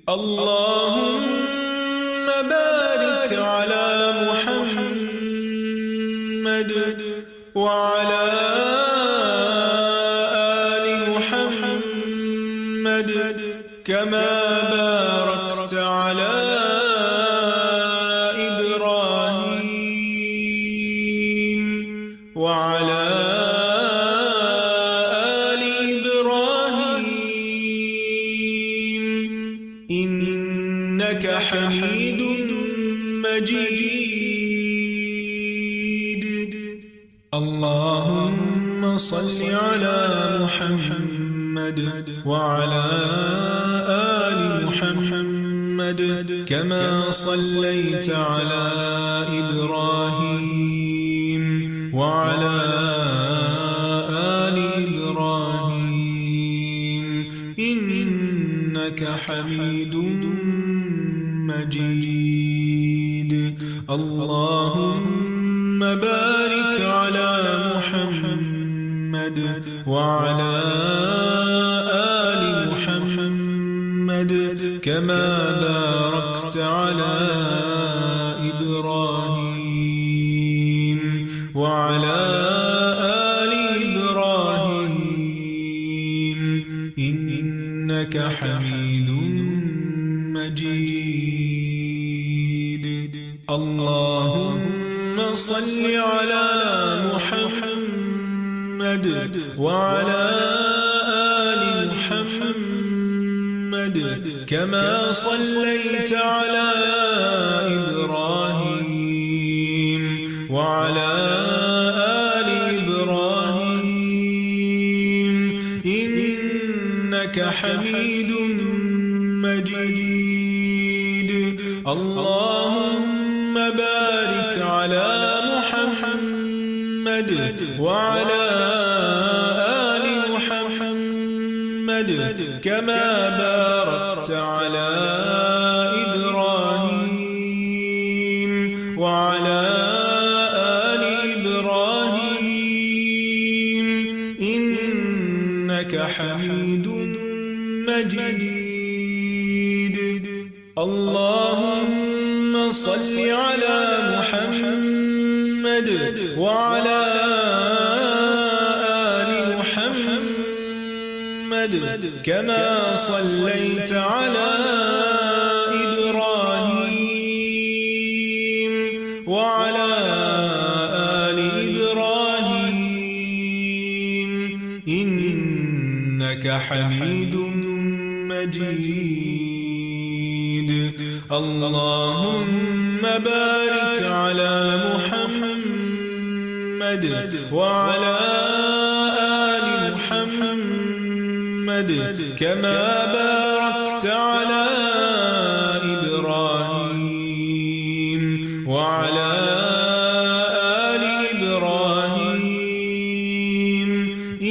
اللهم بارك على محمد وعلى آل محمد كما باركت على إبراهيم وعلى آل إبراهيم إنك حميد مجيد. اللهم صل على محمد وعلى آل محمد كما صليت على إبراهيم وعلى آل إبراهيم إنك حميد مجيد. اللهم بارك على محمد وعلى آل محمد كما باركت على إبراهيم وعلى آل إبراهيم إنك حميد مجيد. اللهم صل على محمد وعلى آل محمد كما صليت على إبراهيم وعلى آل إبراهيم إنك حميد مجيد. اللهم بارك على محمد وعلى آل محمد كما باركت على إبراهيم وعلى آل إبراهيم إنك حميد مجيد. اللهم صل على محمد وعلى آل محمد كما صليت على إبراهيم وعلى آل إبراهيم إنك حميد مجيد. اللهم بارك على محمد وعلى آل محمد كما باركت على إبراهيم وعلى آل إبراهيم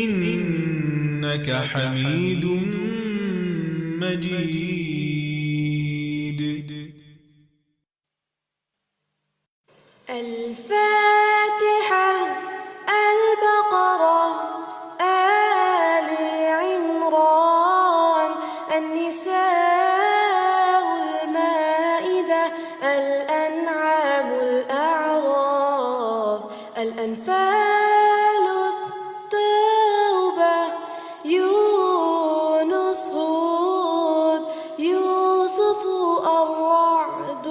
إنك حميد مجيد. الفاتحة، البقرة، آل عمران، النساء، المائدة، الأنعام، الأعراف، الأنفال، التوبة، يونس، هود، يوسف، الرعد،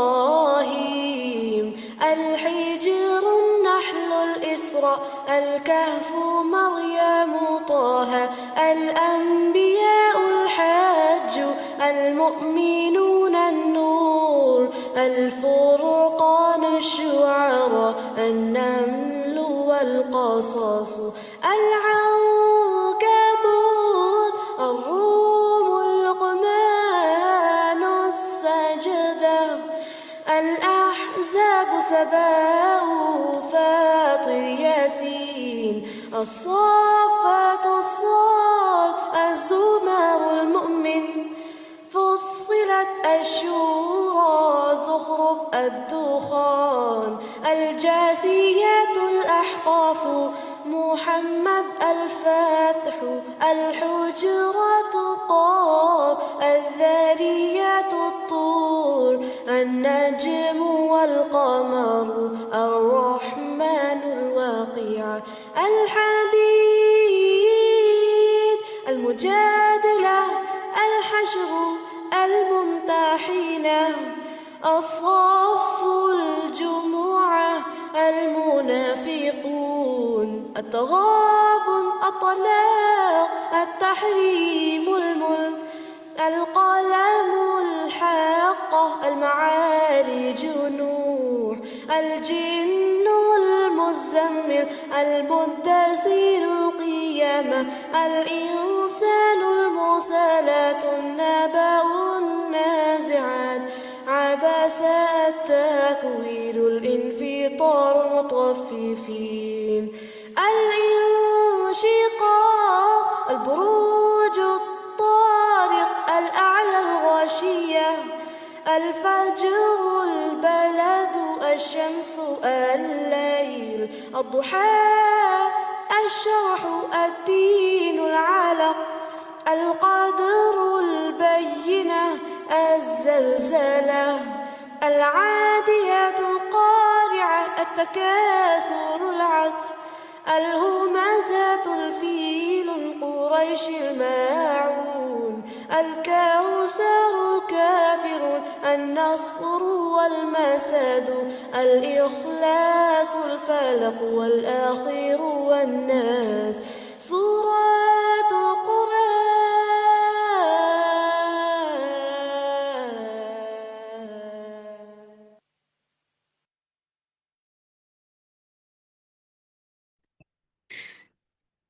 إبراهيم، الحجر، النحل، الإسراء، الكهف، مريم، طه، الأنبياء، الحج، المؤمنون، النور، الفرقان، الشعراء، النمل والقصص، العنكبوت، الروم، لقمان، السجدة، الأحزاب، سباء، فاطر، ياسين، الصافات، الصاد، الزمر، المؤمن، فصلت، الشورى، زخرف، الدخان، الجاثيات، الأحقاف، محمد، الفاتح، الحجرات، قاف، الذاريات الطور النجم والقمر الرحمن الواقع الحديد المجادلة الحشر الممتحنة الصف الجمعة المنافقون التغابن الطلاق التحريم الملك القلم الحاقة المعارج نوح الجن المزمل المدثر القيامة الإنسان المرسلات النبأ النازعات عبس التكوير الانفطار المطففين الانشقاق البروج الطارق الأعلى الغاشية الفجر البلد الشمس الليل الضحى الشرح الدين العلق القدر البينة الزلزلة العاديات القارعة التكاثر العصر الهمزات الفيل قريش الماعون الكوثر الكافرون النصر والمسد الإخلاص الفلق والآخر والناس سورة القرآن.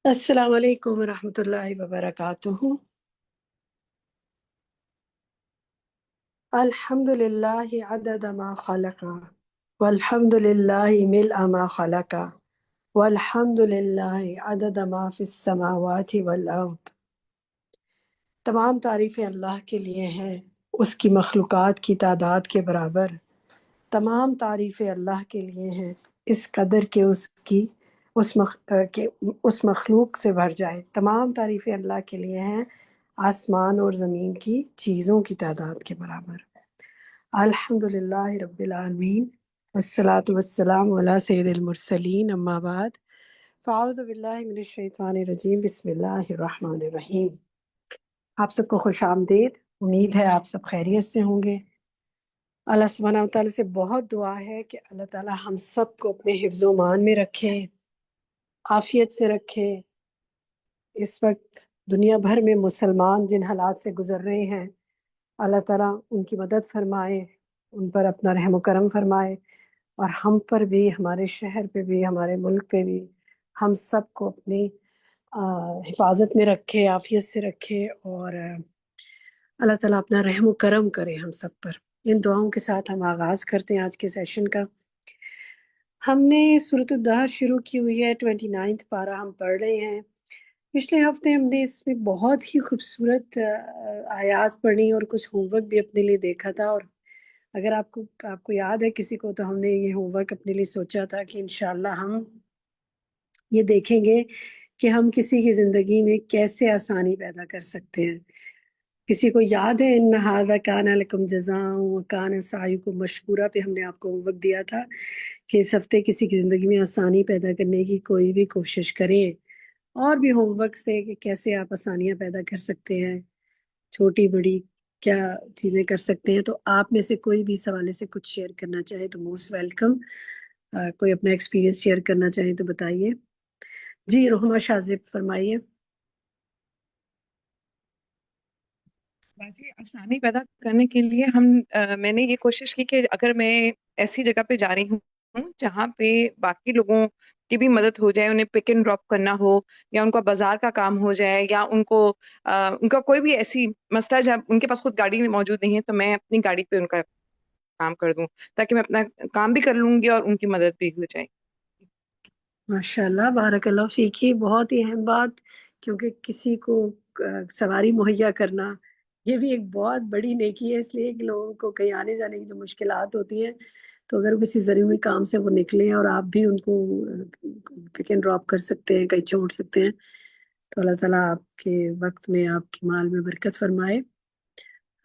السلام علیکم ورحمۃ اللہ وبرکاتہ. الحمد للہ عدد ما خلق والحمد للہ ملء ما خلق والحمد للہ عدد ما فی السماوات والارض. تمام تعریفیں اللہ کے لیے ہیں، اس کی مخلوقات کی تعداد کے برابر. تمام تعریفیں اللہ کے لیے ہیں اس قدر کہ اس مخلوق سے بھر جائے. تمام تعریفیں اللہ کے لیے ہیں آسمان اور زمین کی چیزوں کی تعداد کے برابر. الحمدللہ رب العالمین والصلاة والسلام علی سید المرسلین اما بعد فاعوذ باللہ من الشیطان الرجیم بسم اللہ الرحمن الرحیم. آپ سب کو خوش آمدید. امید ہے آپ سب خیریت سے ہوں گے. اللہ سبحانہ وتعالی سے بہت دعا ہے کہ اللہ تعالی ہم سب کو اپنے حفظ و امان میں رکھے، عافیت سے رکھے. اس وقت دنیا بھر میں مسلمان جن حالات سے گزر رہے ہیں، اللہ تعالیٰ ان کی مدد فرمائے، ان پر اپنا رحم و کرم فرمائے، اور ہم پر بھی، ہمارے شہر پہ بھی، ہمارے ملک پہ بھی، ہم سب کو اپنی حفاظت میں رکھے، عافیت سے رکھے، اور اللہ تعالیٰ اپنا رحم و کرم کرے ہم سب پر. ان دعاؤں کے ساتھ ہم آغاز کرتے ہیں آج کے سیشن کا. ہم نے سورۃ الدہر شروع کی ہوئی ہے، 29 پارہ ہم پڑھ رہے ہیں. پچھلے ہفتے ہم نے اس میں بہت ہی خوبصورت آیات پڑھی اور کچھ ہوم ورک بھی اپنے لیے دیکھا تھا. اور اگر آپ کو یاد ہے کسی کو، تو ہم نے یہ ہوم ورک اپنے لیے سوچا تھا کہ انشاءاللہ ہم یہ دیکھیں گے کہ ہم کسی کی زندگی میں کیسے آسانی پیدا کر سکتے ہیں. کسی کو یاد ہے ان ھذا کان لکم جزاء وکان سعیکم مشکورا پہ ہم نے آپ کو ہوم ورک دیا تھا کہ اس ہفتے کسی کی زندگی میں آسانی پیدا کرنے کی کوئی بھی کوشش کریں. اور بھی ہوم ورک سے کہ کیسے آپ آسانیاں پیدا کر سکتے ہیں، چھوٹی بڑی کیا چیزیں کر سکتے ہیں. تو آپ میں سے کوئی بھی اس حوالے سے کچھ شیئر کرنا چاہے تو موسٹ ویلکم. کوئی اپنا ایکسپیرینس شیئر کرنا چاہیں تو بتائیے. جی رحمہ شاذب فرمائیے. باقی آسانی پیدا کرنے کے لیے میں نے یہ کوشش کی کہ اگر میں ایسی جگہ پہ جا رہی ہوں جہاں پہ باقی لوگوں کی بھی مدد ہو جائے، انہیں پک اینڈ ڈراپ کرنا ہو، یا ان کا بازار کا کام ہو جائے، یا ان کا کوئی بھی ایسی مسئلہ جب ان کے پاس خود گاڑی موجود نہیں ہے، تو میں اپنی گاڑی پہ ان کا کام کر دوں تاکہ میں اپنا کام بھی کر لوں گی اور ان کی مدد بھی ہو جائے. ماشاءاللہ، بارک اللہ فیکی. بہت ہی اہم بات، کیونکہ کسی کو سواری مہیا کرنا یہ بھی ایک بہت بڑی نیکی ہے. اس لیے کہ لوگوں کو کہیں آنے جانے کی جو مشکلات ہوتی ہیں، تو اگر کسی ضروری کام سے وہ نکلیں اور آپ بھی ان کو پک اینڈ ڈراپ کر سکتے ہیں، کہیں چھوڑ سکتے ہیں، تو اللہ تعالیٰ آپ کے وقت میں، آپ کے مال میں برکت فرمائے.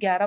11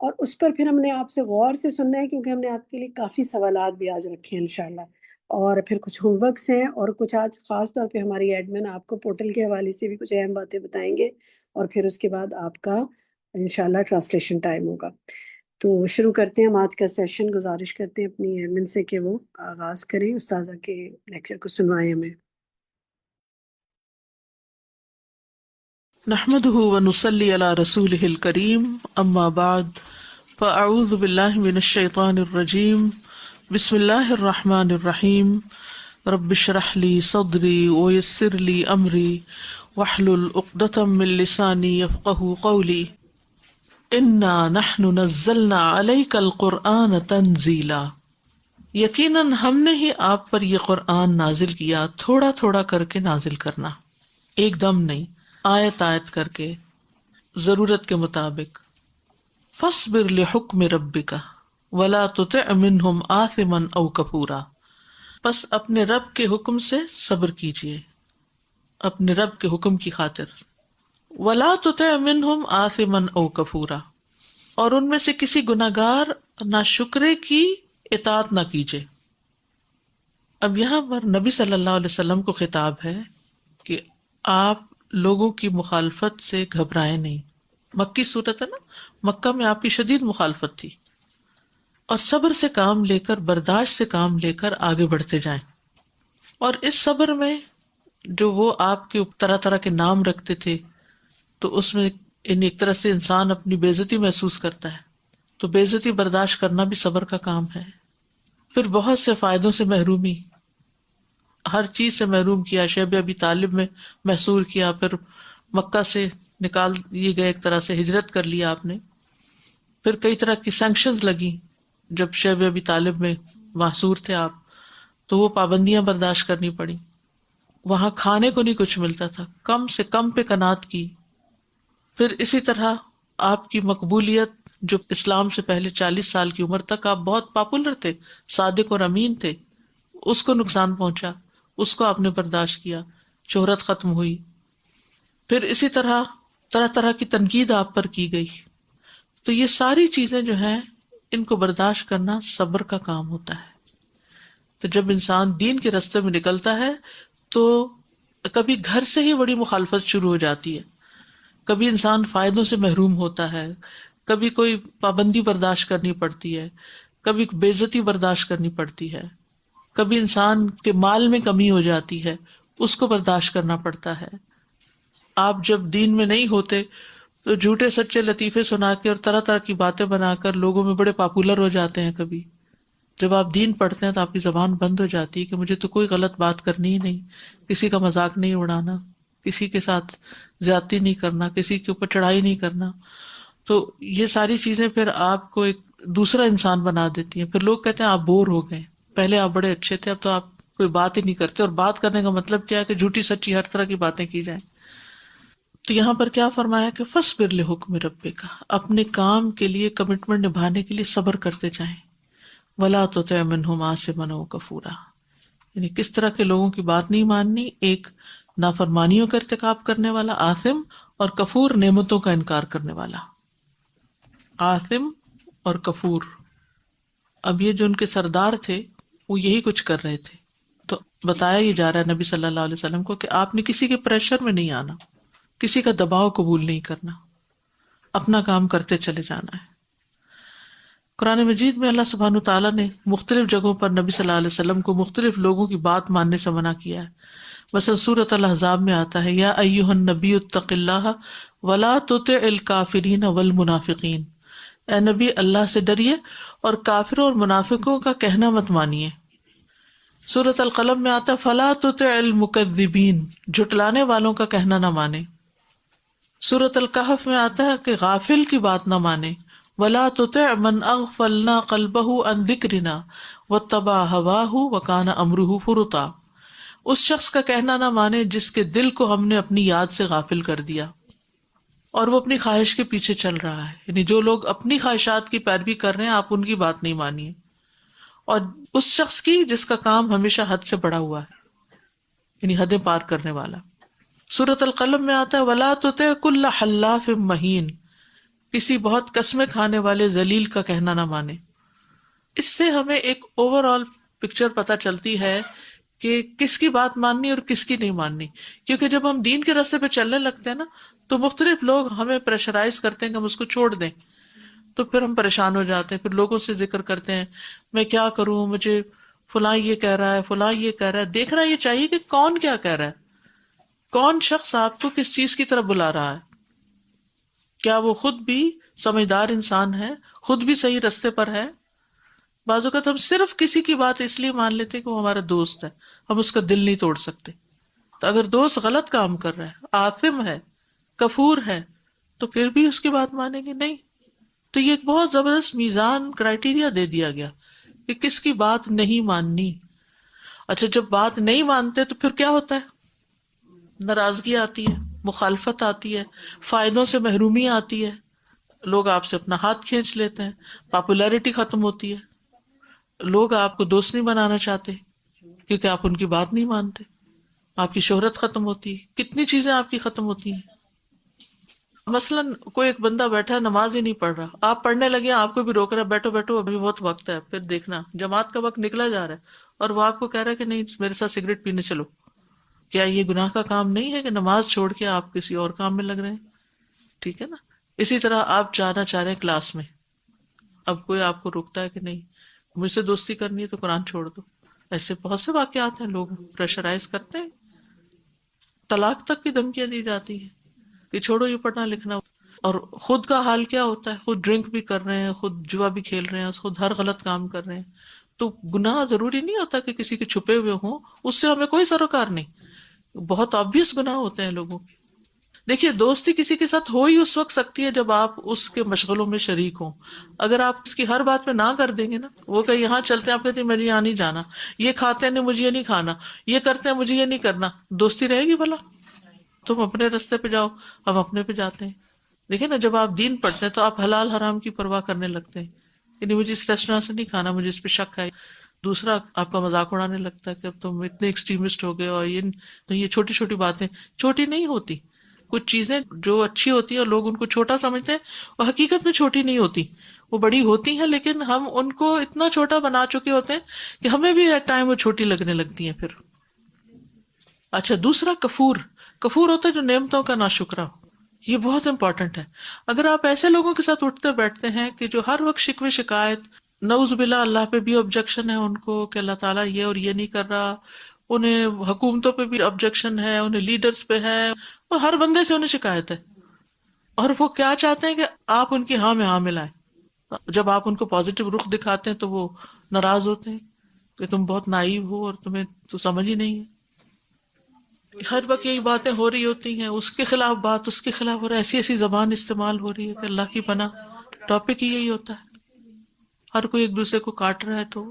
اور اس پر پھر ہم نے آپ سے غور سے سننا ہے، کیونکہ ہم نے آپ کے لیے کافی سوالات بھی آج رکھے ہیں انشاءاللہ، اور پھر کچھ ہوم ورکس ہیں، اور کچھ آج خاص طور پہ ہماری ایڈمن آپ کو پورٹل کے حوالے سے بھی کچھ اہم باتیں بتائیں گے، اور پھر اس کے بعد آپ کا انشاءاللہ ٹرانسلیشن ٹائم ہوگا۔ تو شروع کرتے ہیں ہم آج کا سیشن۔ گزارش کرتے ہیں اپنی ایڈمن سے کہ وہ آغاز کریں، استاذہ کے لیکچر کو سنوائیں ہمیں۔ نحمده ونصلي على رسوله الكريم اما بعد فاعوذ بالله من الشيطان الرجيم بسم الله الرحمن الرحيم رب اشرح لي صدري ويسر لي امري واحلل عقدة من لساني يفقهوا قولي انا نحن نزلنا عليك القرآن تنزيلا، یقیناً ہم نے ہی آپ پر یہ قرآن نازل کیا، تھوڑا تھوڑا کر کے نازل کرنا، ایک دم نہیں، آیت آیت کر کے، ضرورت کے مطابق۔ فاصبر لحکم ربک ولا تطع منہم آثما او کفورا، پس اپنے رب کے حکم سے صبر کیجیے، اپنے رب کے حکم کی خاطر۔ ولا تطع منہم آثما او کفورا، اور ان میں سے کسی گناہگار ناشکرے کی اطاعت نہ کیجیے۔ اب یہاں پر نبی صلی اللہ علیہ وسلم کو خطاب ہے کہ آپ لوگوں کی مخالفت سے گھبرائیں نہیں۔ مکی صورت ہے نا، مکہ میں آپ کی شدید مخالفت تھی، اور صبر سے کام لے کر، برداشت سے کام لے کر آگے بڑھتے جائیں۔ اور اس صبر میں جو وہ آپ کے طرح طرح کے نام رکھتے تھے، تو اس میں ایک طرح سے انسان اپنی بے عزتی محسوس کرتا ہے، تو بے عزتی برداشت کرنا بھی صبر کا کام ہے۔ پھر بہت سے فائدوں سے محرومی، ہر چیز سے محروم کیا، شیب ابی طالب میں محصور کیا، پھر مکہ سے نکال دیے گئے، ایک طرح سے ہجرت کر لیا آپ نے۔ پھر کئی طرح کی سینکشنز لگی، جب شیب ابی طالب میں محصور تھے آپ، تو وہ پابندیاں برداشت کرنی پڑی، وہاں کھانے کو نہیں کچھ ملتا تھا، کم سے کم پہ قناعت کی۔ پھر اسی طرح آپ کی مقبولیت، جو اسلام سے پہلے 40 سال کی عمر تک آپ بہت پاپولر تھے، صادق اور امین تھے، اس کو نقصان پہنچا، اس کو آپ نے برداشت کیا، شہرت ختم ہوئی۔ پھر اسی طرح طرح طرح کی تنقید آپ پر کی گئی۔ تو یہ ساری چیزیں جو ہیں، ان کو برداشت کرنا صبر کا کام ہوتا ہے۔ تو جب انسان دین کے راستے میں نکلتا ہے تو کبھی گھر سے ہی بڑی مخالفت شروع ہو جاتی ہے، کبھی انسان فائدوں سے محروم ہوتا ہے، کبھی کوئی پابندی برداشت کرنی پڑتی ہے، کبھی بے عزتی برداشت کرنی پڑتی ہے، کبھی انسان کے مال میں کمی ہو جاتی ہے، اس کو برداشت کرنا پڑتا ہے۔ آپ جب دین میں نہیں ہوتے تو جھوٹے سچے لطیفے سنا کے اور طرح طرح کی باتیں بنا کر لوگوں میں بڑے پاپولر ہو جاتے ہیں۔ کبھی جب آپ دین پڑھتے ہیں تو آپ کی زبان بند ہو جاتی ہے کہ مجھے تو کوئی غلط بات کرنی ہی نہیں، کسی کا مذاق نہیں اڑانا، کسی کے ساتھ زیادتی نہیں کرنا، کسی کے اوپر چڑھائی نہیں کرنا۔ تو یہ ساری چیزیں پھر آپ کو ایک دوسرا انسان بنا دیتی ہیں۔ پھر لوگ کہتے ہیں آپ بور ہو گئے، پہلے آپ بڑے اچھے تھے، اب تو آپ کوئی بات ہی نہیں کرتے۔ اور بات کرنے کا مطلب کیا ہے کہ جھوٹی سچی ہر طرح کی باتیں کی جائیں۔ تو یہاں پر کیا فرمایا کہ فاصبر لحکم ربک، اپنے کام کے لیے کمٹمنٹ نبھانے کے لیے صبر کرتے جائیں۔ ولا تطع منہم آثما و کفورا، یعنی کس طرح کے لوگوں کی بات نہیں ماننی، ایک نافرمانیوں کا ارتکاب کرنے والا آثم، اور کفور نعمتوں کا انکار کرنے والا۔ آثم اور کفور، اب یہ جو ان کے سردار تھے وہ یہی کچھ کر رہے تھے۔ تو بتایا یہ جا رہا ہے نبی صلی اللہ علیہ وسلم کو کہ آپ نے کسی کے پریشر میں نہیں آنا، کسی کا دباؤ قبول نہیں کرنا، اپنا کام کرتے چلے جانا ہے۔ قرآن مجید میں اللہ سبحانہ تعالیٰ نے مختلف جگہوں پر نبی صلی اللہ علیہ وسلم کو مختلف لوگوں کی بات ماننے سے منع کیا ہے۔ مثلا سورۃ الاحزاب میں آتا ہے، یا ایھا النبی اتق اللہ ولا تطع الکافرین والمنافقین، اے نبی اللہ سے ڈریے اور کافروں اور منافقوں کا کہنا مت مانیے۔ سورۃ القلم میں آتا ہے، فلا تطع المکذبین، جھٹلانے والوں کا کہنا نہ مانے۔ سورۃ الکہف میں آتا ہے کہ غافل کی بات نہ مانے، ولا تطع من اغفلنا قلبه عن ذکرنا واتبع هواه وكان امره فرطا، اس شخص کا کہنا نہ مانے جس کے دل کو ہم نے اپنی یاد سے غافل کر دیا اور وہ اپنی خواہش کے پیچھے چل رہا ہے۔ یعنی جو لوگ اپنی خواہشات کی پیروی کر رہے ہیں، آپ ان کی بات نہیں مانیے، اور اس شخص کی جس کا کام ہمیشہ حد سے بڑا ہوا ہے، یعنی حدیں پار کرنے والا۔ سورۃ القلم میں آتا ہے، ولا تطع کل حلاف مہین، کسی بہت قسمیں کھانے والے ذلیل کا کہنا نہ مانے. اس سے ہمیں ایک اوور آل پکچر پتہ چلتی ہے کہ کس کی بات ماننی اور کس کی نہیں ماننی. کیونکہ جب ہم دین کے راستے پہ چلنے لگتے ہیں نا تو مختلف لوگ ہمیں پریشرائز کرتے ہیں کہ ہم اس کو چھوڑ دیں، تو پھر ہم پریشان ہو جاتے ہیں. پھر لوگوں سے ذکر کرتے ہیں میں کیا کروں، مجھے فلاں یہ کہہ رہا ہے، فلاں یہ کہہ رہا ہے. دیکھنا یہ چاہیے کہ کون کیا کہہ رہا ہے، کون شخص آپ کو کس چیز کی طرف بلا رہا ہے. کیا وہ خود بھی سمجھدار انسان ہے، خود بھی صحیح رستے پر ہے. بعض اوقات ہم صرف کسی کی بات اس لیے مان لیتے ہیں کہ وہ ہمارا دوست ہے، ہم اس کا دل نہیں توڑ سکتے. تو اگر دوست غلط کام کر رہا ہے، آثم ہے، کفور ہے، تو پھر بھی اس کی بات مانیں گے نہیں. تو یہ ایک بہت زبردست میزان کرائٹیریا دے دیا گیا کہ کس کی بات نہیں ماننی. اچھا جب بات نہیں مانتے تو پھر کیا ہوتا ہے؟ ناراضگی آتی ہے، مخالفت آتی ہے، فائدوں سے محرومی آتی ہے، لوگ آپ سے اپنا ہاتھ کھینچ لیتے ہیں، پاپولیرٹی ختم ہوتی ہے، لوگ آپ کو دوست نہیں بنانا چاہتے کیونکہ آپ ان کی بات نہیں مانتے، آپ کی شہرت ختم ہوتی ہے، کتنی چیزیں آپ کی ختم ہوتی ہیں. مثلاً کوئی ایک بندہ بیٹھا ہے نماز ہی نہیں پڑھ رہا، آپ پڑھنے لگے، آپ کو بھی روک رہا ہے بیٹھو بیٹھو ابھی بہت وقت ہے، پھر دیکھنا جماعت کا وقت نکلا جا رہا ہے اور وہ آپ کو کہہ رہا ہے کہ نہیں میرے ساتھ سگریٹ پینے چلو. کیا یہ گناہ کا کام نہیں ہے کہ نماز چھوڑ کے آپ کسی اور کام میں لگ رہے ہیں؟ ٹھیک ہے نا. اسی طرح آپ جانا چاہ رہے ہیں کلاس میں، اب کوئی آپ کو روکتا ہے کہ نہیں مجھ سے دوستی کرنی ہے تو قرآن چھوڑ دو. ایسے بہت سے واقعات ہیں، لوگ پریشرائز کرتے ہیں، طلاق تک کی دھمکیاں دی جاتی ہیں کہ چھوڑو یہ پڑھنا لکھنا. اور خود کا حال کیا ہوتا ہے، خود ڈرنک بھی کر رہے ہیں، خود جوا بھی کھیل رہے ہیں، خود ہر غلط کام کر رہے ہیں. تو گناہ ضروری نہیں ہوتا کہ کسی کے چھپے ہوئے ہوں، اس سے ہمیں کوئی سروکار نہیں. بہت آبویس گناہ ہوتے ہیں لوگوں کے. دیکھیے دوستی کسی کے ساتھ ہو ہی اس وقت سکتی ہے جب آپ اس کے مشغلوں میں شریک ہوں. اگر آپ اس کی ہر بات پہ نہ کر دیں گے نا، وہ کہ یہاں چلتے ہیں آپ کہتے ہیں مجھے یہاں نہیں جانا، یہ کھاتے ہیں نہیں مجھے یہ نہیں کھانا، یہ کرتے ہیں مجھے یہ نہیں کرنا، دوستی رہے گی بھلا؟ تم اپنے رستے پہ جاؤ، ہم اپنے پہ جاتے ہیں. دیکھیں نا جب آپ دین پڑھتے ہیں تو آپ حلال حرام کی پرواہ کرنے لگتے ہیں کہ نہیں مجھے اس ریسٹورینٹ سے نہیں کھانا، مجھے اس پہ شک ہے. دوسرا آپ کا مذاق اڑانے لگتا ہے کہ اب تم اتنے ایکسٹریمسٹ ہو گئے اور یہ چھوٹی چھوٹی باتیں چھوٹی نہیں ہوتی. کچھ چیزیں جو اچھی ہوتی ہیں اور لوگ ان کو چھوٹا سمجھتے ہیں وہ حقیقت میں چھوٹی نہیں ہوتی، وہ بڑی ہوتی ہیں، لیکن ہم ان کو اتنا چھوٹا بنا چکے ہوتے ہیں کہ ہمیں بھی ایٹ ٹائم وہ چھوٹی لگنے لگتی ہیں پھر. اچھا دوسرا کفور ہوتا ہے جو نعمتوں کا ناشکرا ہو. یہ بہت امپورٹنٹ ہے. اگر آپ ایسے لوگوں کے ساتھ اٹھتے بیٹھتے ہیں کہ جو ہر وقت شکوے شکایت، نعوذ باللہ اللہ پہ بھی آبجیکشن ہے ان کو کہ اللہ تعالیٰ یہ اور یہ نہیں کر رہا، انہیں حکومتوں پہ بھی آبجیکشن ہے، انہیں لیڈرز پہ ہے، وہ ہر بندے سے انہیں شکایت ہے، اور وہ کیا چاہتے ہیں کہ آپ ان کی ہاں میں ہاں ملائیں. جب آپ ان کو پازیٹیو رخ دکھاتے ہیں تو وہ ناراض ہوتے ہیں کہ تم بہت نائیو ہو اور تمہیں تو سمجھ ہی نہیں ہے. ہر وقت یہی باتیں ہو رہی ہوتی ہیں، اس کے خلاف بات، اس کے خلاف، اور ایسی ایسی زبان استعمال ہو رہی ہے کہ اللہ کی پناہ. ٹاپک ہی یہی ہوتا ہے، ہر کوئی ایک دوسرے کو کاٹ رہا ہے. تو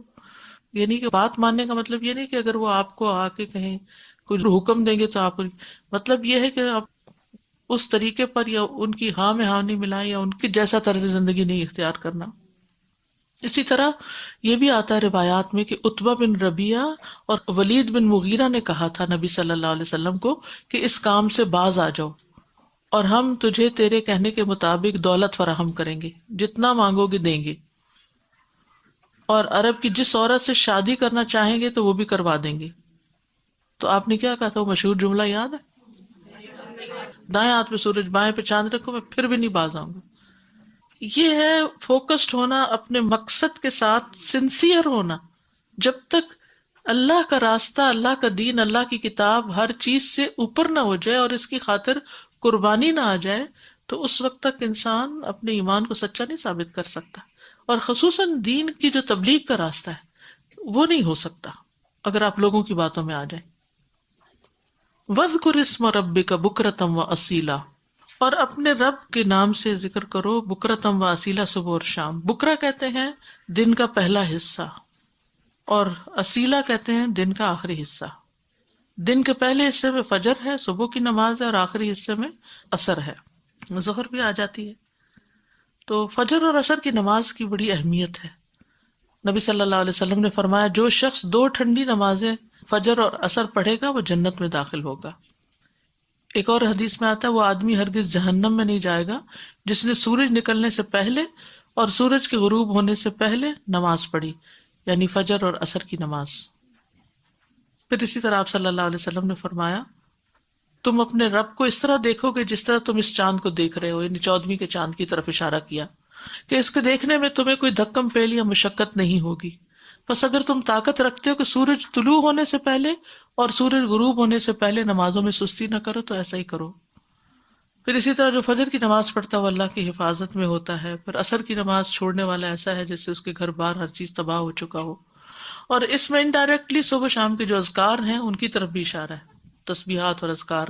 یہ نہیں کہ بات ماننے کا مطلب یہ نہیں کہ اگر وہ آپ کو آ کے کہیں کوئی حکم دیں گے تو آپ، مطلب یہ ہے کہ آپ اس طریقے پر یا ان کی ہاں میں ہاں نہیں ملائیں یا ان کی جیسا طرز زندگی نہیں اختیار کرنا. اسی طرح یہ بھی آتا ہے روایات میں کہ عتبہ بن ربیعہ اور ولید بن مغیرہ نے کہا تھا نبی صلی اللہ علیہ وسلم کو کہ اس کام سے باز آ جاؤ اور ہم تجھے تیرے کہنے کے مطابق دولت فراہم کریں گے، جتنا مانگو گے دیں گے، اور عرب کی جس عورت سے شادی کرنا چاہیں گے تو وہ بھی کروا دیں گے. تو آپ نے کیا کہا تھا، وہ مشہور جملہ یاد ہے، دائیں ہاتھ پہ سورج بائیں پہ چاند رکھو میں پھر بھی نہیں باز آؤں گا. یہ ہے فوکسڈ ہونا، اپنے مقصد کے ساتھ سنسیئر ہونا. جب تک اللہ کا راستہ، اللہ کا دین، اللہ کی کتاب ہر چیز سے اوپر نہ ہو جائے اور اس کی خاطر قربانی نہ آ جائے تو اس وقت تک انسان اپنے ایمان کو سچا نہیں ثابت کر سکتا. اور خصوصاً دین کی جو تبلیغ کا راستہ ہے وہ نہیں ہو سکتا اگر آپ لوگوں کی باتوں میں آ جائیں. وَاذْكُرِ اسْمَ رَبِّكَ بُكْرَةً وَأَصِيلًا، اور اپنے رب کے نام سے ذکر کرو بکرتم و اصیلا، صبح اور شام. بکرا کہتے ہیں دن کا پہلا حصہ اور اصیلا کہتے ہیں دن کا آخری حصہ. دن کے پہلے حصے میں فجر ہے، صبح کی نماز ہے، اور آخری حصے میں عصر ہے، ظہر بھی آ جاتی ہے. تو فجر اور عصر کی نماز کی بڑی اہمیت ہے. نبی صلی اللہ علیہ وسلم نے فرمایا جو شخص 2 ٹھنڈی نمازیں فجر اور عصر پڑھے گا وہ جنت میں داخل ہوگا. ایک اور حدیث میں آتا ہے وہ آدمی ہرگز جہنم میں نہیں جائے گا جس نے سورج نکلنے سے پہلے اور سورج کے غروب ہونے سے پہلے نماز پڑھی، یعنی فجر اور عصر کی نماز۔ پھر اسی طرح آپ صلی اللہ علیہ وسلم نے فرمایا تم اپنے رب کو اس طرح دیکھو گے جس طرح تم اس چاند کو دیکھ رہے ہو، یعنی 14ویں کے چاند کی طرف اشارہ کیا کہ اس کے دیکھنے میں تمہیں کوئی دھکم پیل یا مشقت نہیں ہوگی۔ بس اگر تم طاقت رکھتے ہو کہ سورج طلوع ہونے سے پہلے اور سورج غروب ہونے سے پہلے نمازوں میں سستی نہ کرو تو ایسا ہی کرو۔ پھر اسی طرح جو فجر کی نماز پڑھتا ہے وہ اللہ کی حفاظت میں ہوتا ہے۔ پھر عصر کی نماز چھوڑنے والا ایسا ہے جیسے اس کے گھر بار ہر چیز تباہ ہو چکا ہو۔ اور اس میں انڈائریکٹلی صبح شام کے جو اذکار ہیں ان کی طرف بھی اشارہ ہے، تسبیحات اور اذکار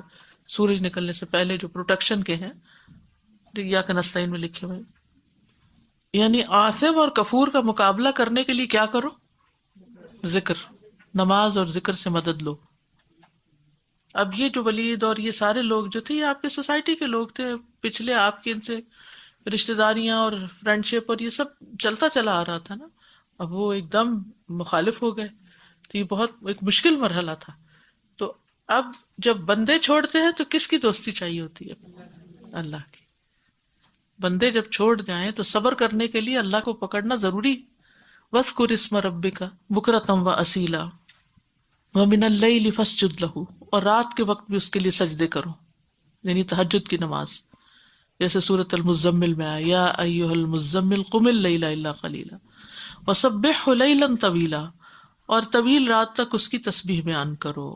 سورج نکلنے سے پہلے جو پروٹیکشن کے ہیں، یا کہ نستعین میں لکھے ہوئے، یعنی آثم اور کفور کا مقابلہ کرنے کے لیے کیا کرو؟ ذکر، نماز اور ذکر سے مدد لو۔ اب یہ جو ولید اور یہ سارے لوگ جو تھے یہ آپ کے سوسائٹی کے لوگ تھے، پچھلے آپ کے ان سے رشتہ داریاں اور فرینڈ شپ اور یہ سب چلتا چلا آ رہا تھا نا، اب وہ ایک دم مخالف ہو گئے تو یہ بہت ایک مشکل مرحلہ تھا۔ تو اب جب بندے چھوڑتے ہیں تو کس کی دوستی چاہیے ہوتی ہے؟ اللہ کی۔ بندے جب چھوڑ جائیں تو صبر کرنے کے لیے اللہ کو پکڑنا ضروری۔ وَاذْكُرِ اسْمَ رَبِّكَ بُكْرَةً وَأَصِيلًا وَمِنَ اللَّيْلِ فَاسْجُدْ لَهُ، اور رات کے وقت بھی اس کے لیے سجدے کرو، یعنی تہجد کی نماز، جیسے سورۃ المزمل میں آیا یا ایھا المزمل قم اللیل الا قلیلا وسبحہ لیلا طویلا، اور طویل رات تک اس کی تسبیح بیان کرو۔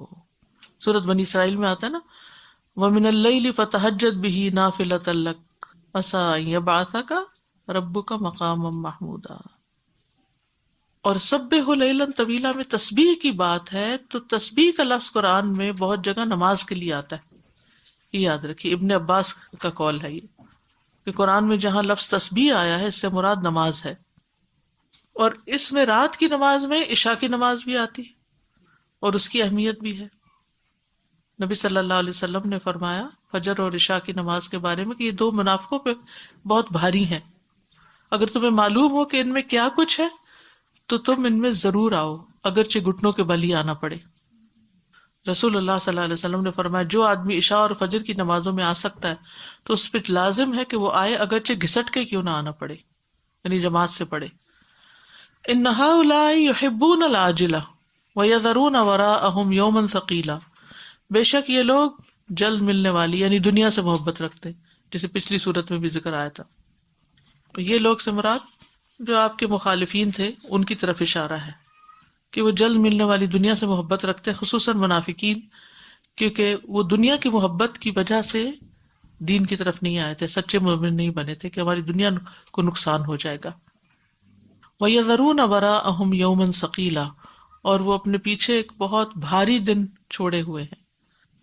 سورۃ بنی اسرائیل میں آتا ہے نا وَمِنَ اللَّيْلِ فَتَہجد بِہ نافلۃ لک عسیٰ ان یبعثک ربک مقاما محمودا۔ اور سبح لیلا طویلا میں تسبیح کی بات ہے تو تسبیح کا لفظ قرآن میں بہت جگہ نماز کے لیے آتا ہے، یہ یاد رکھیے۔ ابن عباس کا قول ہے یہ کہ قرآن میں جہاں لفظ تسبیح آیا ہے اس سے مراد نماز ہے، اور اس میں رات کی نماز میں عشاء کی نماز بھی آتی اور اس کی اہمیت بھی ہے۔ نبی صلی اللہ علیہ وسلم نے فرمایا فجر اور عشاء کی نماز کے بارے میں کہ یہ دو منافقوں پہ بہت بھاری ہیں، اگر تمہیں معلوم ہو کہ ان میں کیا کچھ ہے تو تم ان میں ضرور آؤ، اگرچہ گھٹنوں کے بل ہی آنا پڑے۔ رسول اللہ صلی اللہ علیہ وسلم نے فرمایا جو آدمی عشاء اور فجر کی نمازوں میں آ سکتا ہے تو اس پہ لازم ہے کہ وہ آئے، اگرچہ گھسٹ کے کیوں نہ آنا پڑے، یعنی جماعت سے پڑھے۔ ان ہؤلاء یحبون العاجلہ ویذرون وراءہم یوما ثقیلا، بے شک یہ لوگ جلد ملنے والی یعنی دنیا سے محبت رکھتے ہیں، جسے پچھلی صورت میں بھی ذکر آیا تھا۔ یہ لوگ سے مراد جو آپ کے مخالفین تھے ان کی طرف اشارہ ہے کہ وہ جلد ملنے والی دنیا سے محبت رکھتے ہیں، خصوصاً منافقین، کیونکہ وہ دنیا کی محبت کی وجہ سے دین کی طرف نہیں آئے تھے، سچے مومن نہیں بنے تھے کہ ہماری دنیا کو نقصان ہو جائے گا۔ وَيَذَرُونَ وَرَاءَهُمْ يَوْمًا ثَقِيلًا، اور وہ اپنے پیچھے ایک بہت بھاری دن چھوڑے ہوئے ہیں۔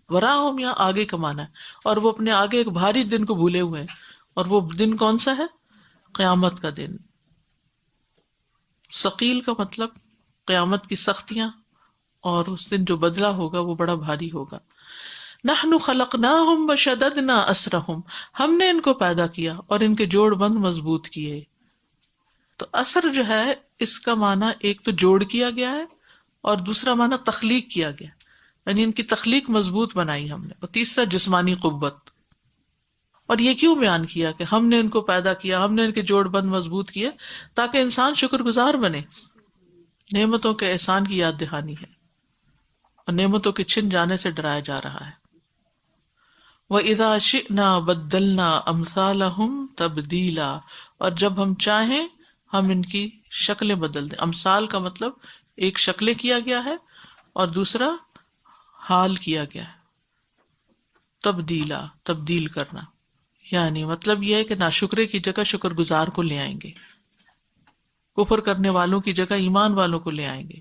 وراءہم یا آگے کا معنی ہے، اور وہ اپنے آگے ایک بھاری دن کو بھولے ہوئے ہیں، اور وہ دن کون سا ہے؟ قیامت کا دن۔ ثقیل کا مطلب قیامت کی سختیاں، اور اس دن جو بدلہ ہوگا وہ بڑا بھاری ہوگا۔ نحن خلقناہم وشددنا اسرہم، ہم نے ان کو پیدا کیا اور ان کے جوڑ بند مضبوط کیے۔ تو اثر جو ہے اس کا معنی ایک تو جوڑ کیا گیا ہے اور دوسرا معنی تخلیق کیا گیا، یعنی ان کی تخلیق مضبوط بنائی ہم نے، اور تیسرا جسمانی قوت۔ اور یہ کیوں بیان کیا کہ ہم نے ان کو پیدا کیا، ہم نے ان کے جوڑ بند مضبوط کیے تاکہ انسان شکر گزار بنے، نعمتوں کے احسان کی یاد دہانی ہے، اور نعمتوں کے چھن جانے سے ڈرایا جا رہا ہے۔ وَإِذَا شِئْنَا بَدَّلْنَا أَمْثَالَهُمْ تَبْدِيلًا، اور جب ہم چاہیں ہم ان کی شکلیں بدل دیں۔ امثال کا مطلب ایک شکلیں کیا گیا ہے اور دوسرا حال کیا گیا ہے، تبدیلا تبدیل کرنا، یعنی مطلب یہ ہے کہ ناشکرے کی جگہ شکر گزار کو لے آئیں گے، کفر کرنے والوں کی جگہ ایمان والوں کو لے آئیں گے۔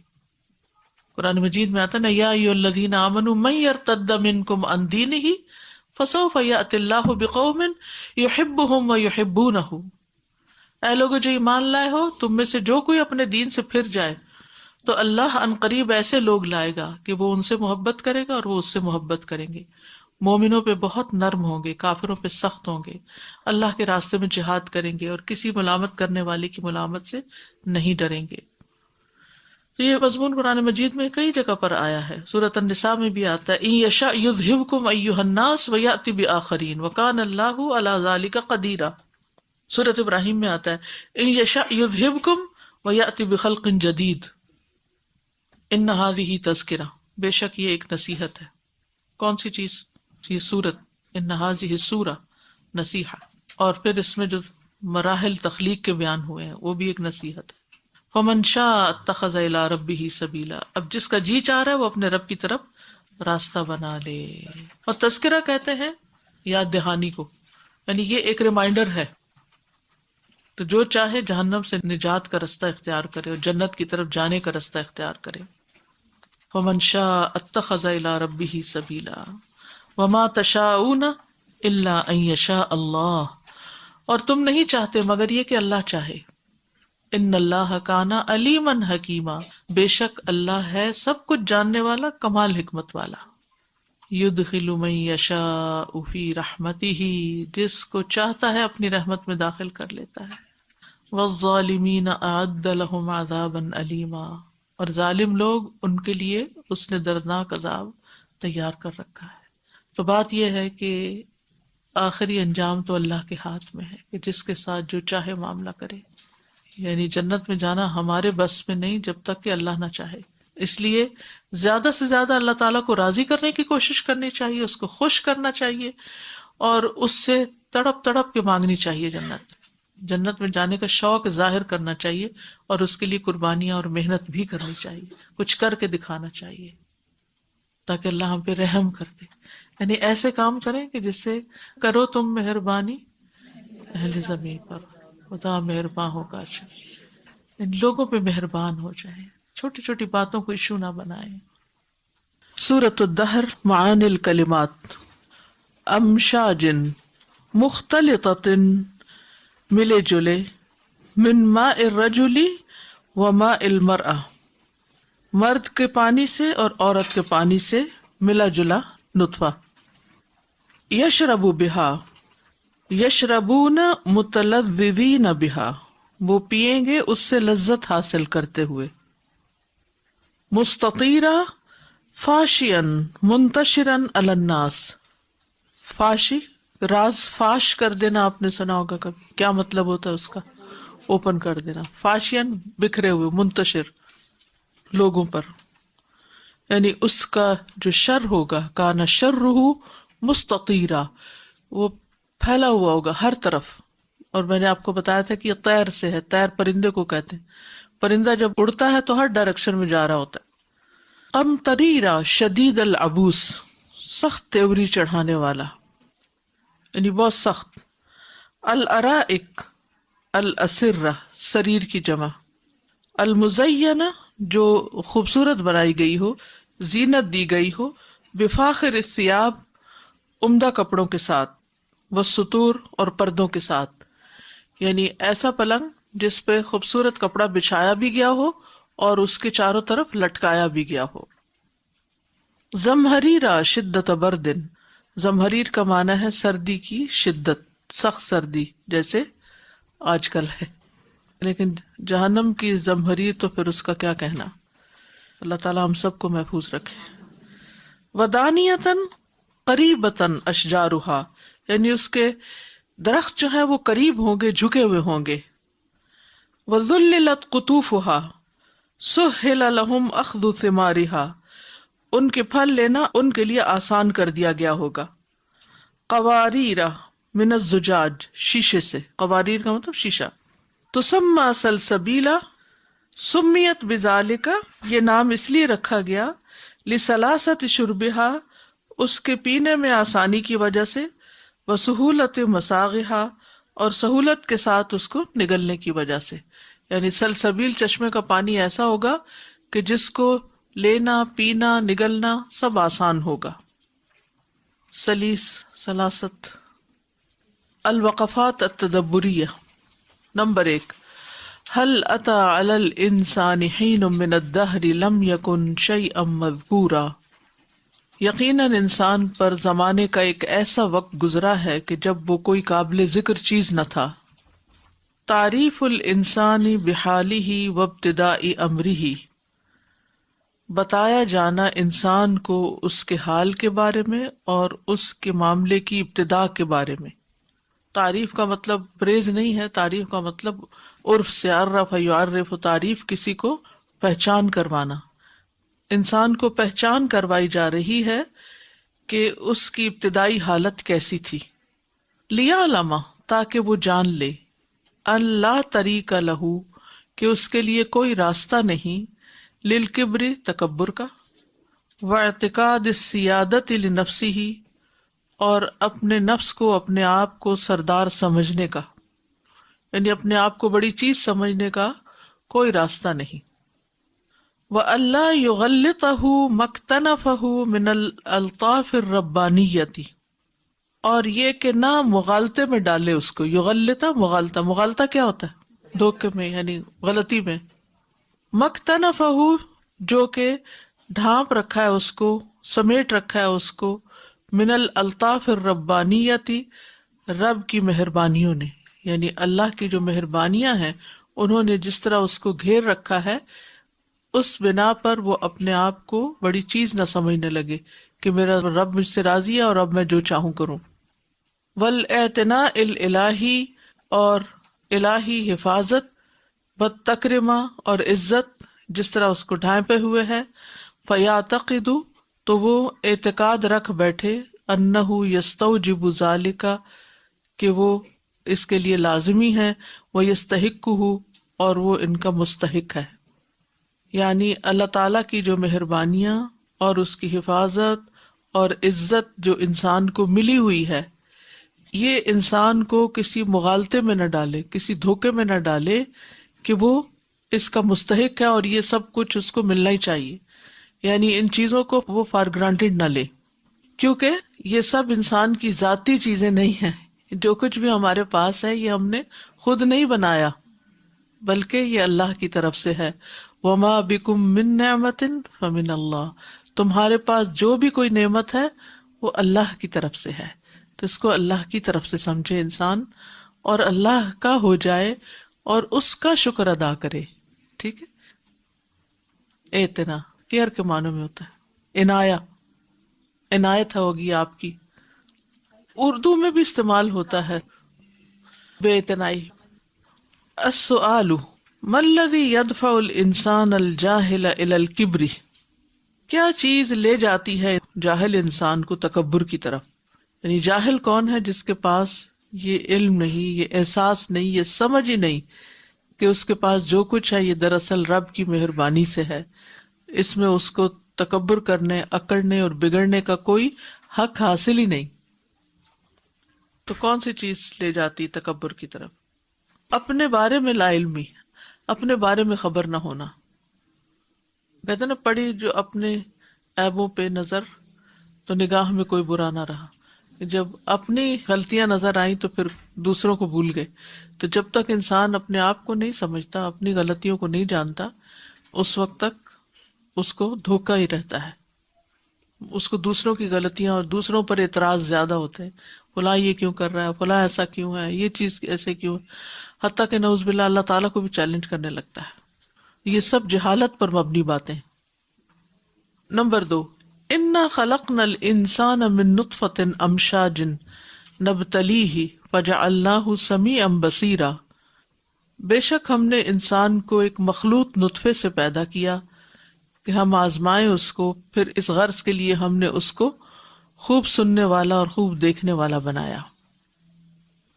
قرآن مجید میں آتا ہے نا یا ایھا الذین آمنوا من یرتد منکم عن دینہ فسوف یأتی اللہ بقوم یحبہم ویحبونہ، اے لوگو جو ایمان لائے ہو تم میں سے جو کوئی اپنے دین سے پھر جائے تو اللہ ان قریب ایسے لوگ لائے گا کہ وہ ان سے محبت کرے گا اور وہ اس سے محبت کریں گے۔ مومنوں پہ بہت نرم ہوں گے، کافروں پہ سخت ہوں گے، اللہ کے راستے میں جہاد کریں گے اور کسی ملامت کرنے والے کی ملامت سے نہیں ڈریں گے۔ تو یہ مضمون قرآن مجید میں کئی جگہ پر آیا ہے. سورۃ النساء میں بھی آتا ہے ان یشاء یذھبکم ایھا الناس ویأتی بآخرین وکان اللہ علی ذلک قدیرا. سورۃ ابراہیم میں آتا ہے ان یشاء یذھبکم ویأتی بخلق جدید ان ھذہ تذکرہ. بے شک یہ ایک نصیحت ہے. کون سی چیز؟ یہ سورت ان ھذہ السورہ نصیحہ. اور پھر اس میں جو مراحل تخلیق کے بیان ہوئے ہیں وہ بھی ایک نصیحت ہے. فمن شاء اتخذ الی ربہ سبیلا. اب جس کا جی چاہ رہا ہے وہ اپنے رب کی طرف راستہ بنا لے. اور تذکرہ کہتے ہیں یاد دہانی کو، یعنی یہ ایک ریمائنڈر ہے. تو جو چاہے جہنم سے نجات کا رستہ اختیار کرے اور جنت کی طرف جانے کا رستہ اختیار کرے. فمن شاء اتخذ الی ربہ سبیلا وما تشاءون الا ان یشاء اللہ. اور تم نہیں چاہتے مگر یہ کہ اللہ چاہے. ان اللہ کان علیما حکیما. بے شک اللہ ہے سب کچھ جاننے والا، کمال حکمت والا. یدخل من یشاء فی رحمتہ. جس کو چاہتا ہے اپنی رحمت میں داخل کر لیتا ہے. والظالمین اعد لهم عذابا علیما. اور ظالم لوگ، ان کے لیے اس نے دردناک عذاب تیار کر رکھا ہے. تو بات یہ ہے کہ آخری انجام تو اللہ کے ہاتھ میں ہے کہ جس کے ساتھ جو چاہے معاملہ کرے. یعنی جنت میں جانا ہمارے بس میں نہیں جب تک کہ اللہ نہ چاہے. اس لیے زیادہ سے زیادہ اللہ تعالیٰ کو راضی کرنے کی کوشش کرنی چاہیے، اس کو خوش کرنا چاہیے اور اس سے تڑپ تڑپ کے مانگنی چاہیے. جنت میں جانے کا شوق ظاہر کرنا چاہیے اور اس کے لیے قربانیاں اور محنت بھی کرنی چاہیے، کچھ کر کے دکھانا چاہیے تاکہ اللہ ہم پہ رحم کر دے. یعنی ایسے کام کریں کہ جس سے کرو تم مہربانی اہل زمین پر، خدا مہربان ہوگا. ان لوگوں پہ مہربان ہو جائے، چھوٹی چھوٹی باتوں کو ایشو نہ بنائیں. سورۃ الدہر معانی الکلمات. امشاج مختلطۃ، ملے جلے، من ماء الرجل و ماء المرأة، مرد کے پانی سے اور عورت کے پانی سے ملا جلا نطفہ. یشرب بہا، یشربون متلذذین بہا، وہ پیئیں گے اس سے لذت حاصل کرتے ہوئے. مستطیرا فاشیا منتشرا علی الناس. فاشی راز فاش کر دینا، آپ نے سنا ہوگا کبھی. کیا مطلب ہوتا ہے اس کا؟ اوپن کر دینا. فاشین بکھرے ہوئے، منتشر لوگوں پر. یعنی اس کا جو شر ہوگا، کان شرہ مستطیرا، وہ پھیلا ہوا ہوگا ہر طرف. اور میں نے آپ کو بتایا تھا کہ یہ طیر سے ہے. طیر پرندے کو کہتے ہیں. پرندہ جب اڑتا ہے تو ہر ڈائریکشن میں جا رہا ہوتا ہے. قمطریرا شدید العبوس، سخت تیوری چڑھانے والا، یعنی بہت سخت. الارائک الاسرہ، سریر کی جمع. المزینہ، جو خوبصورت بنائی گئی ہو، زینت دی گئی ہو. بفاخر الثیاب، عمدہ کپڑوں کے ساتھ. والسطور، اور پردوں کے ساتھ. یعنی ایسا پلنگ جس پہ خوبصورت کپڑا بچھایا بھی گیا ہو اور اس کے چاروں طرف لٹکایا بھی گیا ہو. زمہریرا شدت بردن، زمہریر کا معنی ہے سردی کی شدت، سخت سردی جیسے آج کل ہے. لیکن جہنم کی زمہریر تو پھر اس کا کیا کہنا. اللہ تعالیٰ ہم سب کو محفوظ رکھے. ودانیتاً قریبتاً اشجارہا، یعنی اس کے درخت جو ہے وہ قریب ہوں گے، جھکے ہوئے ہوں گے. وذللت قطوفہا سہل لہم اخذ ثمارہا، ان کے پھل لینا ان کے لیے آسان کر دیا گیا ہوگا. قواریرا من الزجاج، شیشے سے. قواریر کا مطلب شیشہ. تسمى سلسبیلا، سمیت بذالک، یہ نام اس لیے رکھا گیا لسلاست شربہا، اس کے پینے میں آسانی کی وجہ سے. وسہولت مساغہا، اور سہولت کے ساتھ اس کو نگلنے کی وجہ سے. یعنی سلسبیل چشمے کا پانی ایسا ہوگا کہ جس کو لینا، پینا، نگلنا سب آسان ہوگا. سلیس، سلاست. الوقفات التدبریہ. نمبر 1، هل اتى على الانسان حين من الدهر لم يكن شيئا مذكورا. یقیناً انسان پر زمانے کا ایک ایسا وقت گزرا ہے کہ جب وہ کوئی قابل ذکر چیز نہ تھا. تعریف الانسان بحالہ وابتداء امرہ، بتایا جانا انسان کو اس کے حال کے بارے میں اور اس کے معاملے کی ابتدا کے بارے میں. تعریف کا مطلب پریز نہیں ہے، تعریف کا مطلب عرف سے عرف یعرف، تعریف کسی کو پہچان کروانا. انسان کو پہچان کروائی جا رہی ہے کہ اس کی ابتدائی حالت کیسی تھی. لیا علامہ، تاکہ وہ جان لے، اللہ طریق لہو، کہ اس کے لیے کوئی راستہ نہیں، للکبر، تکبر کا، واعتقاد السیادت لنفسہ، اور اپنے نفس کو، اپنے آپ کو سردار سمجھنے کا، یعنی اپنے آپ کو بڑی چیز سمجھنے کا کوئی راستہ نہیں. وَأَلَّا يُغَلِّطَهُ مَكْتَنَفَهُ مِنَ الْأَلْطَافِ الرَّبَّانِيَّةِ، اور یہ کہ نہ مغالطے میں ڈالے اس کو. یغلطہ، مغالطہ، مغالطہ کیا ہوتا ہے؟ دھوکے میں، یعنی غلطی میں. مَكْتَنَفَهُ، جو کہ ڈھانپ رکھا ہے اس کو، سمیٹ رکھا ہے اس کو، من الالطاف الربانیتی، رب کی مہربانیوں نے، یعنی اللہ کی جو مہربانیاں ہیں انہوں نے جس طرح اس کو گھیر رکھا ہے، اس بنا پر وہ اپنے آپ کو بڑی چیز نہ سمجھنے لگے کہ میرا رب مجھ سے راضی ہے اور اب میں جو چاہوں کروں. والاعتناء الالہی، اور الہی حفاظت، والتکرمہ، اور عزت جس طرح اس کو ڈھانپے ہوئے ہے. فیعتقد، تو وہ اعتقاد رکھ بیٹھے، انہ یستوجب ذالک، کہ وہ اس کے لیے لازمی ہے، وہ یستحقہ، اور وہ ان کا مستحق ہے. یعنی اللہ تعالیٰ کی جو مہربانیاں اور اس کی حفاظت اور عزت جو انسان کو ملی ہوئی ہے، یہ انسان کو کسی مغالطے میں نہ ڈالے، کسی دھوکے میں نہ ڈالے کہ وہ اس کا مستحق ہے اور یہ سب کچھ اس کو ملنا ہی چاہیے. یعنی ان چیزوں کو وہ فار گرانٹیڈ نہ لے، کیونکہ یہ سب انسان کی ذاتی چیزیں نہیں ہیں. جو کچھ بھی ہمارے پاس ہے یہ ہم نے خود نہیں بنایا، بلکہ یہ اللہ کی طرف سے ہے. وما بکم من نعمت فمن اللہ، تمہارے پاس جو بھی کوئی نعمت ہے وہ اللہ کی طرف سے ہے. تو اس کو اللہ کی طرف سے سمجھے انسان، اور اللہ کا ہو جائے اور اس کا شکر ادا کرے. ٹھیک ہے. اعتنا کیئر کے معنوں میں ہوتا ہے. عنایت ہوگی آپ کی، اردو میں بھی استعمال ہوتا ہے بے اعتنائی. السؤال ما الذی يدفع الانسان الجاہل الى الکبر، کیا چیز لے جاتی ہے جاہل انسان کو تکبر کی طرف. یعنی جاہل کون ہے؟ جس کے پاس یہ علم نہیں، یہ احساس نہیں، یہ سمجھ ہی نہیں کہ اس کے پاس جو کچھ ہے یہ دراصل رب کی مہربانی سے ہے. اس میں اس کو تکبر کرنے، اکڑنے اور بگڑنے کا کوئی حق حاصل ہی نہیں. تو کون سی چیز لے جاتی تکبر کی طرف؟ اپنے بارے میں لا علمی، اپنے بارے میں خبر نہ ہونا. کہتے نا پڑی جو اپنے عیبوں پہ نظر تو نگاہ میں کوئی برا نہ رہا. جب اپنی غلطیاں نظر آئیں تو پھر دوسروں کو بھول گئے. تو جب تک انسان اپنے آپ کو نہیں سمجھتا، اپنی غلطیوں کو نہیں جانتا، اس وقت تک اس کو دھوکہ ہی رہتا ہے. اس کو دوسروں کی غلطیاں اور دوسروں پر اعتراض زیادہ ہوتے ہیں. فلاں یہ کیوں کر رہا ہے، فلاں ایسا کیوں ہے، یہ چیز ایسے کیوں ہے، حتیٰ کہ نعوذ باللہ اللہ تعالیٰ کو بھی چیلنج کرنے لگتا ہے. یہ سب جہالت پر مبنی باتیں. نمبر 2، انا خلقنا الانسان من نطفۃ امشاج نبتلیہ فجعلناہ سمیعا بصیرا، بے شک ہم نے انسان کو ایک مخلوط نطفے سے پیدا کیا کہ ہم آزمائیں اس کو، پھر اس غرض کے لیے ہم نے اس کو خوب سننے والا اور خوب دیکھنے والا بنایا.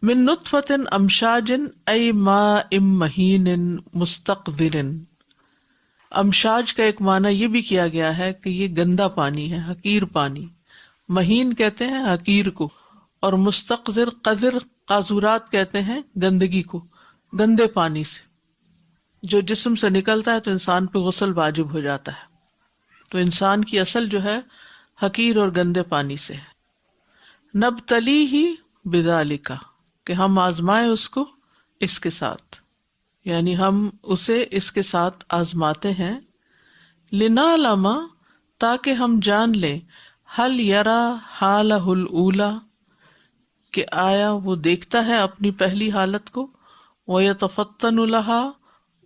من نطفۃ امشاج ای ماء مہین مستقذر، امشاج کا ایک معنی یہ بھی کیا گیا ہے کہ یہ گندا پانی ہے، حقیر پانی. مہین کہتے ہیں حقیر کو، اور مستقذر، قذر، قاذورات کہتے ہیں گندگی کو، گندے پانی سے جو جسم سے نکلتا ہے تو انسان پہ غسل واجب ہو جاتا ہے. تو انسان کی اصل جو ہے حقیر اور گندے پانی سے ہے. نبتلیہ بذالک، کہ ہم آزمائیں اس کو اس کے ساتھ، یعنی ہم اسے اس کے ساتھ آزماتے ہیں. لنعلم، تاکہ ہم جان لیں، هل یرا حالہ الاولی، کہ آیا وہ دیکھتا ہے اپنی پہلی حالت کو، ویتفطن لہا،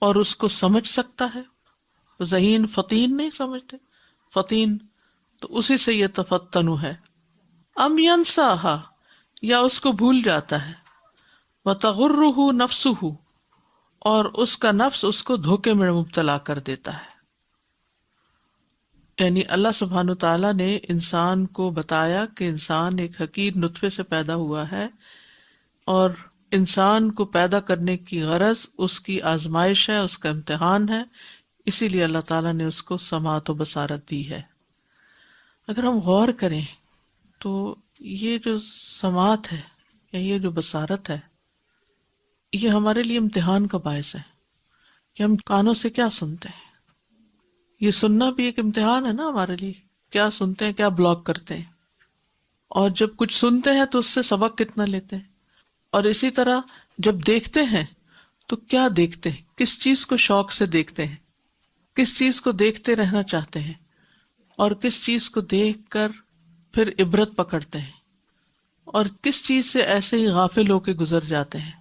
اور اس کو سمجھ سکتا ہے. ذہین فطین نہیں سمجھتے، فطین تو اسی سے یہ تفتنو ہے. ام ینساہا، یا اس کو بھول جاتا ہے، وتغرہ نفسہ، اور اس کا نفس اس کو دھوکے میں مبتلا کر دیتا ہے. یعنی اللہ سبحانہ تعالیٰ نے انسان کو بتایا کہ انسان ایک حقیر نطفے سے پیدا ہوا ہے، اور انسان کو پیدا کرنے کی غرض اس کی آزمائش ہے، اس کا امتحان ہے، اسی لیے اللہ تعالیٰ نے اس کو سماعت و بصارت دی ہے. اگر ہم غور کریں تو یہ جو سماعت ہے یا یہ جو بصارت ہے، یہ ہمارے لیے امتحان کا باعث ہے کہ ہم کانوں سے کیا سنتے ہیں. یہ سننا بھی ایک امتحان ہے نا ہمارے لیے، کیا سنتے ہیں، کیا بلاک کرتے ہیں. اور جب کچھ سنتے ہیں تو اس سے سبق کتنا لیتے ہیں، اور اسی طرح جب دیکھتے ہیں تو کیا دیکھتے ہیں، کس چیز کو شوق سے دیکھتے ہیں، کس چیز کو دیکھتے رہنا چاہتے ہیں، اور کس چیز کو دیکھ کر پھر عبرت پکڑتے ہیں، اور کس چیز سے ایسے ہی غافل ہو کے گزر جاتے ہیں.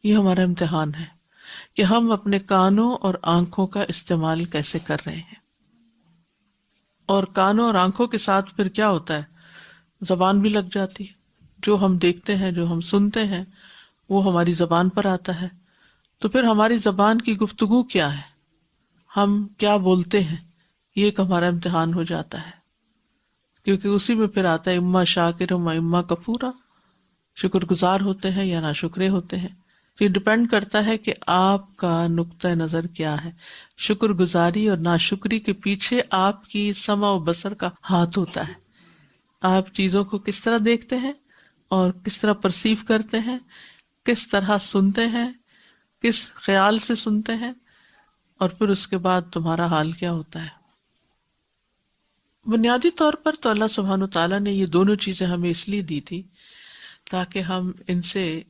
یہ ہمارا امتحان ہے کہ ہم اپنے کانوں اور آنکھوں کا استعمال کیسے کر رہے ہیں. اور کانوں اور آنکھوں کے ساتھ پھر کیا ہوتا ہے، زبان بھی لگ جاتی ہے. جو ہم دیکھتے ہیں، جو ہم سنتے ہیں، وہ ہماری زبان پر آتا ہے. تو پھر ہماری زبان کی گفتگو کیا ہے، ہم کیا بولتے ہیں، یہ ایک ہمارا امتحان ہو جاتا ہے. کیونکہ اسی میں پھر آتا ہے اما شاکر و اما کفورا، شکر گزار ہوتے ہیں یا ناشکرے ہوتے ہیں. یہ ڈپینڈ کرتا ہے کہ آپ کا نقطہ نظر کیا ہے. شکر گزاری اور ناشکری کے پیچھے آپ کی سمع و بصر کا ہاتھ ہوتا ہے. آپ چیزوں کو کس طرح دیکھتے ہیں اور کس طرح پرسیو کرتے ہیں، کس طرح سنتے ہیں، کس خیال سے سنتے ہیں، اور پھر اس کے بعد تمہارا حال کیا ہوتا ہے. بنیادی طور پر تو اللہ سبحانہ تعالیٰ نے یہ دونوں چیزیں ہمیں اس لیے دی تھی تاکہ ہم ان سے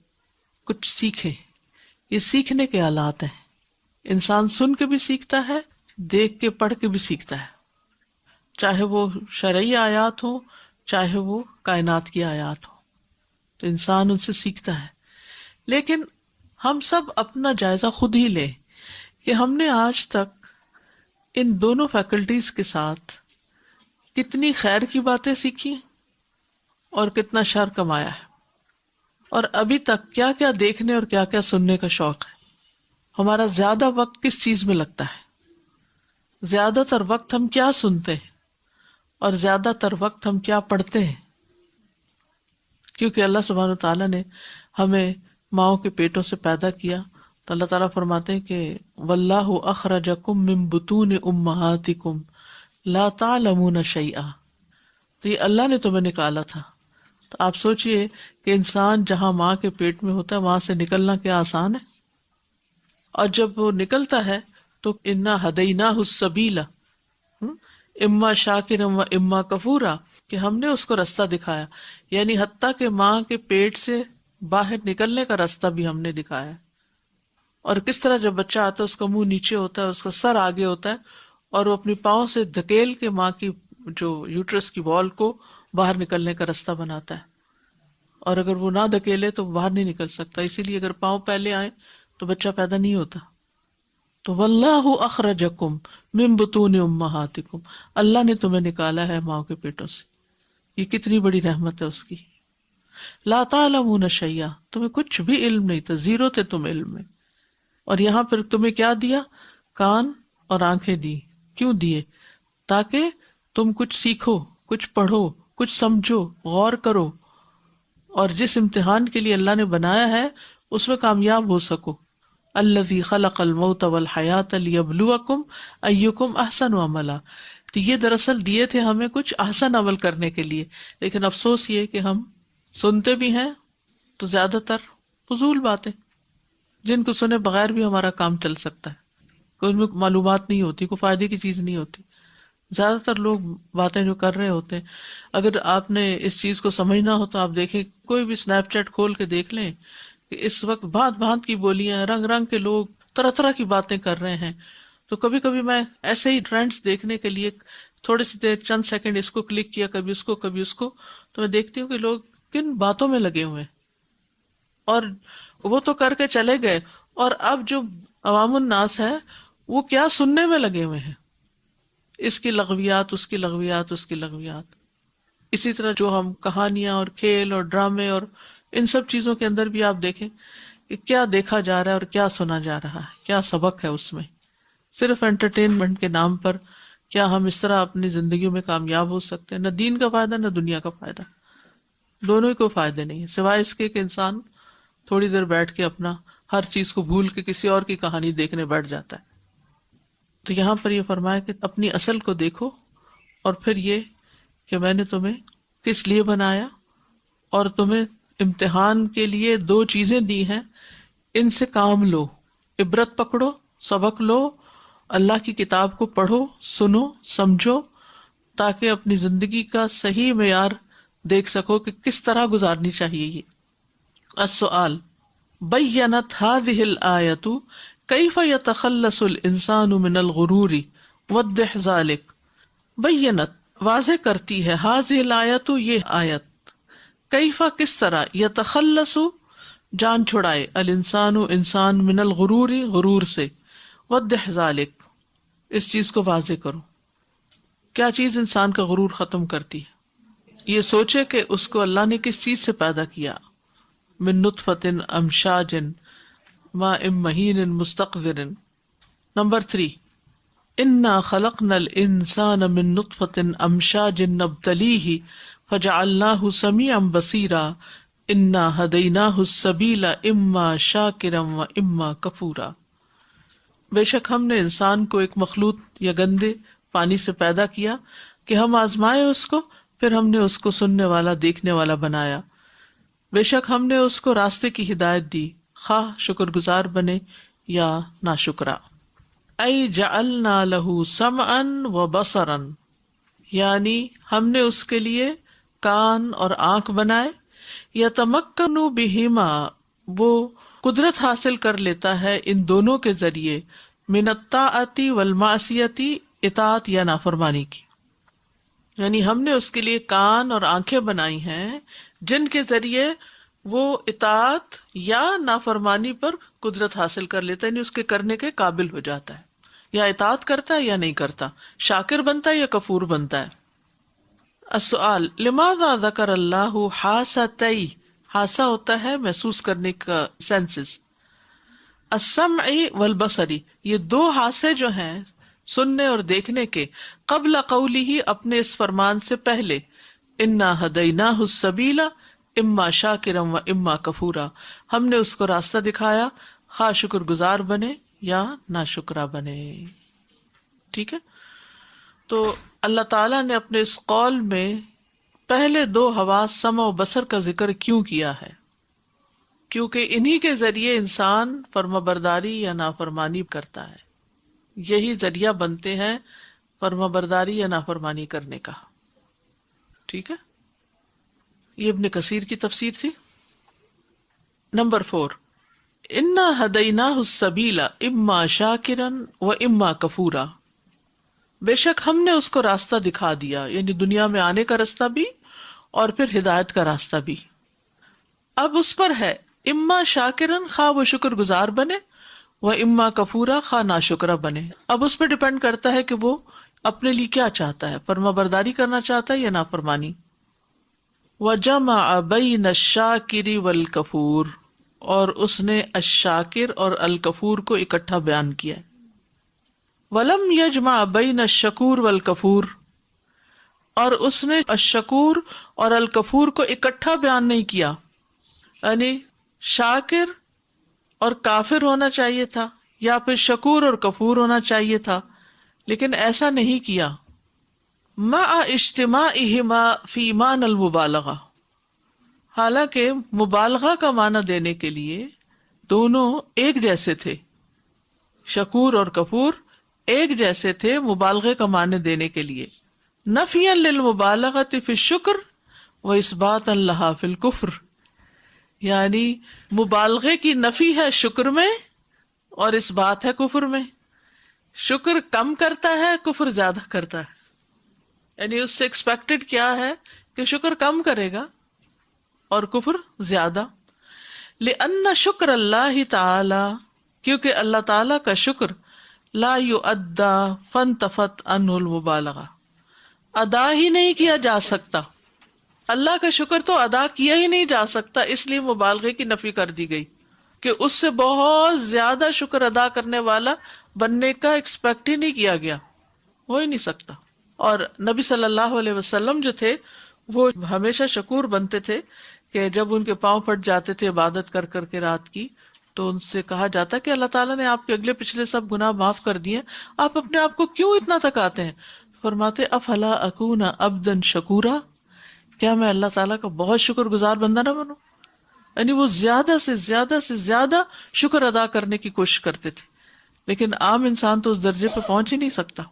کچھ سیکھیں. یہ سیکھنے کے آلات ہیں. انسان سن کے بھی سیکھتا ہے، دیکھ کے پڑھ کے بھی سیکھتا ہے، چاہے وہ شرعی آیات ہو، چاہے وہ کائنات کی آیات ہو. تو انسان ان سے سیکھتا ہے. لیکن ہم سب اپنا جائزہ خود ہی لیں کہ ہم نے آج تک ان دونوں فیکلٹیز کے ساتھ کتنی خیر کی باتیں سیکھی اور کتنا شر کمایا ہے، اور ابھی تک کیا کیا دیکھنے اور کیا کیا سننے کا شوق ہے. ہمارا زیادہ وقت کس چیز میں لگتا ہے، زیادہ تر وقت ہم کیا سنتے ہیں اور زیادہ تر وقت ہم کیا پڑھتے ہیں. کیونکہ اللہ سبحانہ تعالیٰ نے ہمیں ماؤں کے پیٹوں سے پیدا کیا، تو اللہ تعالیٰ فرماتے ہیں کہ واللہ اخرجکم من بطون امہاتکم لا تعلمون شیئا. تو یہ اللہ نے تمہیں نکالا تھا. تو آپ سوچئے کہ انسان جہاں ماں کے پیٹ میں ہوتا ہے وہاں سے نکلنا کیا آسان ہے، اور جب وہ نکلتا ہے تو انا ہدیناہ السبیل اما شاکرا و اما کفورا، کہ ہم نے اس کو رستہ دکھایا. یعنی حتیٰ کہ ماں کے پیٹ سے باہر نکلنے کا راستہ بھی ہم نے دکھایا. اور کس طرح جب بچہ آتا ہے اس کا منہ نیچے ہوتا ہے، اس کا سر آگے ہوتا ہے، اور وہ اپنی پاؤں سے دھکیل کے ماں کی جو یوٹرس کی وال کو باہر نکلنے کا راستہ بناتا ہے. اور اگر وہ نہ دھکیلے تو باہر نہیں نکل سکتا. اسی لیے اگر پاؤں پہلے آئے تو بچہ پیدا نہیں ہوتا. تو واللہ اخرجکم من بطون امہاتکم، اللہ نے تمہیں نکالا ہے ماں کے پیٹوں سے. یہ کتنی بڑی رحمت ہے اس کی. لا تعلمون شیئا، تمہیں کچھ بھی علم نہیں تھا، زیرو تھے تم علم میں. اور یہاں پھر تمہیں کیا دیا، کان اور آنکھیں دی. کیوں دیے؟ تاکہ تم کچھ سیکھو، کچھ پڑھو، کچھ سمجھو، غور کرو، اور جس امتحان کے لیے اللہ نے بنایا ہے اس میں کامیاب ہو سکو. الذی خلق الموت والحیات لیبلوکم ایکم احسن عملا. تو یہ دراصل دیے تھے ہمیں کچھ احسن عمل کرنے کے لیے. لیکن افسوس یہ کہ ہم سنتے بھی ہیں تو زیادہ تر فضول باتیں، جن کو سنے بغیر بھی ہمارا کام چل سکتا ہے، کوئی ان میں معلومات نہیں ہوتی، کوئی فائدے کی چیز نہیں ہوتی. زیادہ تر لوگ باتیں جو کر رہے ہوتے ہیں، اگر آپ نے اس چیز کو سمجھنا ہو تو آپ دیکھیں، کوئی بھی سنیپ چیٹ کھول کے دیکھ لیں کہ اس وقت بھانت بھانت کی بولیاں، رنگ رنگ کے لوگ طرح طرح کی باتیں کر رہے ہیں. تو کبھی کبھی میں ایسے ہی ٹرینڈز دیکھنے کے لیے تھوڑی سی دیر، چند سیکنڈ اس کو کلک کیا، کبھی اس کو کبھی اس کو، تو میں دیکھتی ہوں کہ لوگ کن باتوں میں لگے ہوئے ہیں. اور وہ تو کر کے چلے گئے، اور اب جو عوام الناس ہے وہ کیا سننے میں لگے ہوئے ہیں، اس کی لغویات، اس کی لغویات، اس کی لغویات۔ اسی طرح جو ہم کہانیاں اور کھیل اور ڈرامے اور ان سب چیزوں کے اندر بھی آپ دیکھیں کہ کیا دیکھا جا رہا ہے اور کیا سنا جا رہا ہے، کیا سبق ہے اس میں۔ صرف انٹرٹینمنٹ کے نام پر کیا ہم اس طرح اپنی زندگیوں میں کامیاب ہو سکتے ہیں؟ نہ دین کا فائدہ نہ دنیا کا فائدہ، دونوں ہی کو فائدے نہیں ہیں، سوائے اس کے کہ انسان تھوڑی دیر بیٹھ کے اپنا ہر چیز کو بھول کے کسی اور کی کہانی دیکھنے بیٹھ جاتا ہے۔ تو یہاں پر یہ فرمایا کہ اپنی اصل کو دیکھو، اور پھر یہ کہ میں نے تمہیں کس لیے بنایا، اور تمہیں امتحان کے لیے 2 چیزیں دی ہیں، ان سے کام لو، عبرت پکڑو، سبق لو، اللہ کی کتاب کو پڑھو، سنو، سمجھو، تاکہ اپنی زندگی کا صحیح معیار دیکھ سکو کہ کس طرح گزارنی چاہیے۔ یہ السؤال بینت هذه الآیۃ کیف یتخلص الانسان من الغرور وضح ذلک، بینت واضح کرتی ہے، هذه الآیۃ یہ آیت، کیف کس طرح، یتخلص جان چھڑائے، الانسان انسان، من الغرور غرور سے، وضح ذلک اس چیز کو واضح کرو۔ کیا چیز انسان کا غرور ختم کرتی ہے؟ یہ سوچے کہ اس کو اللہ نے کس چیز سے پیدا کیا، من نطفۃ امشاج ماء مہین مستقذر۔ نمبر 3، انا خلقنا الانسان من نطفۃ امشاج نبتلیہ فجعلناہ سمیعا بصیرا انا ہدیناہ السبیل اما شاکرا و اما کفورا۔ بے شک ہم نے انسان کو ایک مخلوط یا گندے پانی سے پیدا کیا کہ ہم آزمائے اس کو، پھر ہم نے اس کو سننے والا، دیکھنے والا بنایا۔ بے شک ہم نے اس کو راستے کی ہدایت دی، خواہ شکر گزار بنے یا ناشکرا۔ ای جعلنا لہ سمعا و بصرا، یعنی ہم نے اس کے لیے کان اور آنکھ بنائے، یتمکن بہما وہ قدرت حاصل کر لیتا ہے ان دونوں کے ذریعے، من الطاعۃ والمعصیۃ اطاعت یا نافرمانی کی۔ یعنی ہم نے اس کے لیے کان اور آنکھیں بنائی ہیں جن کے ذریعے وہ اطاعت یا نافرمانی پر قدرت حاصل کر لیتا ہے، یعنی اس کے کرنے کے قابل ہو جاتا ہے، یا اطاعت کرتا ہے یا نہیں کرتا، شاکر بنتا ہے یا کفور بنتا ہے۔ السؤال لماذا ذکر اللہ حاستئی، حاسہ ہوتا ہے محسوس کرنے کا سینسز، السمعی والبصری، یہ 2 حاسے جو ہیں سننے اور دیکھنے کے، قبل قولہ اپنے اس فرمان سے پہلے، انا ہدیناہ السبیل اما شاکرا و اما کفورا، ہم نے اس کو راستہ دکھایا، خواہ شکر گزار بنے یا ناشکرا بنے۔ ٹھیک ہے، تو اللہ تعالیٰ نے اپنے اس قول میں پہلے 2 حواس سمع و بصر کا ذکر کیوں کیا ہے؟ کیونکہ انہی کے ذریعے انسان فرما برداری یا نافرمانی کرتا ہے، یہی ذریعہ بنتے ہیں فرما برداری یا نافرمانی کرنے کا۔ ٹھیک ہے، یہ ابن کثیر کی تفسیر تھی۔ نمبر 4، انا ہدیناہ السبیل اما شاکرا و اما کفورا، بے شک ہم نے اس کو راستہ دکھا دیا، یعنی دنیا میں آنے کا راستہ بھی اور پھر ہدایت کا راستہ بھی۔ اب اس پر ہے اما شاکرن، خواہ وہ شکر گزار بنے، و اما کفورا، خواہ ناشکرا بنے۔ اب اس پہ ڈیپینڈ کرتا ہے کہ وہ اپنے لیے کیا چاہتا ہے، فرما برداری کرنا چاہتا ہے یا نافرمانی۔ وجمع بین الشاکر والکفور، اور اس نے الشاکر اور الکفور کو اکٹھا بیان کیا ہے۔ ولم یجمع بین الشکور والکفور، اور اس نے الشکور اور الکفور کو اکٹھا بیان نہیں کیا، یعنی شاکر اور کافر ہونا چاہیے تھا یا پھر شکور اور کفور ہونا چاہیے تھا، لیکن ایسا نہیں کیا۔ مع اجتماعہما فی معنی المبالغہ، حالانکہ مبالغہ کا معنی دینے کے لیے دونوں ایک جیسے تھے، شکور اور کفور ایک جیسے تھے مبالغے کا معنی دینے کے لیے، نفیا للمبالغۃ فی الشکر و اثباتا لہا فی الکفر، یعنی مبالغے کی نفی ہے شکر میں اور اس بات ہے کفر میں۔ شکر کم کرتا ہے، کفر زیادہ کرتا ہے، یعنی اس سے ایکسپیکٹڈ کیا ہے کہ شکر کم کرے گا اور کفر زیادہ۔ لأن شکر اللہ تعالی، کیونکہ اللہ تعالی کا شکر لا یؤدا فانتفت عنہ المبالغہ، ادا ہی نہیں کیا جا سکتا، اللہ کا شکر تو ادا کیا ہی نہیں جا سکتا، اس لیے مبالغے کی نفی کر دی گئی کہ اس سے بہت زیادہ شکر ادا کرنے والا بننے کا ایکسپیکٹ ہی نہیں کیا گیا، ہو ہی نہیں سکتا۔ اور نبی صلی اللہ علیہ وسلم جو تھے وہ ہمیشہ شکور بنتے تھے کہ جب ان کے پاؤں پھٹ جاتے تھے عبادت کر کر کے رات کی، تو ان سے کہا جاتا کہ اللہ تعالیٰ نے آپ کے اگلے پچھلے سب گناہ معاف کر دیے، آپ اپنے آپ کو کیوں اتنا تکاتے ہیں؟ فرماتے افلا اکون عبدا شکورا، کیا میں اللہ تعالیٰ کا بہت شکر گزار بندہ نہ بنوں؟ یعنی وہ زیادہ سے زیادہ شکر ادا کرنے کی کوشش کرتے تھے، لیکن عام انسان تو اس درجے پہ پہنچ ہی نہیں سکتا،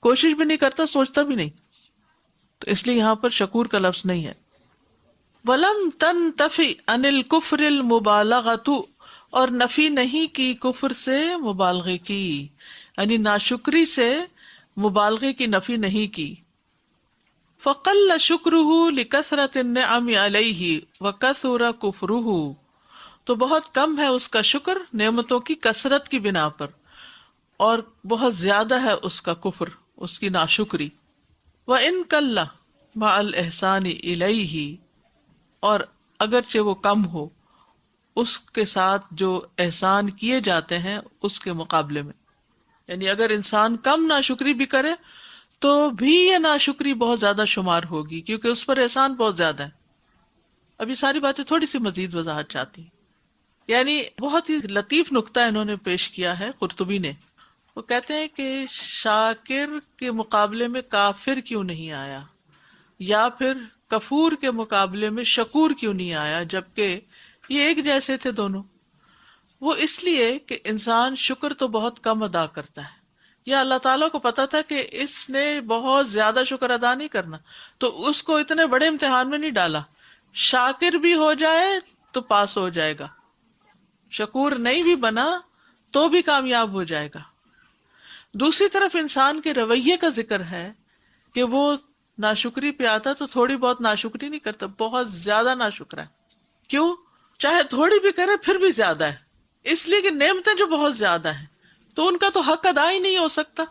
کوشش بھی نہیں کرتا، سوچتا بھی نہیں، تو اس لیے یہاں پر شکور کا لفظ نہیں ہے۔ وَلَمْ تَنْتَفِي عَنِ الْكُفْرِ الْمُبَالَغَةُ، اور نفی نہیں کی کفر سے مبالغے کی، یعنی ناشکری سے مبالغے کی نفی نہیں کی۔ فَقَلَّ شُكْرُهُ لِكَثْرَةِ النِّعَمِ عَلَيْهِ وَكَثُرَ كُفْرُهُ، تو بہت کم ہے اس کا شکر نعمتوں کی کثرت کی بنا پر، اور بہت زیادہ ہے اس کا کفر، اس کی ناشکری۔ وَإِن قَلَّ مَعَ الْإِحْسَانِ إِلَيْهِ، اور اگرچہ وہ کم ہو اس کے ساتھ جو احسان کیے جاتے ہیں اس کے مقابلے میں، یعنی اگر انسان کم ناشکری بھی کرے تو بھی یہ ناشکری بہت زیادہ شمار ہوگی، کیونکہ اس پر احسان بہت زیادہ ہے۔ اب یہ ساری باتیں تھوڑی سی مزید وضاحت چاہتی ہیں، یعنی بہت ہی لطیف نقطہ انہوں نے پیش کیا ہے قرطبی نے۔ وہ کہتے ہیں کہ شاکر کے مقابلے میں کافر کیوں نہیں آیا، یا پھر کفور کے مقابلے میں شکور کیوں نہیں آیا، جبکہ یہ ایک جیسے تھے دونوں؟ وہ اس لیے کہ انسان شکر تو بہت کم ادا کرتا ہے، یا اللہ تعالیٰ کو پتا تھا کہ اس نے بہت زیادہ شکر ادا نہیں کرنا، تو اس کو اتنے بڑے امتحان میں نہیں ڈالا، شاکر بھی ہو جائے تو پاس ہو جائے گا، شکور نہیں بھی بنا تو بھی کامیاب ہو جائے گا۔ دوسری طرف انسان کے رویے کا ذکر ہے کہ وہ ناشکری پہ آتا تو تھوڑی بہت ناشکری نہیں کرتا، بہت زیادہ ناشکر ہے۔ کیوں؟ چاہے تھوڑی بھی کرے پھر بھی زیادہ ہے، اس لیے کہ نعمتیں جو بہت زیادہ ہیں تو ان کا تو حق ادا ہی نہیں ہو سکتا،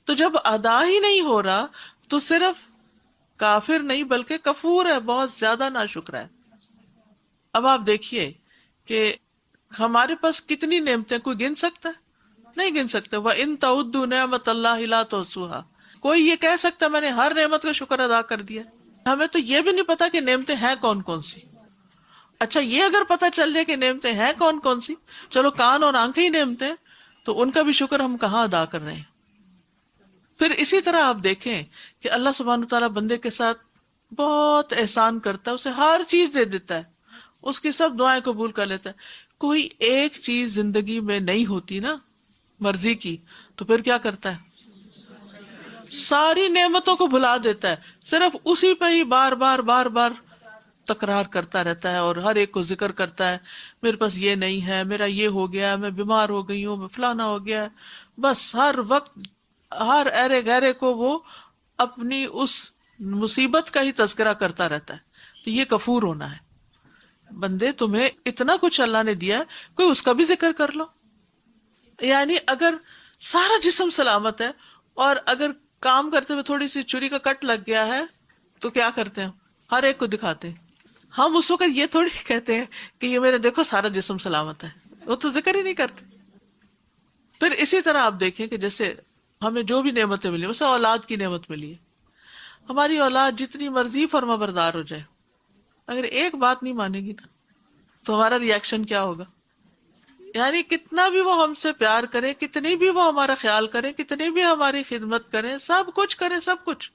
تو جب ادا ہی نہیں ہو رہا تو صرف کافر نہیں بلکہ کفور ہے، بہت زیادہ ناشکر ہے۔ اب آپ دیکھیے کہ ہمارے پاس کتنی نعمتیں کوئی گن سکتا ہے؟ نہیں گن سکتے۔ وَإِن تَعُدُّوا نِعْمَتَ اللَّهِ لَا تُحْصُوهَا، کوئی یہ کہہ سکتا میں نے ہر نعمت کا شکر ادا کر دیا؟ ہمیں تو یہ بھی نہیں پتا کہ نعمتیں ہیں کون کون سی۔ اچھا یہ اگر پتا چل جائے کہ نعمتیں ہیں کون کون سی، چلو کان اور آنکھیں ہی نعمتیں، تو ان کا بھی شکر ہم کہاں ادا کر رہے ہیں؟ پھر اسی طرح آپ دیکھیں کہ اللہ سبحانہ تعالیٰ بندے کے ساتھ بہت احسان کرتا ہے، اسے ہر چیز دے دیتا ہے، اس کی سب دعائیں قبول کر لیتا ہے۔ کوئی ایک چیز زندگی میں نہیں ہوتی نا مرضی کی، تو پھر کیا کرتا ہے؟ ساری نعمتوں کو بھلا دیتا ہے، صرف اسی پہ ہی بار بار تکرار کرتا رہتا ہے، اور ہر ایک کو ذکر کرتا ہے، میرے پاس یہ نہیں ہے، میرا یہ ہو گیا، میں بیمار ہو گئی ہوں، میں فلانا ہو گیا۔ بس ہر وقت ہر ایرے گہرے کو وہ اپنی اس مصیبت کا ہی تذکرہ کرتا رہتا ہے۔ تو یہ کفور ہونا ہے۔ بندے تمہیں اتنا کچھ اللہ نے دیا ہے، کوئی اس کا بھی ذکر کر لو۔ یعنی اگر سارا جسم سلامت ہے اور اگر کام کرتے ہوئے تھوڑی سی چھری کا کٹ لگ گیا ہے تو کیا کرتے ہیں؟ ہر ایک کو دکھاتے ہیں۔ ہم اس وقت یہ تھوڑی کہتے ہیں کہ یہ میرے دیکھو سارا جسم سلامت ہے، وہ تو ذکر ہی نہیں کرتے۔ پھر اسی طرح آپ دیکھیں کہ جیسے ہمیں جو بھی نعمتیں ملی، ویسے اولاد کی نعمت ملی ہے، ہماری اولاد جتنی مرضی فرما بردار ہو جائے، اگر ایک بات نہیں مانے گی نا تو ہمارا ری ایکشن کیا ہوگا؟ یعنی کتنا بھی وہ ہم سے پیار کرے، کتنی بھی وہ ہمارا خیال کرے، کتنی بھی ہماری خدمت کرے، سب کچھ کرے، سب کچھ،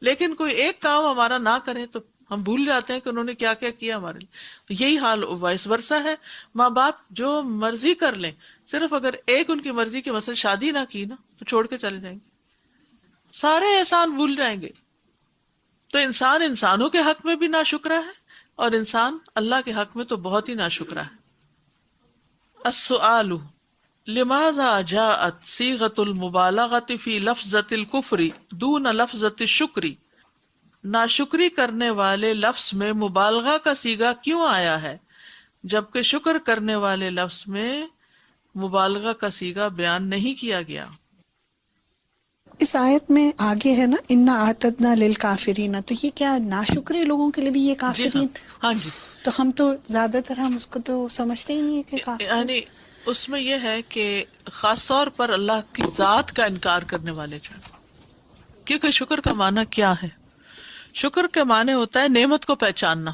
لیکن کوئی ایک کام ہمارا نہ کرے تو ہم بھول جاتے ہیں کہ انہوں نے کیا کیا کیا ہمارے لیے۔ یہی حال وائس ورسا ہے، ماں باپ جو مرضی کر لیں، صرف اگر ایک ان کی مرضی کی مثلا شادی نہ کی نا تو چھوڑ کے چلے جائیں گے، سارے احسان بھول جائیں گے۔ تو انسان انسانوں کے حق میں بھی ناشکرا ہے، اور انسان اللہ کے حق میں تو بہت ہی ناشکرا ہے۔ السؤال لماذا جاءت صيغة المبالغة في لفظة الكفر دون لفظة الشکر، ناشکری کرنے والے لفظ میں مبالغہ کا صیغہ کیوں آیا ہے جبکہ شکر کرنے والے لفظ میں مبالغہ کا صیغہ بیان نہیں کیا گیا. اس آیت میں آگے ہے نا انا اعتدنا للکافرین، تو یہ کیا ناشکرے لوگوں کے لیے بھی یہ جی ہاں، کافرین؟ ہاں جی، تو ہم تو زیادہ تر ہم اس کو تو سمجھتے ہی نہیں ہے کہ کافر. یعنی اس میں یہ ہے کہ خاص طور پر اللہ کی ذات کا انکار کرنے والے جو ہیں. کیونکہ شکر کا معنی کیا ہے؟ شکر کے معنی ہوتا ہے نعمت کو پہچاننا.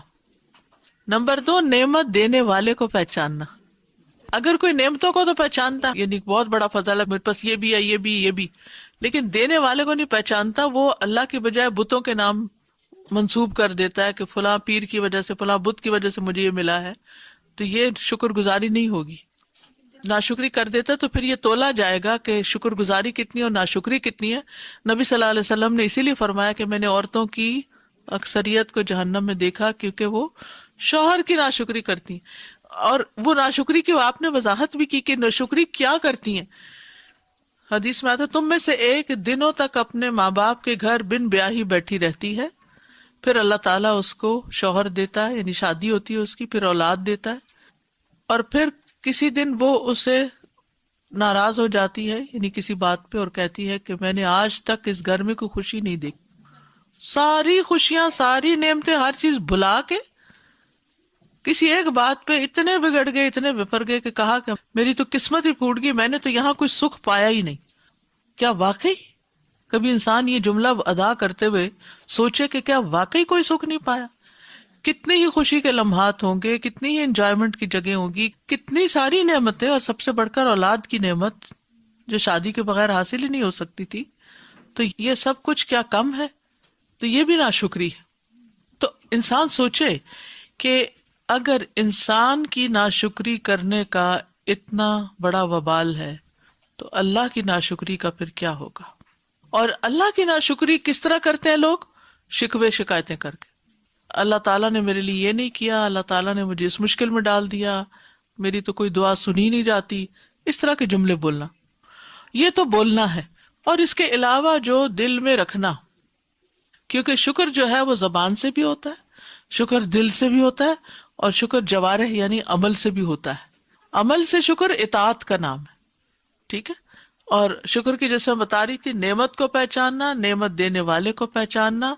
نمبر 2، نعمت دینے والے کو پہچاننا. اگر کوئی نعمتوں کو تو پہچانتا، یعنی بہت بڑا فضل ہے، میرے پاس یہ بھی ہے، یہ بھی، یہ بھی، لیکن دینے والے کو نہیں پہچانتا، وہ اللہ کی بجائے بتوں کے نام منسوب کر دیتا ہے کہ فلاں پیر کی وجہ سے، فلاں بت کی وجہ سے مجھے یہ ملا ہے. تو یہ شکر گزاری نہیں ہوگی. ناشکری کر دیتا تو پھر یہ تولا جائے گا کہ شکر گزاری کتنی اور ناشکری کتنی ہے. نبی صلی اللہ علیہ وسلم نے اسی لیے فرمایا کہ میں نے عورتوں کی اکثریت کو جہنم میں دیکھا کیونکہ وہ شوہر کی ناشکری کرتی ہیں. اور وہ ناشکری کی آپ نے وضاحت بھی کی کہ ناشکری کیا کرتی ہیں. حدیث میں آتا ہے تم میں سے ایک دنوں تک اپنے ماں باپ کے گھر بن بیاہی بیٹھی رہتی ہے، پھر اللہ تعالیٰ اس کو شوہر دیتا ہے، یعنی شادی ہوتی ہے اس کی، پھر اولاد دیتا ہے، اور پھر کسی دن وہ اسے ناراض ہو جاتی ہے، یعنی کسی بات پہ، اور کہتی ہے کہ میں نے آج تک اس گھر میں کوئی خوشی نہیں دیکھی. ساری خوشیاں، ساری نعمتیں، ہر چیز بھلا کے کسی ایک بات پہ اتنے بگڑ گئے، اتنے بپر گئے کہ کہا کہ میری تو قسمت ہی پھوٹ گئی، میں نے تو یہاں کوئی سکھ پایا ہی نہیں. کیا واقعی کبھی انسان یہ جملہ ادا کرتے ہوئے سوچے کہ کیا واقعی کوئی سکھ نہیں پایا؟ کتنی ہی خوشی کے لمحات ہوں گے، کتنی ہی انجوائمنٹ کی جگہ ہوگی، کتنی ساری نعمتیں، اور سب سے بڑھ کر اولاد کی نعمت جو شادی کے بغیر حاصل ہی نہیں ہو سکتی تھی. تو یہ سب کچھ کیا کم ہے؟ تو یہ بھی ناشکری ہے. تو انسان سوچے کہ اگر انسان کی ناشکری کرنے کا اتنا بڑا وبال ہے تو اللہ کی ناشکری کا پھر کیا ہوگا؟ اور اللہ کی ناشکری کس طرح کرتے ہیں لوگ؟ شکوے شکایتیں کر کے. اللہ تعالیٰ نے میرے لیے یہ نہیں کیا، اللہ تعالیٰ نے مجھے اس مشکل میں ڈال دیا، میری تو کوئی دعا سنی نہیں جاتی، اس طرح کے جملے بولنا. یہ تو بولنا ہے، اور اس کے علاوہ جو دل میں رکھنا، کیونکہ شکر جو ہے وہ زبان سے بھی ہوتا ہے، شکر دل سے بھی ہوتا ہے، اور شکر جوارح یعنی عمل سے بھی ہوتا ہے. عمل سے شکر اطاعت کا نام ہے. ٹھیک ہے. اور شکر کی جیسے میں بتا رہی تھی، نعمت کو پہچاننا، نعمت دینے والے کو پہچاننا،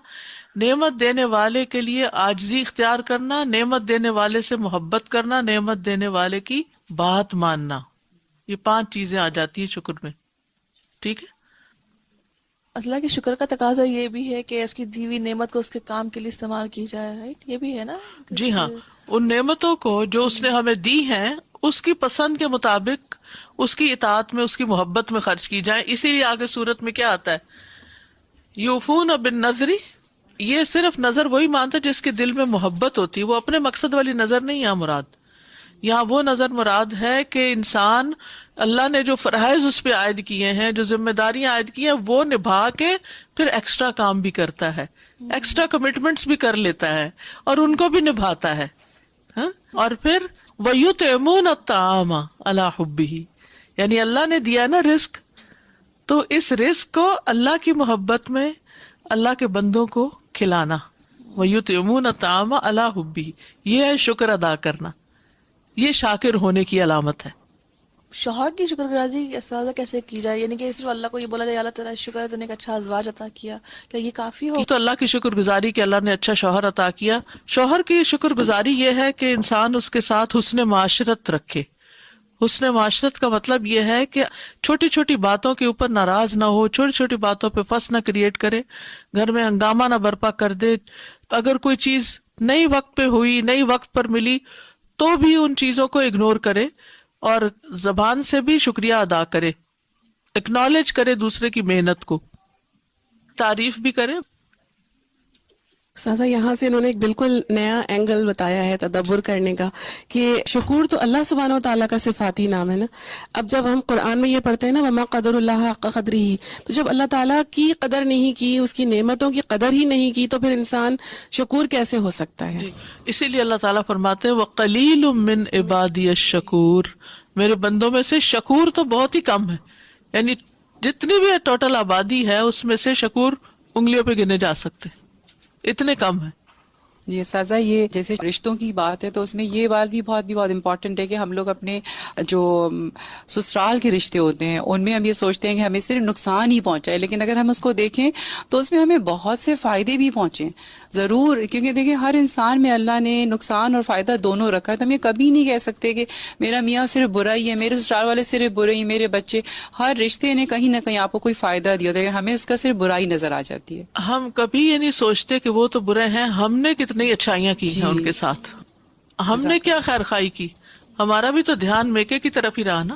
نعمت دینے والے کے لیے عاجزی اختیار کرنا، نعمت دینے والے سے محبت کرنا، نعمت دینے والے کی بات ماننا. یہ 5 چیزیں آ جاتی ہیں شکر میں. ٹھیک ہے. اللہ کے شکر کا تقاضا یہ بھی ہے کہ اس کی دی ہوئی نعمت کو اس کے کام کے لیے استعمال کی جائے، رائٹ؟ یہ بھی ہے نا. جی ہاں، ان نعمتوں کو جو اس نے ہمیں دی ہیں اس کی پسند کے مطابق اس کی اطاعت میں، اس کی محبت میں خرچ کی جائیں. اسی لیے آگے صورت میں کیا آتا ہے؟ یوفون بالنذر. یہ صرف نظر وہی مانتا ہے جس کے دل میں محبت ہوتی ہے، وہ اپنے مقصد والی نظر نہیں یہاں مراد. یہاں وہ نظر مراد ہے کہ انسان اللہ نے جو فرائض اس پہ عائد کیے ہیں، جو ذمہ داریاں عائد کی ہیں، وہ نبھا کے پھر ایکسٹرا کام بھی کرتا ہے، ایکسٹرا کمٹمنٹس بھی کر لیتا ہے، اور ان کو بھی نبھاتا ہے. اور پھر وَيُطْعِمُونَ الطَّعَامَ عَلَىٰ حُبِّهِ، یعنی اللہ نے دیا نا رزق، تو اس رزق کو اللہ کی محبت میں اللہ کے بندوں کو کھلانا. وَيُطْعِمُونَ الطَّعَامَ عَلَىٰ حُبِّهِ، یہ ہے شکر ادا کرنا، یہ شاکر ہونے کی علامت ہے. شوہر کی شکر گزاری استفادہ کیسے کی جائے؟ یعنی کہ صرف اللہ کو یہ بولا جائے اللہ تعالیٰ شکر ہے، تو نے ایک اچھا ازواج عطا کیا، کیا یہ کافی ہو؟ تو اللہ کی شکر گزاری کہ اللہ نے اچھا شوہر عطا کیا. شوہر کی شکر گزاری یہ ہے کہ انسان اس کے ساتھ حسن معاشرت رکھے. حسن معاشرت کا مطلب یہ ہے کہ چھوٹی چھوٹی باتوں کے اوپر ناراض نہ ہو، چھوٹی چھوٹی باتوں پہ فس نہ کریٹ کرے، گھر میں ہنگامہ نہ برپا کر دے. اگر کوئی چیز نئی وقت پہ ہوئی، نئی وقت پر ملی، تو بھی ان چیزوں کو اگنور کرے، اور زبان سے بھی شکریہ ادا کرے، اکنالج کرے دوسرے کی محنت کو، تعریف بھی کرے. سازا یہاں سے انہوں نے ایک بالکل نیا اینگل بتایا ہے تدبر کرنے کا، کہ شکور تو اللہ سبحانہ و تعالیٰ کا صفاتی نام ہے نا. اب جب ہم قرآن میں یہ پڑھتے ہیں نا وما قدر اللہ حق قدرہ، تو جب اللہ تعالیٰ کی قدر نہیں کی، اس کی نعمتوں کی قدر ہی نہیں کی، تو پھر انسان شکور کیسے ہو سکتا ہے؟ اسی لیے اللہ تعالیٰ فرماتے ہیں وَقَلِيلٌ مِّنْ عِبَادِيَ الشَّكُورُ، میرے بندوں میں سے شکور تو بہت ہی کم ہے. یعنی جتنی بھی ٹوٹل آبادی ہے اس میں سے شکور انگلیوں پہ گنے جا سکتے، اتنے کم ہیں. جی سازا، یہ جیسے رشتوں کی بات ہے تو اس میں یہ بات بھی بہت امپورٹنٹ ہے کہ ہم لوگ اپنے جو سسرال کے رشتے ہوتے ہیں ان میں ہم یہ سوچتے ہیں کہ ہمیں صرف نقصان ہی پہنچا ہے، لیکن اگر ہم اس کو دیکھیں تو اس میں ہمیں بہت سے فائدے بھی پہنچے ضرور، کیونکہ دیکھیں ہر انسان میں اللہ نے نقصان اور فائدہ دونوں رکھا ہے، تو ہم یہ کبھی نہیں کہہ سکتے کہ میرا میاں صرف برا ہی ہے، میرے سسرال والے صرف برے ہی، میرے بچے، ہر رشتے نے کہیں نہ کہیں آپ کو کوئی فائدہ دیا ہوتا ہے، ہمیں اس کا صرف برائی نظر آ جاتی ہے۔ ہم کبھی یہ نہیں سوچتے کہ وہ تو برے ہیں، ہم نے کتنی اچھائیاں کی ہیں ان جی کے ساتھ، ہم نے جزاک کیا خیر خائی کی، ہمارا بھی تو دھیان میکے کی طرف ہی رہا نا۔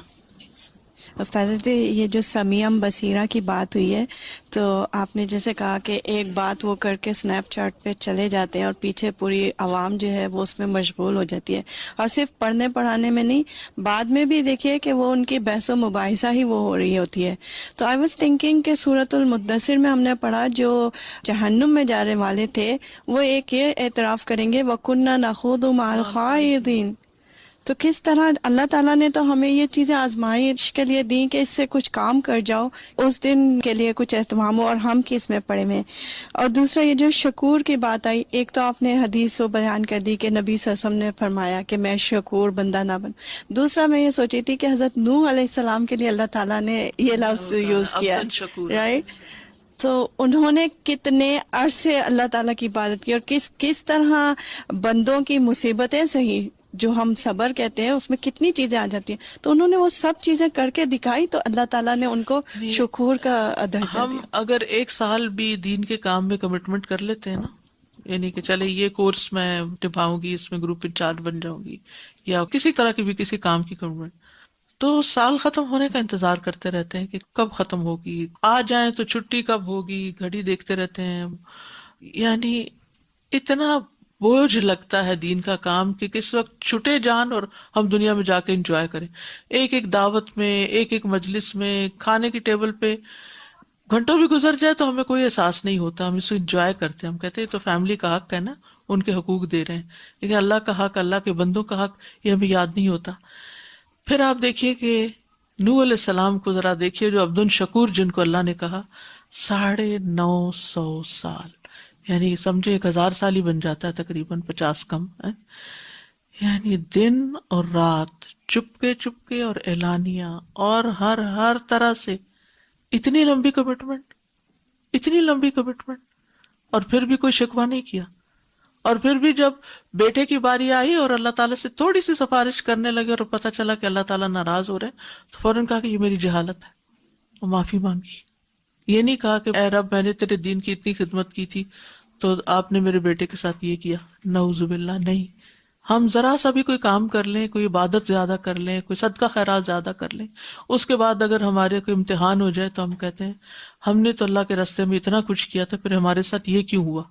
استاذہ جی، یہ جو سمیعم بصیرہ کی بات ہوئی ہے تو آپ نے جیسے کہا کہ ایک بات وہ کر کے سنیپ چیٹ پہ چلے جاتے ہیں اور پیچھے پوری عوام جو ہے وہ اس میں مشغول ہو جاتی ہے، اور صرف پڑھنے پڑھانے میں نہیں، بعد میں بھی دیکھیے کہ وہ ان کی بحث و مباحثہ ہی وہ ہو رہی ہوتی ہے۔ تو آئی واز تھنکنگ کہ سورۃ المدثر میں ہم نے پڑھا جو جہنم میں جانے والے تھے وہ ایک یہ اعتراف کریں گے وَكُنَّا نَخُوضُ مَعَ الْخَائِضِينَ، تو کس طرح اللہ تعالیٰ نے تو ہمیں یہ چیزیں آزمائش کے لیے دیں کہ اس سے کچھ کام کر جاؤ، اس دن کے لیے کچھ اہتمام ہو، اور ہم کس میں پڑے ہوئے ہیں۔ اور دوسرا یہ جو شکور کی بات آئی، ایک تو آپ نے حدیث و بیان کر دی کہ نبی صلی اللہ علیہ وسلم نے فرمایا کہ میں شکور بندہ نہ بن، دوسرا میں یہ سوچی تھی کہ حضرت نوح علیہ السلام کے لیے اللہ تعالیٰ نے یہ لفظ یوز کیا عبدن ہے، شکور۔ رائٹ؟ تو انہوں نے کتنے عرصے اللہ تعالیٰ کی عبادت کی، اور کس طرح بندوں کی مصیبتیں سہی، جو ہم صبر کہتے ہیں اس میں کتنی چیزیں آ جاتی ہیں، تو انہوں نے وہ سب چیزیں کر کے دکھائی تو اللہ تعالیٰ نے ان کو شکور کا درجہ ہم دیا۔ اگر ایک سال بھی دین کے کام میں کمٹمنٹ کر لیتے ہیں نا، یعنی کہ چلے یہ کورس میں نبھاؤں گی، اس میں گروپ انچارج بن جاؤں گی، یا کسی طرح کی بھی کسی کام کی کمٹمنٹ، تو سال ختم ہونے کا انتظار کرتے رہتے ہیں کہ کب ختم ہوگی، آ جائیں تو چھٹی کب ہوگی، گھڑی دیکھتے رہتے ہیں، یعنی اتنا بوجھ لگتا ہے دین کا کام کہ کس وقت چھٹے جان اور ہم دنیا میں جا کے انجوائے کریں۔ ایک دعوت میں، ایک مجلس میں، کھانے کی ٹیبل پہ گھنٹوں بھی گزر جائے تو ہمیں کوئی احساس نہیں ہوتا، ہم اس کو انجوائے کرتے ہیں، ہم کہتے ہیں تو فیملی کا حق ہے نا، ان کے حقوق دے رہے ہیں، لیکن اللہ کا حق، اللہ کے بندوں کا حق یہ ہمیں یاد نہیں ہوتا۔ پھر آپ دیکھیے کہ نوح علیہ السلام کو ذرا دیکھیے، جو عبد شکور جن کو اللہ نے کہا 950 سال، یعنی سمجھے 1000 سال ہی بن جاتا ہے تقریباً، 50 کم ہے، یعنی دن اور رات چپکے اور اعلانیہ اور ہر طرح سے اتنی لمبی کمٹمنٹ، اور پھر بھی کوئی شکوہ نہیں کیا، اور پھر بھی جب بیٹے کی باری آئی اور اللہ تعالیٰ سے تھوڑی سی سفارش کرنے لگے اور پتہ چلا کہ اللہ تعالیٰ ناراض ہو رہے ہیں تو فوراً کہا کہ یہ میری جہالت ہے، اور معافی مانگی۔ یہ نہیں کہا کہ اے رب میں نے تیرے دین کی اتنی خدمت کی تھی تو آپ نے میرے بیٹے کے ساتھ یہ کیا، نعوذ باللہ، نہیں۔ ہم ذرا سا بھی کوئی کام کر لیں، کوئی عبادت زیادہ کر لیں، کوئی صدقہ خیرات زیادہ کر لیں، اس کے بعد اگر ہمارے کوئی امتحان ہو جائے تو ہم کہتے ہیں ہم نے تو اللہ کے راستے میں اتنا کچھ کیا تھا، پھر ہمارے ساتھ یہ کیوں ہوا۔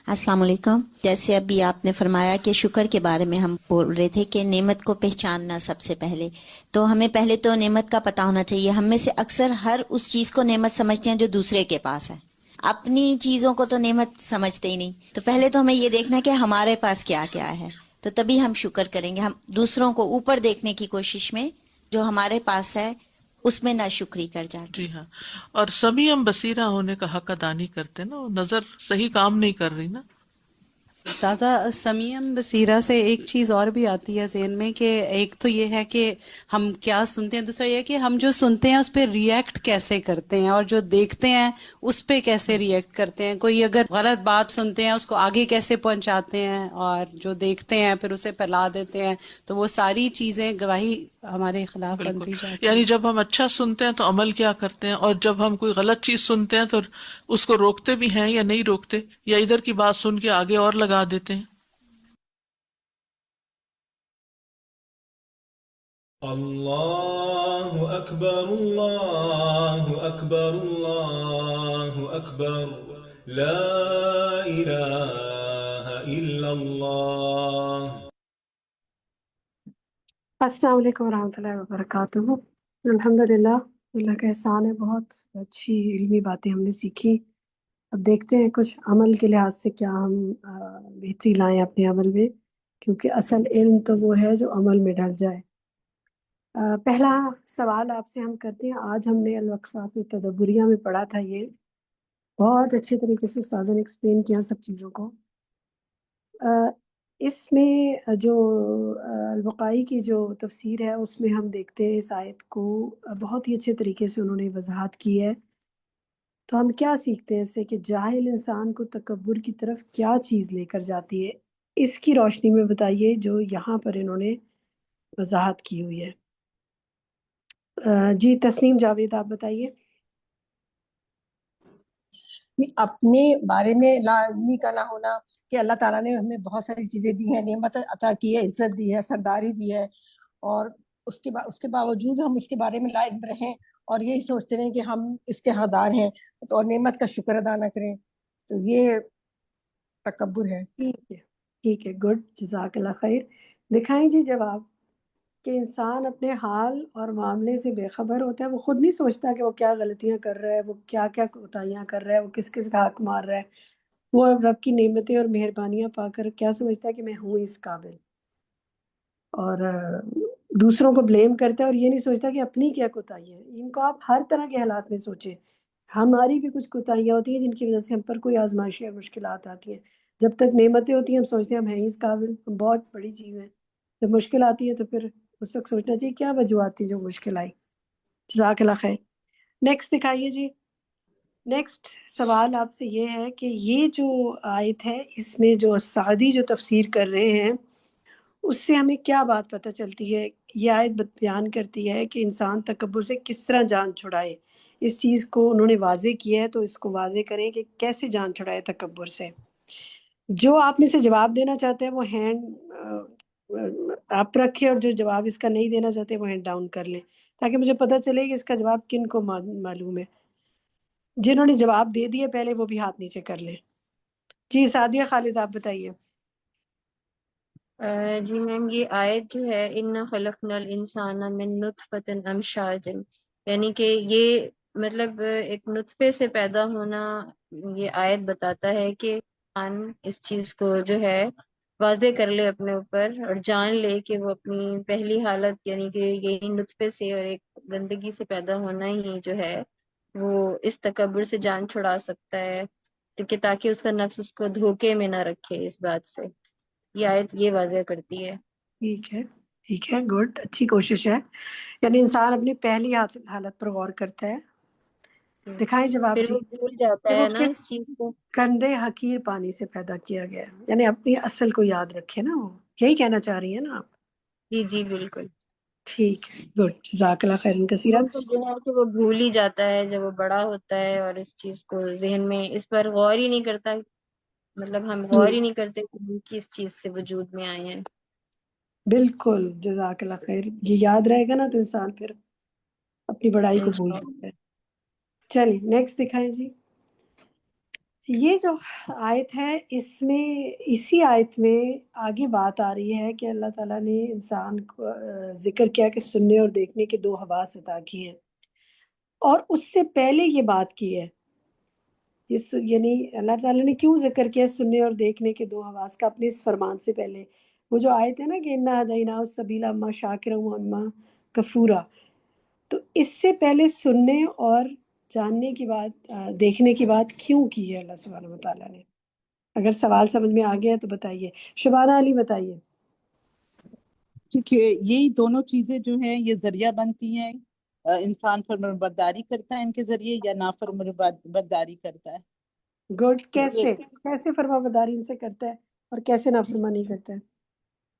السلام علیکم۔ جیسے ابھی آپ نے فرمایا کہ شکر کے بارے میں ہم بول رہے تھے کہ نعمت کو پہچاننا سب سے پہلے، تو ہمیں پہلے تو نعمت کا پتہ ہونا چاہیے۔ ہم میں سے اکثر ہر اس چیز کو نعمت سمجھتے ہیں جو دوسرے کے پاس ہے، اپنی چیزوں کو تو نعمت سمجھتے ہی نہیں۔ تو پہلے تو ہمیں یہ دیکھنا کہ ہمارے پاس کیا کیا ہے، تو تبھی ہم شکر کریں گے۔ ہم دوسروں کو اوپر دیکھنے کی کوشش میں جو ہمارے پاس ہے اس میں ناشکری کر جاتے جی ہاں، اور سمیع بصیرہ ہونے کا حق ادا نہیں کرتے نا، وہ نظر صحیح کام نہیں کر رہی نا۔ سادہ سمیعم بصیرہ سے ایک چیز اور بھی آتی ہے ذہن میں کہ ایک تو یہ ہے کہ ہم کیا سنتے ہیں، دوسرا یہ کہ ہم جو سنتے ہیں اس پہ ریئیکٹ کیسے کرتے ہیں، اور جو دیکھتے ہیں اس پہ کیسے ریئیکٹ کرتے ہیں۔ کوئی اگر غلط بات سنتے ہیں اس کو آگے کیسے پہنچاتے ہیں، اور جو دیکھتے ہیں پھر اسے پھیلا دیتے ہیں، تو وہ ساری چیزیں گواہی ہمارے خلاف بنتی بالکل، جاتی یعنی ہیں۔ جب ہم اچھا سنتے ہیں تو عمل کیا کرتے ہیں، اور جب ہم کوئی غلط چیز سنتے ہیں تو اس کو روکتے بھی ہیں یا نہیں روکتے، یا ادھر کی بات سن کے آگے اور لگا دیتے ہیں۔ اللہ اکبر، اللہ اکبر، اللہ اکبر، لا الہ الا اللہ۔ السلام علیکم ورحمۃ اللہ وبرکاتہ۔ الحمدللہ، اللہ کا احسان ہے، بہت اچھی علمی باتیں ہم نے سیکھی۔ اب دیکھتے ہیں کچھ عمل کے لحاظ سے کیا ہم بہتری لائیں اپنے عمل میں، کیونکہ اصل علم تو وہ ہے جو عمل میں ڈل جائے۔ پہلا سوال آپ سے ہم کرتے ہیں، آج ہم نے الوقفات التدبریہ میں پڑھا تھا، یہ بہت اچھے طریقے سے استاذہ نے ایکسپلین کیا سب چیزوں کو۔ اس میں جو البقائی کی جو تفسیر ہے اس میں ہم دیکھتے ہیں اس آیت کو بہت ہی اچھے طریقے سے انہوں نے وضاحت کی ہے. تو ہم کیا سیکھتے ہیں اس سے کہ جاہل انسان کو تکبر کی طرف کیا چیز لے کر جاتی ہے، اس کی روشنی میں بتائیے جو یہاں پر انہوں نے وضاحت کی ہوئی ہے. جی تسنیم جاوید آپ بتائیے. اپنے بارے میں لا علمی کا نہ ہونا کہ اللہ تعالیٰ نے ہمیں بہت ساری چیزیں دی ہیں، نعمت عطا کی ہے، عزت دی ہے، سرداری دی ہے، اور اس کے باوجود ہم اس کے بارے میں لا علم رہیں اور یہی سوچتے رہیں کہ ہم اس کے حقدار ہیں تو اور نعمت کا شکر ادا نہ کریں، تو یہ تکبر ہے. ٹھیک ہے گڈ، جزاک اللہ خیر. دکھائیں جی جواب کہ انسان اپنے حال اور معاملے سے بے خبر ہوتا ہے، وہ خود نہیں سوچتا کہ وہ کیا غلطیاں کر رہا ہے، وہ کیا کیا کوتاہیاں کر رہا ہے، وہ کس کس کا حق مار رہا ہے. وہ رب کی نعمتیں اور مہربانیاں پا کر کیا سمجھتا ہے کہ میں ہوں اس قابل، اور دوسروں کو بلیم کرتا ہے اور یہ نہیں سوچتا کہ اپنی کیا کوتاہی ہے. ان کو آپ ہر طرح کے حالات میں سوچیں، ہماری بھی کچھ کوتاہیاں ہوتی ہیں جن کی وجہ سے ہم پر کوئی آزمائشیں اور مشکلات آتی ہیں. جب تک نعمتیں ہوتی ہیں ہم سوچتے ہیں ہم ہیں اس قابل، ہم بہت بڑی چیز ہے. جب مشکل آتی ہے تو پھر اس وقت سوچنا چاہیے کیا وجوہات تھی جو مشکل آئی. جزاک اللہ خیر. نیکسٹ دکھائیے جی. نیکسٹ سوال آپ سے یہ ہے کہ یہ جو آیت ہے اس میں جو سعدی جو تفسیر کر رہے ہیں اس سے ہمیں کیا بات پتہ چلتی ہے؟ یہ آیت بیان کرتی ہے کہ انسان تکبر سے کس طرح جان چھڑائے. اس چیز کو انہوں نے واضح کیا ہے تو اس کو واضح کریں کہ کیسے جان چھڑائے تکبر سے. جو آپ میں سے جواب دینا چاہتے ہیں وہ ہینڈ آپ رکھیں، اور جو جواب اس کا نہیں دینا چاہتے وہ ہینڈ ڈاؤن کر لیں تاکہ مجھے پتہ چلے کہ اس کا جواب کن کو معلوم ہے. جنہوں نے جواب دے دیے پہلے وہ بھی ہاتھ نیچے کر لیں. جی سعدیہ خالد آپ بتائیے. جی میم، یہ آیت جو ہے اِنَّا خَلَقْنَا الْإِنسَانَ مِن نُطْفَةٍ أَمْشَاجٍ، یعنی کہ یہ مطلب ایک نطفے سے پیدا ہونا، یہ آیت بتاتا ہے کہ انسان اس چیز کو جو ہے واضح کر لے اپنے اوپر اور جان لے کہ وہ اپنی پہلی حالت یعنی کہ یہی نطفے سے اور ایک گندگی سے پیدا ہونا ہی جو ہے وہ اس تکبر سے جان چھڑا سکتا ہے، کہ تاکہ اس کا نفس اس کو دھوکے میں نہ رکھے اس بات سے. یہ آیت یہ واضح کرتی ہے. ٹھیک ہے گڈ، اچھی کوشش ہے. یعنی انسان اپنی پہلی حالت پر غور کرتا ہے. دکھائیں جواب پھر جی. وہ بھول جاتا کہ وہ ہے نا اس چیز کو. گندے حقیر پانی سے پیدا کیا گیا ہے، یعنی اپنی اصل کو یاد رکھے نا. وہ یہی کہنا چاہ رہی ہیں نا آپ؟ جی جی بالکل. ٹھیک ہے گڈ، جزاک اللہ خیرن کثیرا. وہ تو جو ہے کہ وہ بھول ہی جاتا ہے جب وہ بڑا ہوتا ہے اور اس چیز کو ذہن میں اس پر غور ہی نہیں کرتا، مطلب ہم غور ہی نہیں کرتے کہ ہم کس چیز سے وجود میں آئے ہیں. بالکل جزاک اللہ خیر. یہ یاد رہے گا نا تو انسان پھر اپنی بڑائی کو بھول جاتا ہے. چلیے نیکسٹ دکھائیں جی. یہ جو آیت ہے اس میں اسی آیت میں آگے بات آ رہی ہے کہ اللہ تعالیٰ نے انسان کو ذکر کیا کہ سننے اور دیکھنے کے 2 حواس عطا کیے ہیں، اور اس سے پہلے یہ بات کی ہے. یعنی اللہ تعالیٰ نے کیوں ذکر کیا سننے اور دیکھنے کے 2 حواس کا اپنے اس فرمان سے پہلے؟ وہ جو آیت ہے نا کہ اِنَّا هَدَيْنَاهُ السَّبِيلَ اِمَّا شَاكِرًا وَإِمَّا كَفُورًا، تو اس سے پہلے سننے اور جاننے کی بات دیکھنے کی بات کیوں کی ہے اللہ سبحانہ وتعالیٰ نے؟ اگر سوال سمجھ میں آ گیا ہے تو بتائیے. شبانہ علی بتائیے. کہ یہی دونوں چیزیں جو ہیں یہ ذریعہ بنتی ہیں، انسان فرمانبرداری کرتا ہے ان کے ذریعے یا نافرمانبرداری کرتا ہے. گڈ. کیسے فرما برداری ان سے کرتا ہے اور کیسے نافرمانی کرتا ہے؟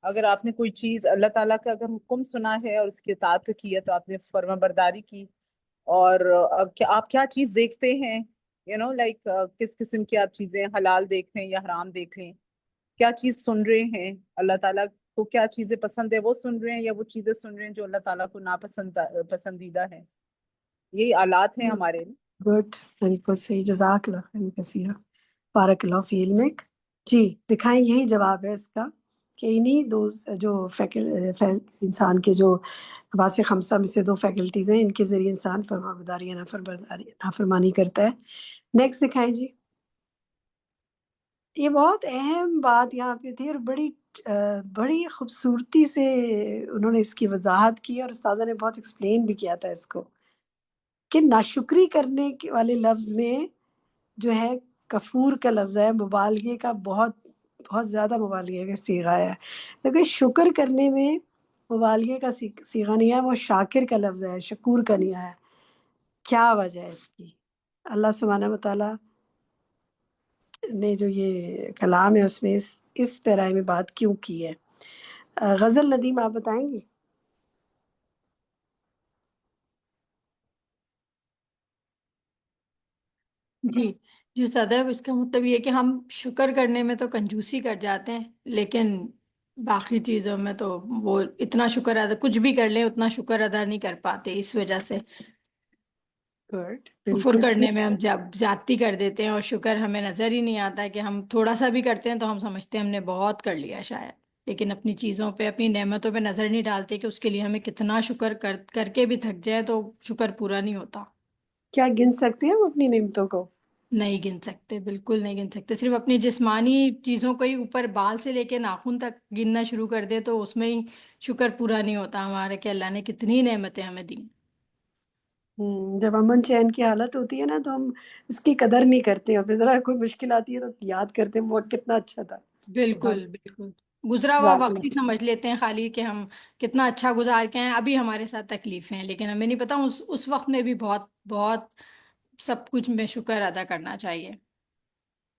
اگر آپ نے کوئی چیز اللہ تعالیٰ کا اگر حکم سنا ہے اور اس کی اطاعت کی ہے تو آپ نے فرما برداری کی. اور آپ کیا چیز دیکھتے ہیں، لائک کس قسم کی آپ چیزیں حلال دیکھ لیں یا حرام دیکھ لیں، کیا چیز سن رہے ہیں، اللہ تعالیٰ کو کیا چیزیں پسند ہے وہ سن رہے ہیں یا وہ چیزیں سن رہے ہیں جو اللہ تعالیٰ کو پسندیدہ ہے. یہی آلات ہیں ہمارے. گڈ، بالکل صحیح. جزاک اللہ خیر کثیرا، بارک اللہ فی علمک. جی دکھائیں. یہی جواب ہے اس کا کہ انہی 2 جو انسان کے جو حواس 5 میں سے 2 فیکلٹیز ہیں ان کے ذریعے انسان فرما برداری یا نافرمانی کرتا ہے. نیکسٹ دکھائیں جی. یہ بہت اہم بات یہاں پہ تھی اور بڑی خوبصورتی سے انہوں نے اس کی وضاحت کی اور استاذہ نے بہت ایکسپلین بھی کیا تھا اس کو کہ ناشکری کرنے والے لفظ میں جو ہے کفور کا لفظ ہے، مبالغے کا بہت بہت زیادہ مبالغے کا صیغہ ہے، لیکن شکر کرنے میں مبالغے کا صیغہ نہیں ہے، وہ شاکر کا لفظ ہے، شکور کا نہیں آیا۔ کیا وجہ ہے اس کی؟ اللہ سبحانہ و تعالیٰ نے جو یہ کلام ہے اس میں اس پیرائے میں بات کیوں کی ہے؟ غزل ندیم آپ بتائیں گی؟ جی جی صدب، اس کا مطلب یہ ہے کہ ہم شکر کرنے میں تو کنجوسی کر جاتے ہیں، لیکن باقی چیزوں میں تو وہ اتنا شکر ادا، کچھ بھی کر لیں اتنا شکر ادا نہیں کر پاتے، اس وجہ سے گڈ، کفر بالکل کرنے ٹھیک۔ میں ہم جب زیادتی کر دیتے ہیں، اور شکر ہمیں نظر ہی نہیں آتا ہے کہ ہم تھوڑا سا بھی کرتے ہیں تو ہم سمجھتے ہیں ہم نے بہت کر لیا شاید، لیکن اپنی چیزوں پہ، اپنی نعمتوں پہ نظر نہیں ڈالتے کہ اس کے لیے ہمیں کتنا شکر کر کے بھی تھک جائیں تو شکر پورا نہیں ہوتا۔ کیا گن سکتے ہیں ہم اپنی نعمتوں کو؟ نہیں گن سکتے، بالکل نہیں گن سکتے۔ صرف اپنی جسمانی چیزوں کو ہی اوپر بال سے لے کے ناخن تک گننا شروع کر دے تو اس میں ہی شکر پورا نہیں ہوتا ہمارا کہ اللہ نے کتنی نعمتیں ہمیں دی۔ جب امن چین کی حالت ہوتی ہے نا تو ہم اس کی قدر نہیں کرتے، اور پھر ذرا کوئی مشکل آتی ہے تو یاد کرتے ہیں وہ کتنا اچھا تھا۔ بالکل بالکل، گزرا ہوا جزاک وقت ہی اللہ۔ سمجھ لیتے ہیں خالی کہ ہم کتنا اچھا گزار کے ہیں، ابھی ہمارے ساتھ تکلیفیں ہیں، لیکن ہمیں نہیں پتا اس وقت میں بھی بہت بہت سب کچھ میں شکر ادا کرنا چاہیے۔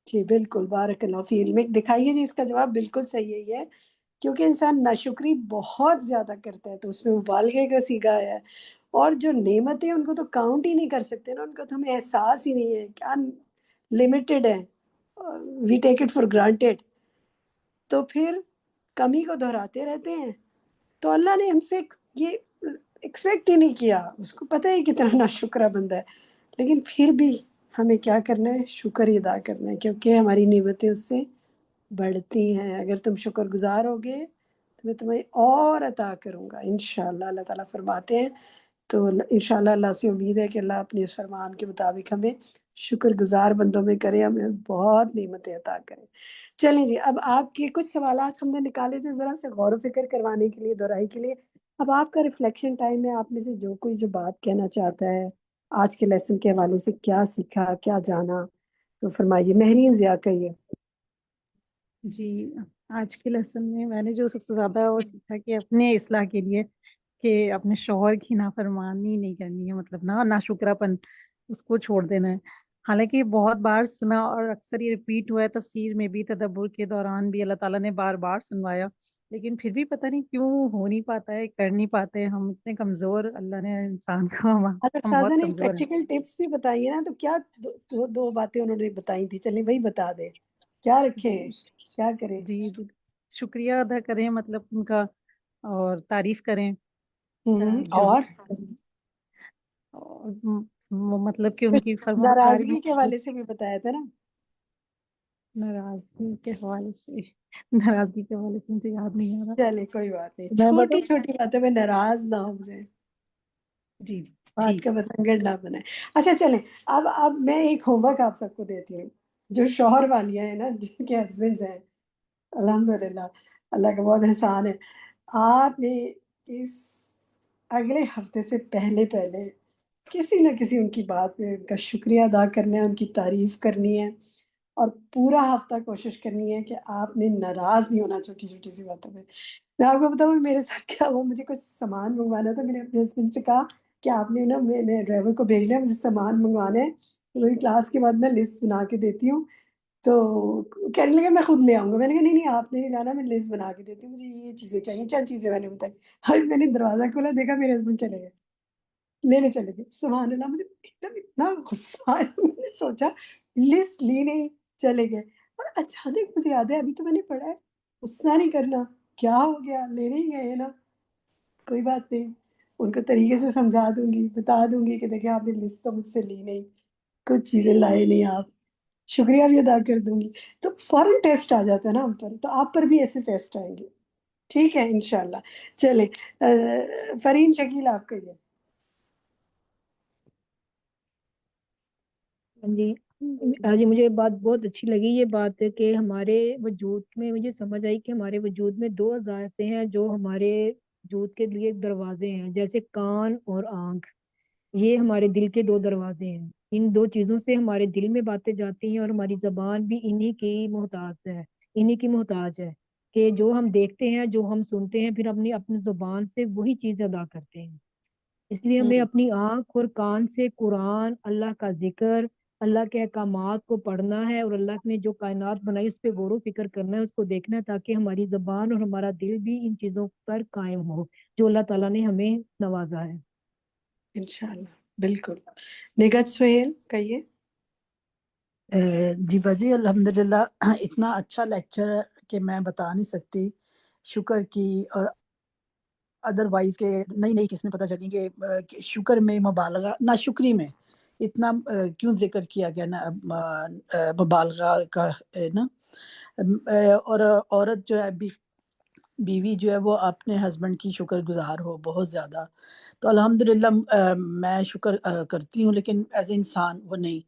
جی بالکل، بارک اللہ فی علمک۔ دکھائیے جی، اس کا جواب بالکل صحیح یہی ہے، کیونکہ انسان ناشکری بہت زیادہ کرتا ہے تو اس میں مبالغے کا صیغہ ہے، اور جو نعمتیں ان کو تو کاؤنٹ ہی نہیں کر سکتے نا، ان کا تو ہمیں احساس ہی نہیں ہے، کیا لمیٹڈ ہے، وی ٹیک اٹ فار گرانٹیڈ، تو پھر کمی کو دہراتے رہتے ہیں۔ تو اللہ نے ہم سے یہ ایکسپیکٹ ہی نہیں کیا، اس کو پتہ ہے کتنا ناشکرا بندہ ہے، لیکن پھر بھی ہمیں کیا کرنا ہے؟ شکر ہی ادا کرنا ہے، کیونکہ ہماری نعمتیں اس سے بڑھتی ہیں۔ اگر تم شکر گزار ہوگے تو میں تمہیں اور عطا کروں گا انشاءاللہ، اللہ تعالیٰ فرماتے ہیں۔ تو انشاءاللہ اللہ سے امید ہے کہ اللہ اپنے اس فرمان کے مطابق ہمیں شکر گزار بندوں میں کرے، ہمیں بہت نعمتیں عطا کرے۔ چلیں جی، اب آپ کے کچھ سوالات ہم نے نکالے تھے ذرا سے غور و فکر کروانے کے لیے، دہرائی کے لیے۔ اب آپ کا ریفلیکشن ٹائم ہے، آپ میں سے جو کوئی جو بات کہنا چاہتا ہے آج کے لیسن کے حوالے سے، کیا سیکھا، کیا جانا، تو فرمائیے۔ مہرین ضیاء کہیے۔ جی، آج کے لیسن میں نے جو سب سے زیادہ وہ سیکھا کہ اپنے اصلاح کے لیے کہ اپنے شوہر کی نافرمانی نہیں کرنی ہے، مطلب نا شکرا پن اس کو چھوڑ دینا ہے۔ حالانکہ یہ بہت بار سنا اور اکثر یہ ریپیٹ ہوا ہے، تفسیر میں بھی، تدبر کے دوران بھی اللہ تعالیٰ نے بار بار سنوایا، لیکن پھر بھی پتہ نہیں کیوں ہو نہیں پاتا ہے، کر نہیں پاتے، ہم اتنے کمزور، اللہ نے انسان کو اگر ہم سازا بہت نے کمزور ہیں۔ پریکٹیکل ٹپس بھی بتائی ہیں نا، تو کیا دو باتیں انہوں نے بتائی تھی، چلیں وہی بتا دیں، کیا رکھیں، جی کیا کریں؟ جی، شکریہ ادا کریں، مطلب ان کا، اور تعریف کریں، جو بھی، اور اور مطلب کہ ان کی کچھ فرما برداری ناراضگی کے میں، حوالے سے بھی بتایا تھا نا؟ ناراضگی کے حوالے سے مجھے یاد نہیں آ رہا، چلے کوئی بات نہیں، میں چھوٹی بتاؤں؟ چھوٹی باتوں میں ناراض نہ ہو جائے، جی جی بات ٹھیک کا بتنگڑ نہ بنائے۔ اچھا چلیں، اب میں ایک ہوم ورک آپ سب کو دیتی ہوں، جو شوہر والیاں ہیں نا، جن کے ہسبینڈز ہیں، الحمدللہ اللہ کا بہت احسان ہے، آپ نے اس اگلے ہفتے سے پہلے کسی نہ کسی ان کی بات میں ان کا شکریہ ادا کرنا ہے، ان کی تعریف کرنی ہے، اور پورا ہفتہ کوشش کرنی ہے کہ آپ نے ناراض نہیں ہونا چھوٹی چھوٹی سی باتوں میں۔ میں آپ کو بتاؤں میرے ساتھ کیا ہوا، مجھے کچھ سامان منگوانا تھا، میں نے اپنے ہسبینڈ سے کہا کہ آپ نے نا، میں ڈرائیور کو بھیج لیا، مجھے سامان منگوانا ہے، وہی کلاس کے بعد میں لسٹ بنا کے دیتی ہوں، تو کہنے لگے میں خود لے آؤں گا۔ میں نے کہا نہیں نہیں، آپ نے نہیں لانا، میں لسٹ بنا کے دیتی ہوں، مجھے یہ چیزیں چاہیے، چند چیزیں میں نے بتائی۔ ہاں، میں نے دروازہ کھولا، دیکھا میرے ہسبینڈ چلے گئے، لینے چلے گئے۔ سبحان اللہ، مجھے ایک دم اتنا غصہ آیا، میں نے سوچا لسٹ لی نہیں، چلے گئے، اور اچانک مجھے یاد ہے ابھی تو میں نے پڑھا ہے غصہ نہیں کرنا، کیا ہو گیا، لینے ہی گئے ہیں نا، کوئی بات نہیں، ان کو طریقے سے سمجھا دوں گی، بتا دوں گی کہ دیکھیں آپ نے لسٹ تو مجھ سے لی نہیں، کچھ چیزیں لائے نہیں آپ، شکریہ بھی ادا کر دوں گی، تو فوراً ٹیسٹ آ جاتا ہے نا ہم پر، تو آپ پر بھی ایسے ٹیسٹ آئیں گے، ٹھیک ہے انشاءاللہ۔ چلیں، فرین شکیل آپ کہیے۔ جی آج مجھے بات بہت اچھی لگی، یہ بات ہے کہ ہمارے وجود میں، مجھے سمجھ آئی کہ ہمارے وجود میں دو اعضاء ایسے ہیں جو ہمارے وجود کے لیے دروازے ہیں، جیسے کان اور آنکھ، یہ ہمارے دل کے دو دروازے ہیں، ان دو چیزوں سے ہمارے دل میں باتیں جاتی ہیں، اور ہماری زبان بھی انہی کی محتاج ہے، انہی کی محتاج ہے کہ جو ہم دیکھتے ہیں جو ہم سنتے ہیں پھر اپنی زبان سے وہی چیز ادا کرتے ہیں. اس لیے ہمیں اپنی آنکھ اور کان سے قرآن، اللہ کا ذکر، اللہ کے احکامات کو پڑھنا ہے اور اللہ نے جو کائنات بنائی اس پہ غور و فکر کرنا ہے، اس کو دیکھنا ہے تاکہ ہماری زبان اور ہمارا دل بھی ان چیزوں پر قائم ہو جو اللہ تعالیٰ نے ہمیں نوازا ہے. انشاءاللہ بالکل. نگہت سہیل کہیے. جی باجی الحمدللہ اتنا اچھا لیکچر ہے کہ میں بتا نہیں سکتی. شکر کی اور ادر وائز کے نئی نئی قسمیں پتہ چلی کہ شکر میں مبالغہ، ناشکری میں اتنا کیوں ذکر کیا گیا نا مبالغہ کا نا. اور عورت جو ہے بیوی جو ہے وہ اپنے ہسبینڈ کی شکر گزار ہو بہت زیادہ. تو الحمدللہ میں شکر کرتی ہوں لیکن ایز اے انسان وہ نہیں.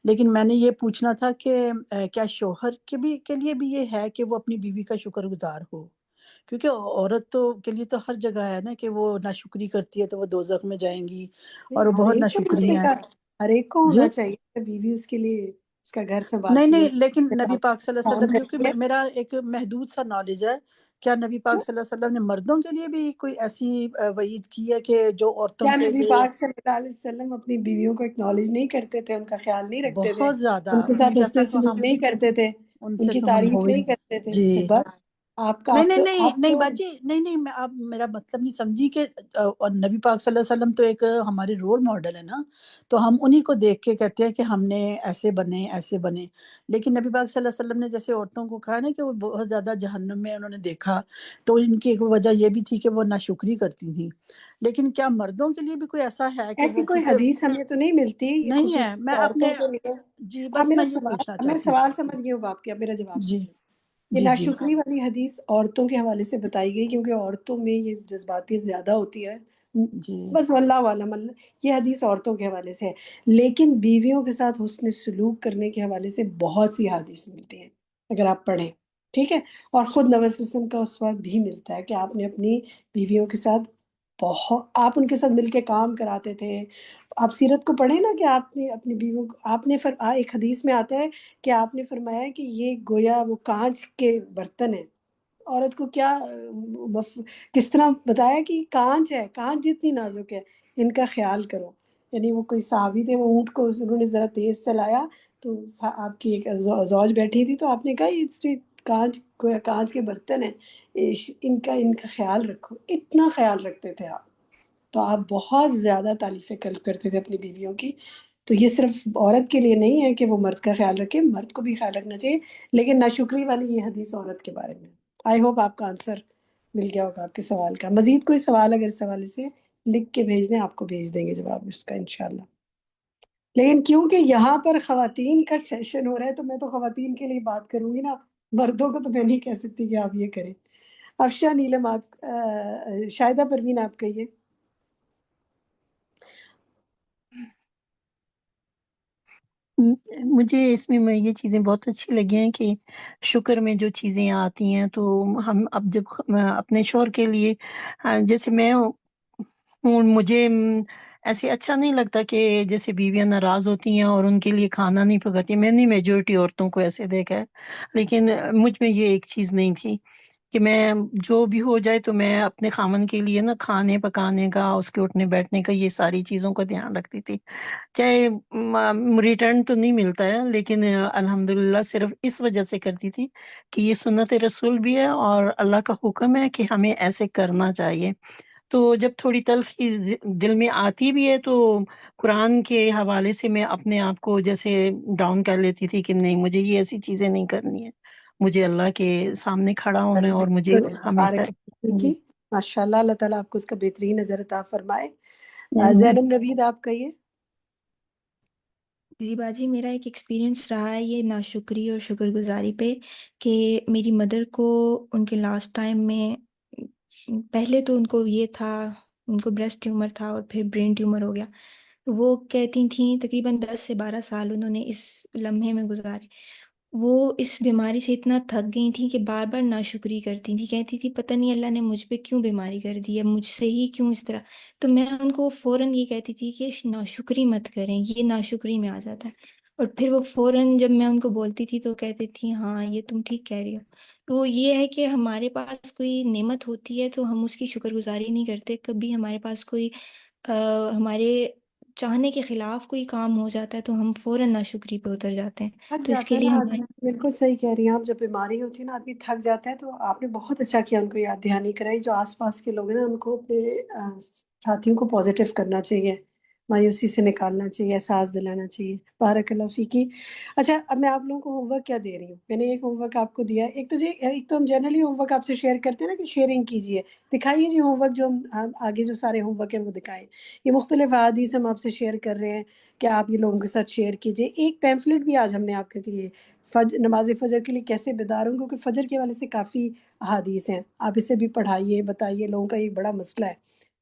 لیکن میں نے یہ پوچھنا تھا کہ کیا شوہر کے لیے بھی یہ ہے کہ وہ اپنی بیوی کا شکر گزار ہو؟ کیونکہ عورت تو کے لیے تو ہر جگہ ہے نا کہ وہ ناشکری کرتی ہے تو وہ دوزخ میں جائیں گی اور وہ ہر بہت ایک کو ناشکری اسی ہیں. کا ہر ایک کو جی ہونا چاہیے کہ بیوی اس کے لیے اس کا گھر نہیں سنبھالتی ہے، نہیں اس لیکن سے نبی پاک صلی اللہ علیہ کام وسلم کرتی ہے. کیونکہ میرا ایک محدود سا نالج ہے، کیا نبی پاک صلی اللہ علیہ وسلم نے مردوں کے لیے بھی کوئی ایسی وعید کی ہے کہ جو عورتوں کیا کے نبی لیے؟ پاک صلی اللہ علیہ وسلم اپنی بیویوں کو اکنالج نہیں کرتے تھے، ان کا خیال نہیں رکھتے تھے، بہت زیادہ ان کے مجھے ساتھ چاہتا حسن ہے کہ سلوک ہم نہیں کرتے تھے، ان ان سے کی تو ہم تعریف ہو ہی نہیں کرتے تھے؟ جی. تو بس آپ کا نہیں آپ نہیں تو نہیں آپ نہیں تو باجی نہیں میں آپ میرا مطلب نہیں سمجھی کہ اور نبی پاک صلی اللہ علیہ وسلم تو ایک ہمارے رول ماڈل ہے نا، تو ہم انہی کو دیکھ کے کہتے ہیں کہ ہم نے ایسے بنے ایسے بنے. لیکن نبی پاک صلی اللہ علیہ وسلم نے جیسے عورتوں کو کہا نا کہ وہ بہت زیادہ جہنم میں انہوں نے دیکھا، تو ان کی ایک وجہ یہ بھی تھی کہ وہ ناشکری کرتی تھیں. لیکن کیا مردوں کے لیے بھی کوئی ایسا ہے کہ ایسی وہ کوئی کیونکہ حدیث ہمیں تو نہیں ملتی نہیں ہے. خصوصاً میں عورتوں اپنے کے لیے. جی آپ بس میرا میں یہ سوال پوچھنا میں چاہتی سوال تھی. سمجھ گئی ہوں، آپ کا میرا جواب جی سنیے. یہ جی جی ناشکری والی حدیث عورتوں کے حوالے سے بتائی گئی کیونکہ عورتوں میں یہ جذباتیت زیادہ ہوتی ہے. جی بس واللہ عالم، یہ حدیث عورتوں کے حوالے سے ہے. لیکن بیویوں کے ساتھ حسن سلوک کرنے کے حوالے سے بہت سی حدیث ملتی ہیں اگر آپ پڑھیں، ٹھیک ہے. اور خود نبی صلی اللہ علیہ وسلم کا اسوہ بھی ملتا ہے کہ آپ نے اپنی بیویوں کے ساتھ آپ ان کے ساتھ مل کے کام کراتے تھے. آپ سیرت کو پڑھیں نا کہ آپ نے اپنی بیویوں کو آپ نے ایک حدیث میں آتا ہے کہ آپ نے فرمایا کہ یہ گویا وہ کانچ کے برتن ہیں. عورت کو کیا کس طرح بتایا کہ کانچ ہے، کانچ جتنی نازک ہے، ان کا خیال کرو. یعنی وہ کوئی صحابی تھے، وہ اونٹ کو انہوں نے ذرا تیز سے لایا تو آپ کی ایک زوج بیٹھی تھی تو آپ نے کہا یہ کانچ کے برتن ہیں، ان کا خیال رکھو. اتنا خیال رکھتے تھے آپ. تو آپ بہت زیادہ تعریفیں کرتے تھے اپنی بیویوں کی. تو یہ صرف عورت کے لیے نہیں ہے کہ وہ مرد کا خیال رکھے، مرد کو بھی خیال رکھنا چاہیے. لیکن ناشکری والی یہ حدیث عورت کے بارے میں. آئی ہوپ آپ کا آنسر مل گیا ہوگا آپ کے سوال کا. مزید کوئی سوال اگر اس حوالے سے لکھ کے بھیج دیں، آپ کو بھیج دیں گے جواب اس کا انشاءاللہ. لیکن کیونکہ یہاں پر خواتین کا سیشن ہو رہا ہے تو میں تو خواتین کے لیے بات کروں گی نا، مردوں کو تو میں نہیں کہہ سکتی کہ آپ یہ کریں. افشا نیلم آپ شاہدہ پروین آپ کہیے. مجھے اس میں یہ چیزیں بہت اچھی لگی ہیں کہ شکر میں جو چیزیں آتی ہیں تو ہم اب جب اپنے شوہر کے لیے جیسے میں ہوں، مجھے ایسے اچھا نہیں لگتا کہ جیسے بیویاں ناراض ہوتی ہیں اور ان کے لیے کھانا نہیں پکاتی. میں نے میجورٹی عورتوں کو ایسے دیکھا ہے، لیکن مجھ میں یہ ایک چیز نہیں تھی کہ میں جو بھی ہو جائے تو میں اپنے خامن کے لیے نا کھانے پکانے کا، اس کے اٹھنے بیٹھنے کا، یہ ساری چیزوں کا دھیان رکھتی تھی. چاہے ریٹرن تو نہیں ملتا ہے لیکن الحمدللہ صرف اس وجہ سے کرتی تھی کہ یہ سنت رسول بھی ہے اور اللہ کا حکم ہے کہ ہمیں ایسے کرنا چاہیے. تو جب تھوڑی تلخی دل میں آتی بھی ہے تو قرآن کے حوالے سے میں اپنے آپ کو جیسے ڈاؤن کر لیتی تھی کہ نہیں، مجھے یہ ایسی چیزیں نہیں کرنی ہے، مجھے اللہ کے سامنے کھڑا ہونا ہے اور مجھے ہمیشہ کی ماشاء اللہ، اللہ تعالیٰ آپ کو اس کا بہترین نظر عطا فرمائے. جی زینب نوید آپ کہیے. جی باجی، میرا ایک ایکسپیرینس رہا ہے یہ ناشکری اور شکر گزاری پہ کہ میری مدر کو ان کے لاسٹ ٹائم میں پہلے تو ان کو یہ تھا، ان کو بریسٹ ٹیومر تھا اور پھر برین ٹیومر ہو گیا. وہ کہتی تھیں تقریباً 10 سے 12 سال انہوں نے اس لمحے میں گزارے. وہ اس بیماری سے اتنا تھک گئی تھیں کہ بار بار ناشکری کرتی تھیں، کہتی تھی پتہ نہیں اللہ نے مجھ پہ کیوں بیماری کر دی ہے، مجھ سے ہی کیوں اس طرح. تو میں ان کو فوراً یہ کہتی تھی کہ ناشکری مت کریں، یہ ناشکری میں آ جاتا ہے. اور پھر وہ فوراً جب میں ان کو بولتی تھی تو کہتی تھی ہاں یہ تم ٹھیک کہہ رہی ہو. تو یہ ہے کہ ہمارے پاس کوئی نعمت ہوتی ہے تو ہم اس کی شکر گزاری نہیں کرتے. کبھی ہمارے پاس کوئی ہمارے چاہنے کے خلاف کوئی کام ہو جاتا ہے تو ہم فوراً ناشکری پہ اتر جاتے ہیں. تھک تو اس جاتا کے ہے لیے نا ہمارے آدمی، بالکل صحیح کہہ رہی ہیں آپ. جب بیماری ہوتی ہے نا آدمی تھک جاتا ہے. تو آپ نے بہت اچھا کیا ان کو یاد دہانی کرائی. جو آس پاس کے لوگ ہیں نا ان کو اپنے ساتھیوں کو پازیٹیو کرنا چاہیے، مایوسی سے نکالنا چاہیے، احساس دلانا چاہیے. بارک اللہ فیکی. اچھا اب میں آپ لوگوں کو ہوم ورک کیا دے رہی ہوں. میں نے ایک ہوم ورک آپ کو دیا ہے. ایک تو ہم جنرلی ہوم ورک آپ سے شیئر کرتے ہیں نا کہ شیئرنگ کیجیے، دکھائیے جی ہوم ورک جو ہم آگے جو سارے ہوم ورک ہیں وہ دکھائیں. یہ مختلف احادیث ہم آپ سے شیئر کر رہے ہیں کہ آپ یہ لوگوں کے ساتھ شیئر کیجیے. ایک پیمفلٹ بھی آج ہم نے آپ کے لیے نماز فجر کے لیے کیسے بیدار ہوں، کیونکہ فجر کے حوالے سے کافی احادیث ہیں. آپ اسے بھی پڑھائیے، بتائیے. لوگوں کا ایک بڑا مسئلہ ہے.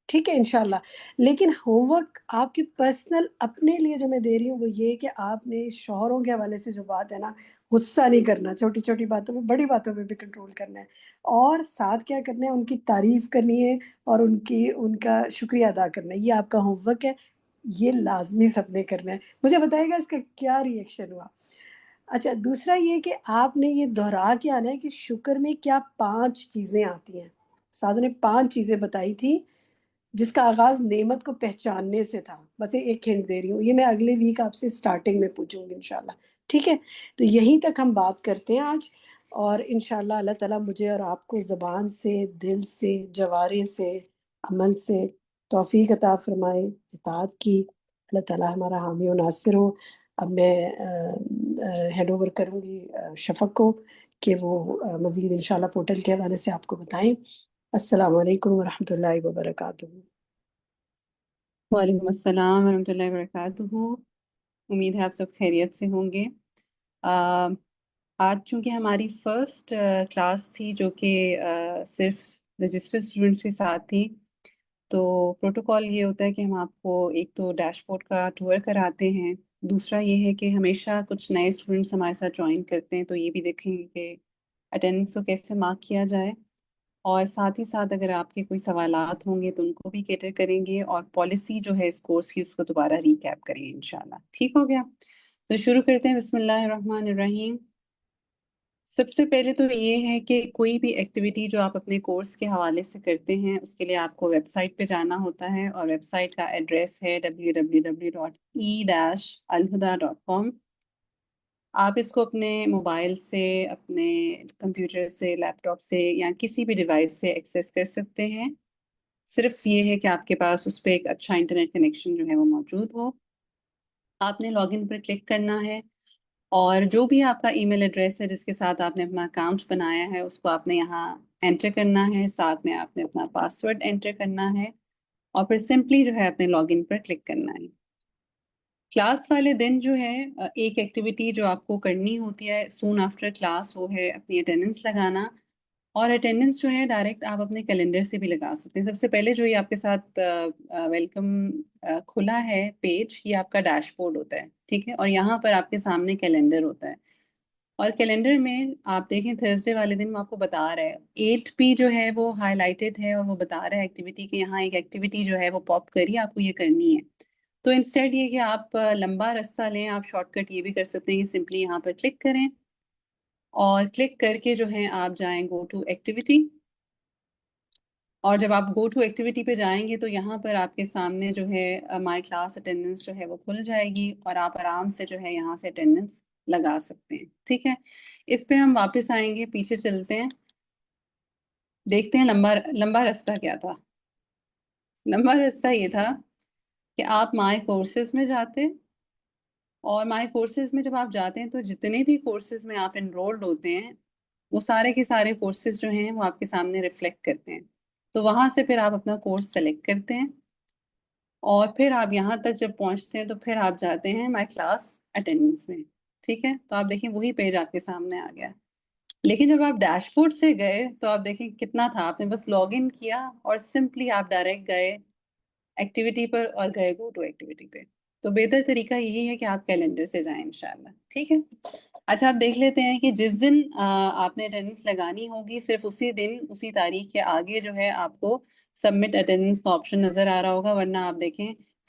ٹھیک ہے انشاءاللہ. لیکن ہوم ورک آپ کی پرسنل اپنے لیے جو میں دے رہی ہوں وہ یہ کہ آپ نے شوہروں کے حوالے سے جو بات ہے نا، غصہ نہیں کرنا. چھوٹی چھوٹی باتوں پہ، بڑی باتوں پہ بھی کنٹرول کرنا ہے. اور ساتھ کیا کرنا ہے، ان کی تعریف کرنی ہے اور ان کا شکریہ ادا کرنا ہے. یہ آپ کا ہوم ورک ہے. یہ لازمی سب نے کرنا ہے. مجھے بتائیے گا اس کا کیا ری ایکشن ہوا. اچھا دوسرا یہ کہ آپ نے یہ دہرا کے آنا ہے کہ شکر میں کیا 5 چیزیں آتی ہیں. استاد نے 5 چیزیں بتائی تھی جس کا آغاز نعمت کو پہچاننے سے تھا. بس ایک ہنٹ دے رہی ہوں، یہ میں اگلے ویک آپ سے سٹارٹنگ میں پوچھوں گی انشاءاللہ. ٹھیک ہے، تو یہیں تک ہم بات کرتے ہیں آج. اور انشاءاللہ اللہ تعالیٰ مجھے اور آپ کو زبان سے، دل سے، جوارے سے، عمل سے توفیق عطا فرمائے اطاعت کی. اللہ تعالیٰ ہمارا حامی و ناصر ہو. اب میں ہینڈ اوور کروں گی شفق کو کہ وہ مزید انشاءاللہ پورٹل کے حوالے سے آپ کو بتائیں. السلام علیکم ورحمۃ اللہ وبرکاتہ. وعلیکم السلام ورحمۃ اللہ وبرکاتہ. امید ہے آپ سب خیریت سے ہوں گے. آج چونکہ ہماری فرسٹ کلاس تھی جو کہ صرف رجسٹرڈ اسٹوڈنٹس کے ساتھ تھی، تو پروٹوکال یہ ہوتا ہے کہ ہم آپ کو ایک تو ڈیش بورڈ کا ٹور کراتے ہیں. دوسرا یہ ہے کہ ہمیشہ کچھ نئے اسٹوڈنٹس ہمارے ساتھ جوائن کرتے ہیں تو یہ بھی دیکھیں گے کہ اٹینڈنس کو کیسے مارک کیا جائے. اور ساتھ ہی ساتھ اگر آپ کے کوئی سوالات ہوں گے تو ان کو بھی کیٹر کریں گے، اور پالیسی جو ہے اس کورس کی اس کو دوبارہ ریکیپ کریں گے انشاءاللہ. ٹھیک ہو گیا؟ تو شروع کرتے ہیں. بسم اللہ الرحمن الرحیم. سب سے پہلے تو یہ ہے کہ کوئی بھی ایکٹیویٹی جو آپ اپنے کورس کے حوالے سے کرتے ہیں اس کے لیے آپ کو ویب سائٹ پہ جانا ہوتا ہے، اور ویب سائٹ کا ایڈریس ہے www.e-alhuda.com. آپ اس کو اپنے موبائل سے، اپنے کمپیوٹر سے، لیپ ٹاپ سے یا کسی بھی ڈیوائس سے ایکسیس کر سکتے ہیں. صرف یہ ہے کہ آپ کے پاس اس پہ ایک اچھا انٹرنیٹ کنیکشن جو ہے وہ موجود ہو. آپ نے لاگ ان پر کلک کرنا ہے، اور جو بھی آپ کا ای میل ایڈریس ہے جس کے ساتھ آپ نے اپنا اکاؤنٹ بنایا ہے اس کو آپ نے یہاں انٹر کرنا ہے. ساتھ میں آپ نے اپنا پاسورڈ انٹر کرنا ہے، اور پھر سمپلی جو ہے اپنے لاگ ان پر کلک کرنا ہے. کلاس والے دن جو ہے ایک ایکٹیویٹی جو آپ کو کرنی ہوتی ہے سون آفٹر کلاس، وہ ہے اپنی اٹینڈنس لگانا. اور اٹینڈنس جو ہے ڈائریکٹ آپ اپنے کیلنڈر سے بھی لگا سکتے ہیں. سب سے پہلے جو یہ آپ کے ساتھ ویلکم کھلا ہے پیج، یہ آپ کا ڈیش بورڈ ہوتا ہے. ٹھیک ہے، اور یہاں پر آپ کے سامنے کیلنڈر ہوتا ہے. اور کیلنڈر میں آپ دیکھیں تھرسڈے والے دن وہ آپ کو بتا رہا ہے 8P جو ہے وہ ہائی لائٹڈ ہے، اور وہ بتا رہا ہے ایکٹیویٹی کہ یہاں ایک ایکٹیویٹی جو ہے وہ پاپ کری، آپ کو یہ کرنی ہے. تو انسٹیڈ یہ کہ آپ لمبا رستہ لیں، آپ شارٹ کٹ یہ بھی کر سکتے ہیں کہ سمپلی یہاں پر کلک کریں، اور کلک کر کے جو ہے آپ جائیں گو ٹو ایکٹیویٹی. اور جب آپ گو ٹو ایکٹیویٹی پہ جائیں گے تو یہاں پر آپ کے سامنے جو ہے مائی کلاس اٹینڈنس جو ہے وہ کھل جائے گی، اور آپ آرام سے جو ہے یہاں سے اٹینڈنس لگا سکتے ہیں. ٹھیک ہے، اس پہ ہم واپس آئیں گے، پیچھے چلتے ہیں، دیکھتے ہیں لمبا راستہ کیا تھا. لمبا راستہ یہ تھا کہ آپ مائی کورسز میں جاتے، اور مائی کورسز میں جب آپ جاتے ہیں تو جتنے بھی کورسز میں آپ انرولڈ ہوتے ہیں وہ سارے کے سارے کورسز جو ہیں وہ آپ کے سامنے ریفلیکٹ کرتے ہیں. تو وہاں سے پھر آپ اپنا کورس سلیکٹ کرتے ہیں، اور پھر آپ یہاں تک جب پہنچتے ہیں تو پھر آپ جاتے ہیں مائی کلاس اٹینڈنس میں. ٹھیک ہے، تو آپ دیکھیں وہی پیج آپ کے سامنے آ گیا. لیکن جب آپ ڈیش بورڈ سے گئے تو آپ دیکھیں کتنا تھا، آپ نے بس لاگ ان کیا اور سمپلی آپ ڈائریکٹ گئے ایکٹیویٹی پر اور گئے گو ٹو ایکٹیویٹی پہ. تو بہتر طریقہ یہی ہے کہ آپ کیلنڈر سے جائیں انشاءاللہ. ٹھیک ہے، اچھا آپ دیکھ لیتے ہیں کہ جس دن آپ نے اٹینڈنس لگانی ہوگی صرف اسی دن، اسی تاریخ کے آگے جو ہے آپ کو سبمٹ اٹینڈنس کا آپشن نظر آ رہا ہوگا، ورنہ آپ دیکھیں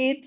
8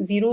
0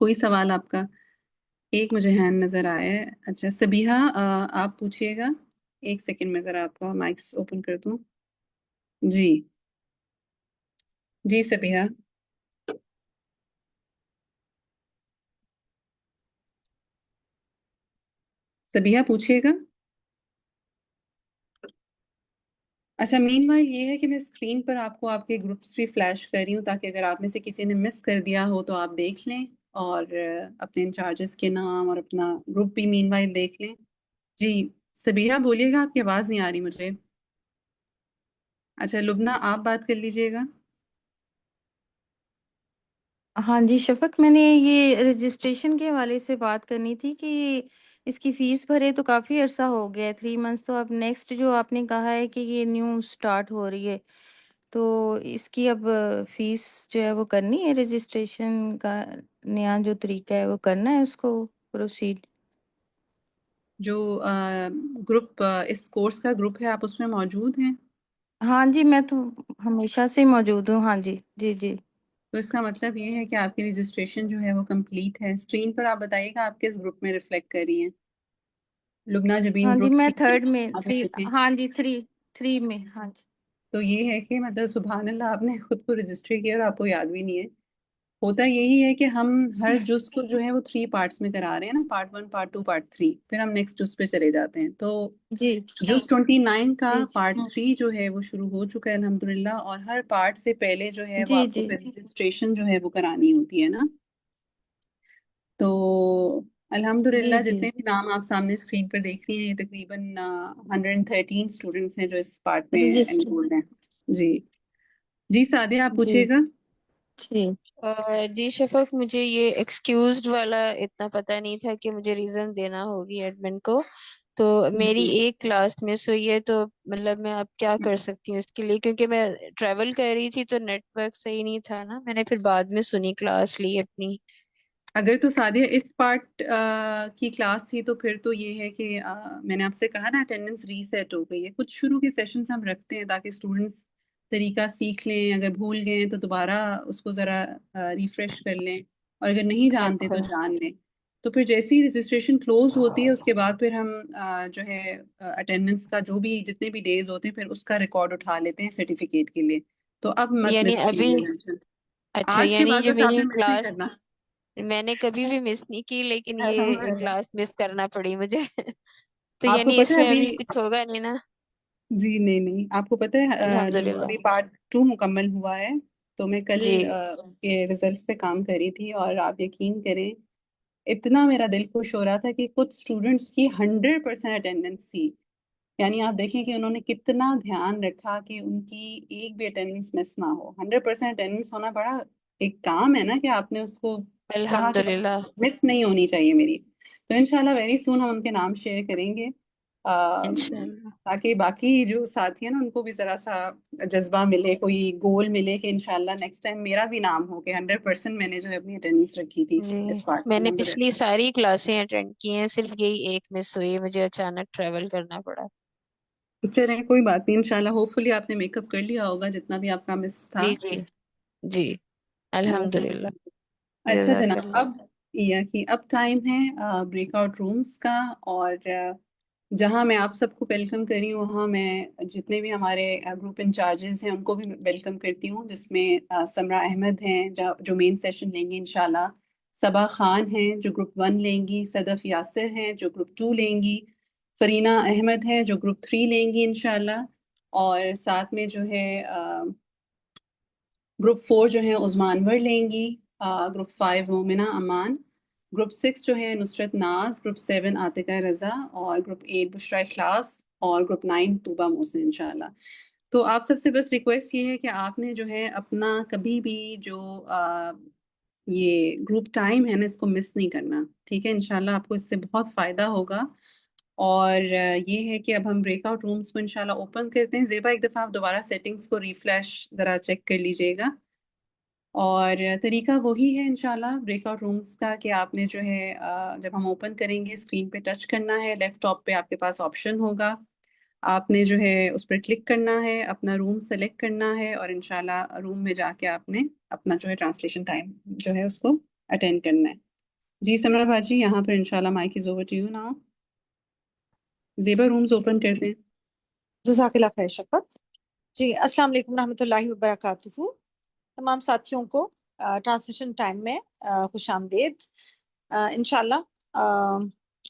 کوئی سوال آپ کا؟ ایک مجھے ہینڈ نظر آیا ہے. اچھا سبیحہ آپ پوچھیے گا. ایک سیکنڈ میں ذرا آپ کا مائکس اوپن کر دوں. جی جی سبیحہ. سبیحہ پوچھیے گا. اچھا مین وائل یہ ہے کہ میں اسکرین پر آپ کو آپ کے گروپس بھی فلیش کر رہی ہوں تاکہ اگر آپ میں سے کسی نے مس کر دیا ہو تو آپ دیکھ لیں اور اپنے انچارجز کے نام اور اپنا گروپ بھی مین وائل دیکھ لیں. جی سبیحہ بولیے گا، آپ کی آواز نہیں آ رہی مجھے. اچھا لبنہ آپ بات کر لیجئے گا. ہاں جی شفق، میں نے یہ رجسٹریشن کے حوالے سے بات کرنی تھی کہ اس کی فیس بھرے تو کافی عرصہ ہو گیا ہے، 3 منتھس. تو اب نیکسٹ جو آپ نے کہا ہے کہ یہ نیو سٹارٹ ہو رہی ہے، تو اس کی اب فیس جو ہے وہ کرنی ہے، رجسٹریشن کا نیا جو طریقہ ہے وہ کرنا ہے اس کو پروسیڈ. جو گروپ اس کورس کا گروپ ہے آپ اس میں موجود ہیں؟ ہاں جی میں تو ہمیشہ سے موجود ہوں. ہاں جی جی جی. تو اس کا مطلب یہ ہے کہ آپ کی رجسٹریشن جو ہے وہ کمپلیٹ ہے. اسکرین پر آپ بتائیے گا آپ کس گروپ میں ریفلیکٹ کر رہی ہیں. لبنہ ہاں جبین جی گروپ میں 3 تھرڈ میں آپ 3. میں تھے. ہاں جی 3 میں. ہاں جی. تو یہ ہے کہ مطلب سبحان اللہ آپ نے خود کو رجسٹر کیا اور آپ کو یاد بھی نہیں ہے. ہوتا یہی ہے کہ ہم ہر جز کو جو ہے وہ 3 پارٹس میں کرا رہے ہیں نا، پارٹ 1 پارٹ 2 پارٹ 3، پھر ہم نیکسٹ جز پہ چلے جاتے ہیں. تو جی جز 29 کا جی پارٹ 3 جو ہے وہ شروع ہو چکا ہے الحمدللہ، اور ہر پارٹ سے پہلے جو ہے وہ جی آپ کو جی پھر رجسٹریشن جو ہے وہ کرانی ہوتی ہے نا. تو جی الحمدللہ جی جتنے بھی نام آپ سامنے اسکرین پر دیکھ رہی ہیں یہ تقریباً 113 اسٹوڈنٹس ہیں جو اس پارٹ میں رجسٹر. انرولڈ ہیں. جی جی سعدیہ آپ جی پوچھیے گا. جی جی شفق، مجھے یہ ایکسکیوزڈ والا اتنا پتہ نہیں تھا کہ مجھے ریزن دینا ہوگی ایڈمن کو. تو میری جی ایک کلاس مس ہوئی ہے، تو مطلب میں اب کیا کر سکتی ہوں اس کے لیے؟ کیونکہ میں ٹریول کر رہی تھی تو نیٹ ورک صحیح نہیں تھا نا، میں نے پھر بعد میں سنی کلاس لی اپنی. اگر تو سعدیہ اس پارٹ کی کلاس تھی تو پھر تو یہ ہے کہ میں نے آپ سے کہا نا اٹینڈنس ریسیٹ ہو گئی ہے. کچھ شروع کے سیشنز ہم رکھتے ہیں تاکہ اسٹوڈنٹس طریقہ سیکھ لیں، اگر بھول گئے تو دوبارہ اس کو ذرا ریفریش کر لیں، اور اگر نہیں جانتے اچھا تو جان لیں. تو پھر جیسے ہی رجسٹریشن کلوز ہوتی ہے اس کے بعد پھر ہم جو ہے اٹینڈنس کا جو بھی جتنے بھی ڈیز ہوتے ہیں پھر اس کا ریکارڈ اٹھا لیتے ہیں سرٹیفکیٹ کے لیے. تو اب مت یعنی مس ابھی کیجیے ٹینشن. اچھا، آج کے یعنی بعد جو بس آپ میری نے مس نہیں کلاس کرنا. میں نے کبھی بھی مس نہیں کی، لیکن یہ الحمدللہ. کلاس مس کرنا پڑی مجھے. تو آپ کو یعنی پتہ اس ہے میں ابھی، ابھی کچھ ہوگا نہیں نا؟ جی نہیں آپ کو پتہ ہے الحمد جو للہ. ابھی پارٹ 2 مکمل ہوا ہے تو میں کل جی اس کے ریزلٹس پہ کام کر رہی تھی، اور آپ یقین کریں اتنا میرا دل خوش ہو رہا تھا کہ کچھ اسٹوڈنٹس کی 100% اٹینڈنس تھی. یعنی آپ دیکھیں کہ انہوں نے کتنا دھیان رکھا کہ ان کی ایک بھی اٹینڈنس مس نہ ہو. 100% اٹینڈنس ہونا بڑا ایک کام ہے نا کہ آپ نے اس کو کہا الحمد کہ للہ. مس نہیں ہونی چاہیے میری. تو انشاءاللہ ویری سون ہم ان کے نام شیئر کریں گے انشاءاللہ. تاکہ باقی جو ساتھی ہیں نا ان کو بھی ذرا سا جذبہ ملے، کوئی گول ملے کہ انشاءاللہ نیکسٹ ٹائم میرا بھی نام ہو کہ 100% میں نے جو ہے اپنی اٹینڈنس رکھی تھی جی اس پارٹ میں میں نے الحمدللہ. پچھلی ساری کلاسیں اٹینڈ کی ہیں، صرف یہی ایک مس ہوئی، مجھے اچانک ٹریول کرنا پڑا. چلیں کوئی بات نہیں، انشاءاللہ ہوپ فلی آپ نے میک اپ کر لیا ہوگا جتنا بھی آپ کا مس تھا. جی جی جی الحمد للہ. الحمدللہ. اچھا جزاک جناب، اللہ. اب ٹائم ہے بریک آؤٹ رومز کا، اور جہاں میں آپ سب کو ویلکم کر رہی ہوں وہاں میں جتنے بھی ہمارے گروپ انچارجز ہیں ان کو بھی ویلکم کرتی ہوں، جس میں سمرہ احمد ہیں جو مین سیشن لیں گی انشاءاللہ، صبا خان ہیں جو گروپ 1 لیں گی، صدف یاسر ہیں جو گروپ 2 لیں گی، فرینہ احمد ہیں جو گروپ 3 لیں گی انشاءاللہ، اور ساتھ میں جو ہے گروپ 4 جو ہے عثمان ور لیں گی، گروپ 5 مومنہ امان، گروپ 6 جو ہے نصرت ناز، گروپ 7 عاتقہ رضا، اور گروپ 8 بشرا اخلاص، اور گروپ 9 طوبہ محسن انشاءاللہ. تو آپ سب سے بس ریکویسٹ یہ ہے کہ آپ نے جو ہے اپنا کبھی بھی جو یہ گروپ ٹائم ہے نا اس کو مس نہیں کرنا، ٹھیک ہے؟ انشاءاللہ آپ کو اس سے بہت فائدہ ہوگا. اور یہ ہے کہ اب ہم بریک آؤٹ رومز کو انشاءاللہ اوپن کرتے ہیں. زیبا ایک دفعہ آپ دوبارہ سیٹنگز کو ریفریش ذرا چیک کر لیجئے گا. اور طریقہ وہی ہے انشاءاللہ بریک آؤٹ رومز کا کہ آپ نے جو ہے جب ہم اوپن کریں گے اسکرین پہ ٹچ کرنا ہے، لیفٹ ٹاپ پہ آپ کے پاس آپشن ہوگا، آپ نے جو ہے اس پر کلک کرنا ہے، اپنا روم سلیکٹ کرنا ہے، اور انشاءاللہ روم میں جا کے آپ نے اپنا جو ہے ٹرانسلیشن ٹائم جو ہے اس کو اٹینڈ کرنا ہے. جی سمرا باجی یہاں پر انشاءاللہ mic is over to you now. Zeba rooms open کرتے ہیں. جزاک اللہ خیر شفقت. جی السلام علیکم ورحمۃ اللہ وبرکاتہ. تمام ساتھیوں کو ٹرانسلیشن ٹائم میں خوش آمدید. انشاءاللہ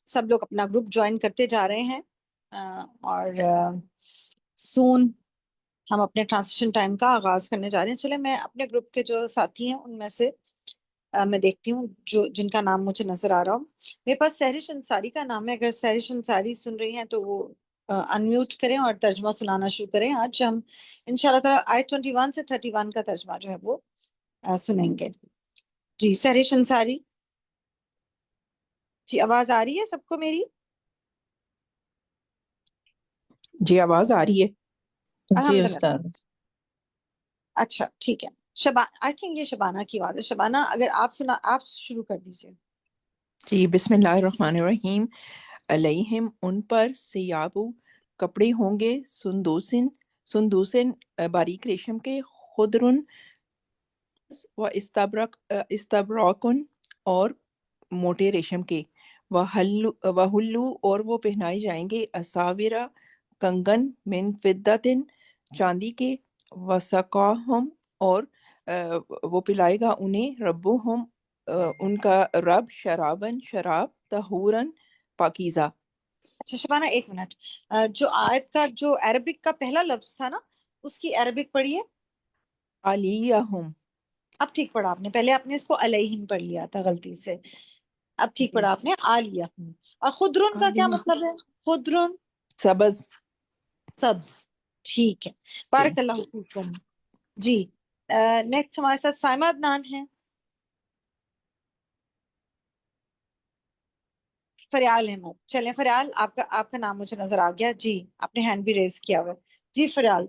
سب لوگ اپنا گروپ جوائن کرتے جا رہے ہیں اور سون ہم اپنے ٹرانسلیشن ٹائم کا آغاز کرنے جا رہے ہیں. چلے میں اپنے گروپ کے جو ساتھی ہیں ان میں سے میں دیکھتی ہوں جن کا نام مجھے نظر آ رہا ہو. میرے پاس سہرش انصاری کا نام ہے. اگر سہرش انصاری سن رہی ہیں تو وہ انمیوٹ کریں اور ترجمہ سنانا شروع کریں. آج ہم انشاءاللہ تعالیٰ آیت 21 سے 31 کا ترجمہ جو ہے وہ سنیں گے. جی سہرش انصاری. جی آواز آ رہی ہے سب کو میری؟ جی آواز آ رہی ہے. جی استاد. اچھا ٹھیک ہے. آئی تھنک یہ شبانہ کی آواز ہے. شبانہ اگر آپ شروع کر دیجیے. جی بسم اللہ الرحمن الرحیم. علیہم ان پر سیابو کپڑے ہوں گے سندوسن باریک ریشم کے خضرن و استبرقن اور موٹے ریشم کے وحلو اور وہ پہنائے جائیں گے اساورا کنگن من فدتن چاندی کے وسقاہم اور وہ پلائے گا انہیں ربہم ان کا رب شرابن شراب طہورن پاکیزہ. اچھا شبانہ ایک منٹ. جو آیت کا جو عربک کا پہلا لفظ تھا نا اس کی عربک پڑھیے. علیہم. اب ٹھیک پڑھا آپ نے. پہلے آپ نے اس کو علیہم پڑھ لیا تھا غلطی سے. اب ٹھیک پڑھا آپ نے عالیہم. اور خضرن کا کیا مطلب ہے؟ خضرن سبز. سبز. ٹھیک ہے. بارک اللہ فیکم. جی نیکسٹ ہمارے ساتھ سائمہ عدنان ہے. فریال احمد. چلیں فریال آپ کا نام مجھے نظر آ گیا. جی آپ نے ہینڈ بھی ریز کیا ہوا. جی فریال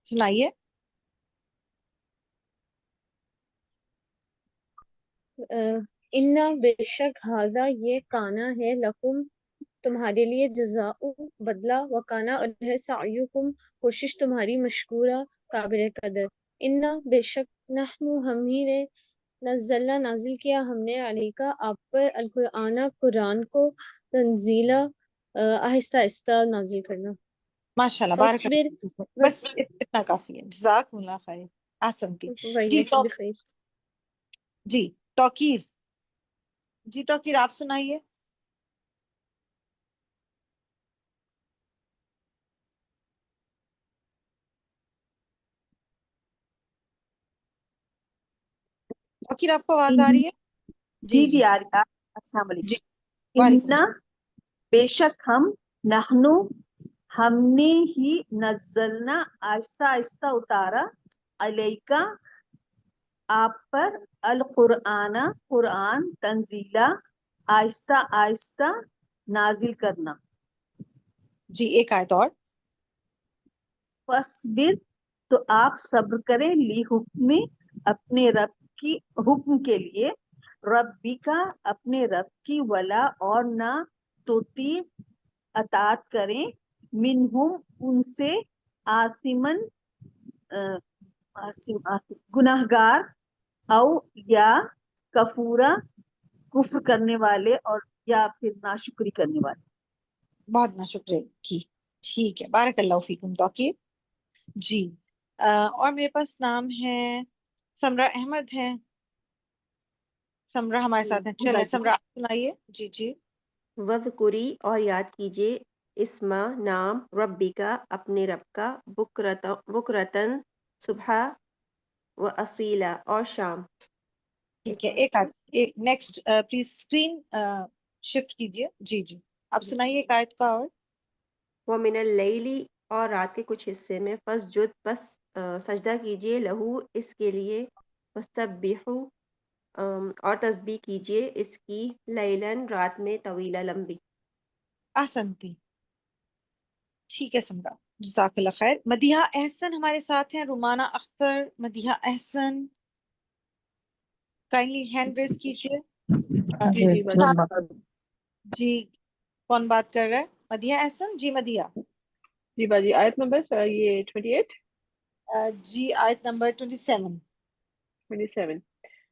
سنائیے. انا بے شک ہاذا یہ کانا ہے لکم تمہارے لیے جزاء بدلہ وکانا اور ہے سعیکم کوشش تمہاری مشکورہ قابل قدر. انا بے شک نحن ہم ہی نے نزلنا نازل کیا ہم نے علیکا آپ پر قرآن کو تنزیلا آہستہ آہستہ نازل کرنا. ماشاءاللہ بارک اللہ. بس اتنا کافی ہے. جزاک اللہ خیر. آسنتی. جی توقیر. جی توقیر آپ سنائیے. توقیر آپ کو آواز آ رہی ہے؟ جی آ رہی ہے. السلام علیکم. انا بے شک ہم نے ہی نزلنا آہستہ آہستہ اتارا علیکا آپ پر قرآن تنزیلا آہستہ آہستہ نازل کرنا. جی ایک آیت اور. فصبر تو آپ صبر کریں لی حکم اپنے رب کی حکم کے لیے ربی کا اپنے رب کی ولا اور نہ توتی اطاعت کریں منہم ان سے آثمن گناہگار او یا کفورا کفر کرنے والے اور یا پھر ناشکری کرنے والے. بہت ناشکری کی. ٹھیک ہے. بارک اللہ فیکم توقیر. جی اور میرے پاس نام ہے سمرا احمد ہے. سمرا ہمارے ساتھ ہیں. چلیں سمرا آپ سنائیے. جی جی. وذکری اور یاد کیجئے اسما نام ربی کا اپنے رب کا بکرتن صبح و اصیلا اور شام. ٹھیک ہے. ایک نیکسٹ پلیز اسکرین شفٹ کیجئے. جی جی آپ سنائیے ایک آیت کا اور. ومن اللیلی اور رات کے کچھ حصے میں فسجد بس سجدہ کیجئے لہو اس کے لیے وسبحو اور تسبیح کیجئے اس کی لیلن رات میں طویلہ لمبی. احسنتی. ٹھیک ہے سمرا. جزاک اللہ خیر. مدیحہ احسن ہمارے ساتھ ہیں. رومانہ اختر. مدیحہ احسن کائنڈلی ہینڈ ریز کیجئے. جی کون بات کر رہا ہے؟ مدیحہ احسن. جی مدیحہ. جی باجی آیت نمبر یہ 28. جی آیت نمبر 27.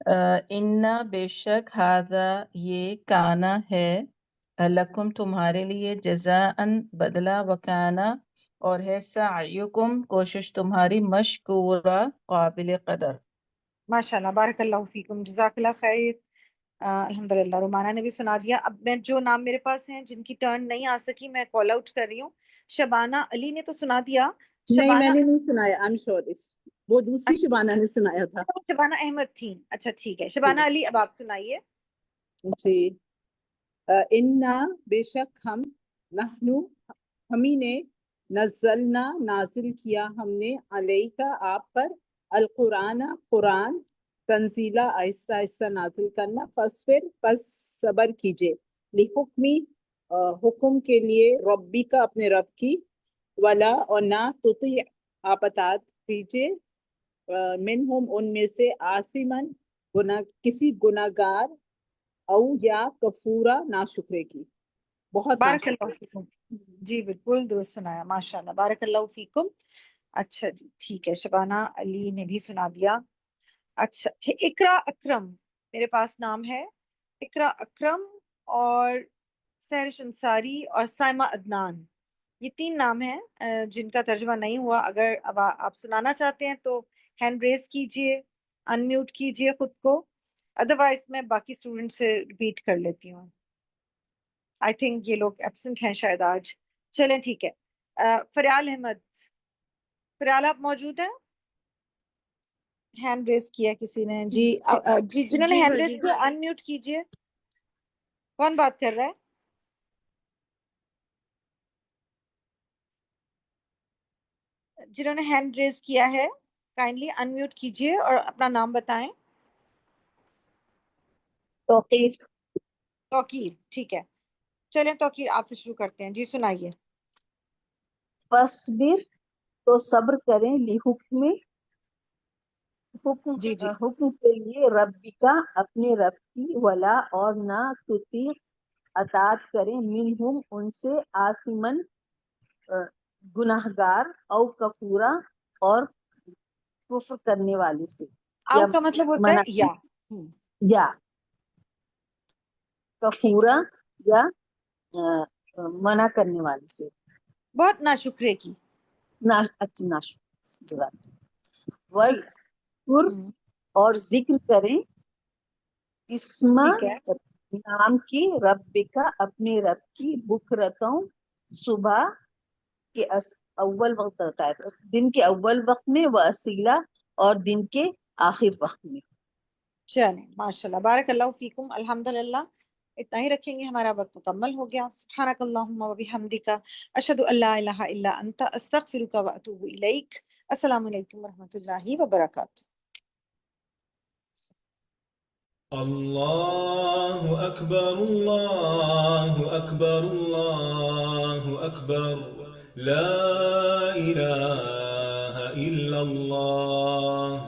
انا بے شک ہاذا یہ کانا ہے لکم تمہارے لیے جزاءً بدلہ وکانا اور ہے سعیکم کوشش تمہاری مشکورہ قابل قدر. ماشاءاللہ، بارک اللہ فیکم، جزاک اللہ خیر۔ الحمدللہ رومانہ نے بھی سنا دیا۔ اب میں جو نام میرے پاس ہیں جن کی ٹرن نہیں آ سکی میں کال آؤٹ کر رہی ہوں۔ شبانہ علی نے تو سنا دیا۔ نہیں، میں شبانہ نے نہیں سنایا، آئی ایم شور وہ دوسری شبانہ نے سنایا تھا. شبانہ احمد تھیں، اچھا ٹھیک ہے۔ شبانہ علی اب آپ سنائیے۔ جی، انا بے شک ہم، نحنو ہمیں نے، نزلنا نازل کیا ہم نے، علیکا آپ پر، القرآن قرآن، تنزیلا آہستہ آہستہ نازل کرنا، پس صبر کیجئے، لحکمی حکم کے لیے، ربی کا اپنے رب کی، ولا اور نہ تطیع آپ اطاعت کیجئے، منہم ان میں سے، آثمن کسی گناہگار، او یا کفورا ناشکرے کی، بہت بارک اللہ ناشکرے. فیکم، جی بالکل درست سنایا، ماشاءاللہ بارک اللہ فیکم۔ اچھا جی ٹھیک ہے، شبانہ علی نے بھی سنا دیا۔ اچھا، اقرا اکرم میرے پاس نام ہے، اقرا اکرم اور سہرش انصاری اور سائمہ عدنان، یہ 3 نام ہیں جن کا ترجمہ نہیں ہوا۔ اگر اب آپ سنانا چاہتے ہیں تو ہینڈ ریز کیجئے، ان میوٹ کیجئے خود کو، ادروائز میں باقی اسٹوڈنٹ سے ریپیٹ کر لیتی ہوں۔ آئی تھنک یہ لوگ ایبسنٹ ہیں شاید آج۔ چلیں ٹھیک ہے، فریال احمد، فریال آپ موجود ہیں؟ ہینڈ ریز کیا کسی نے جی؟ جی جنہوں نے جی ہینڈ ریز بھاجی، کیا ان میوٹ کیجئے۔ کون بات کر رہا ہے؟ جنہوں نے ہینڈ ریز کیا ہے کائنڈلی ان میوٹ کیجئے اور اپنا نام بتائیں۔ توقیر توقیر، ٹھیک ہے، چلیں توقیر آپ سے شروع کرتے ہیں، جی سنائیے۔ فصبر تو صبر کریں، حکم جی جی حکم کے لیے، ربی کا اپنے رب کی، ولا اور نہ تطیع اطاعت کریں، منہم ان سے، آثمن گناہگار، او کفورا اور کفر کرنے والے سے، آؤ یا کا مطلب ہوتا منع ہے یا۔ یا کفورا یا منع کرنے والے سے، بہت ناشکرے کی۔ اچھی ناشکر، جی وذکر اور ذکر کریں، اسم ٹھیک ہے، نام کی، رب کا اپنے رب کی، بکرتوں صبح کے اول وقت ہوتا ہے، دن کے اول وقت میں، وہ اسیلا اور دن کے آخر وقت میں۔ چلیں ماشاءاللہ بارک اللہ فیکم۔ الحمدللہ اتنا ہی رکھیں گے، ہمارا وقت مکمل ہو گیا۔ سبحانک اللہم و بحمدک، اشہد ان لا الہ الا انت، استغفرک و اتوب الیک۔ السلام علیکم ورحمۃ اللہ وبرکاتہ۔ اللہ اکبر، اللہ اکبر، اللہ اکبر، لا الہ الا اللہ۔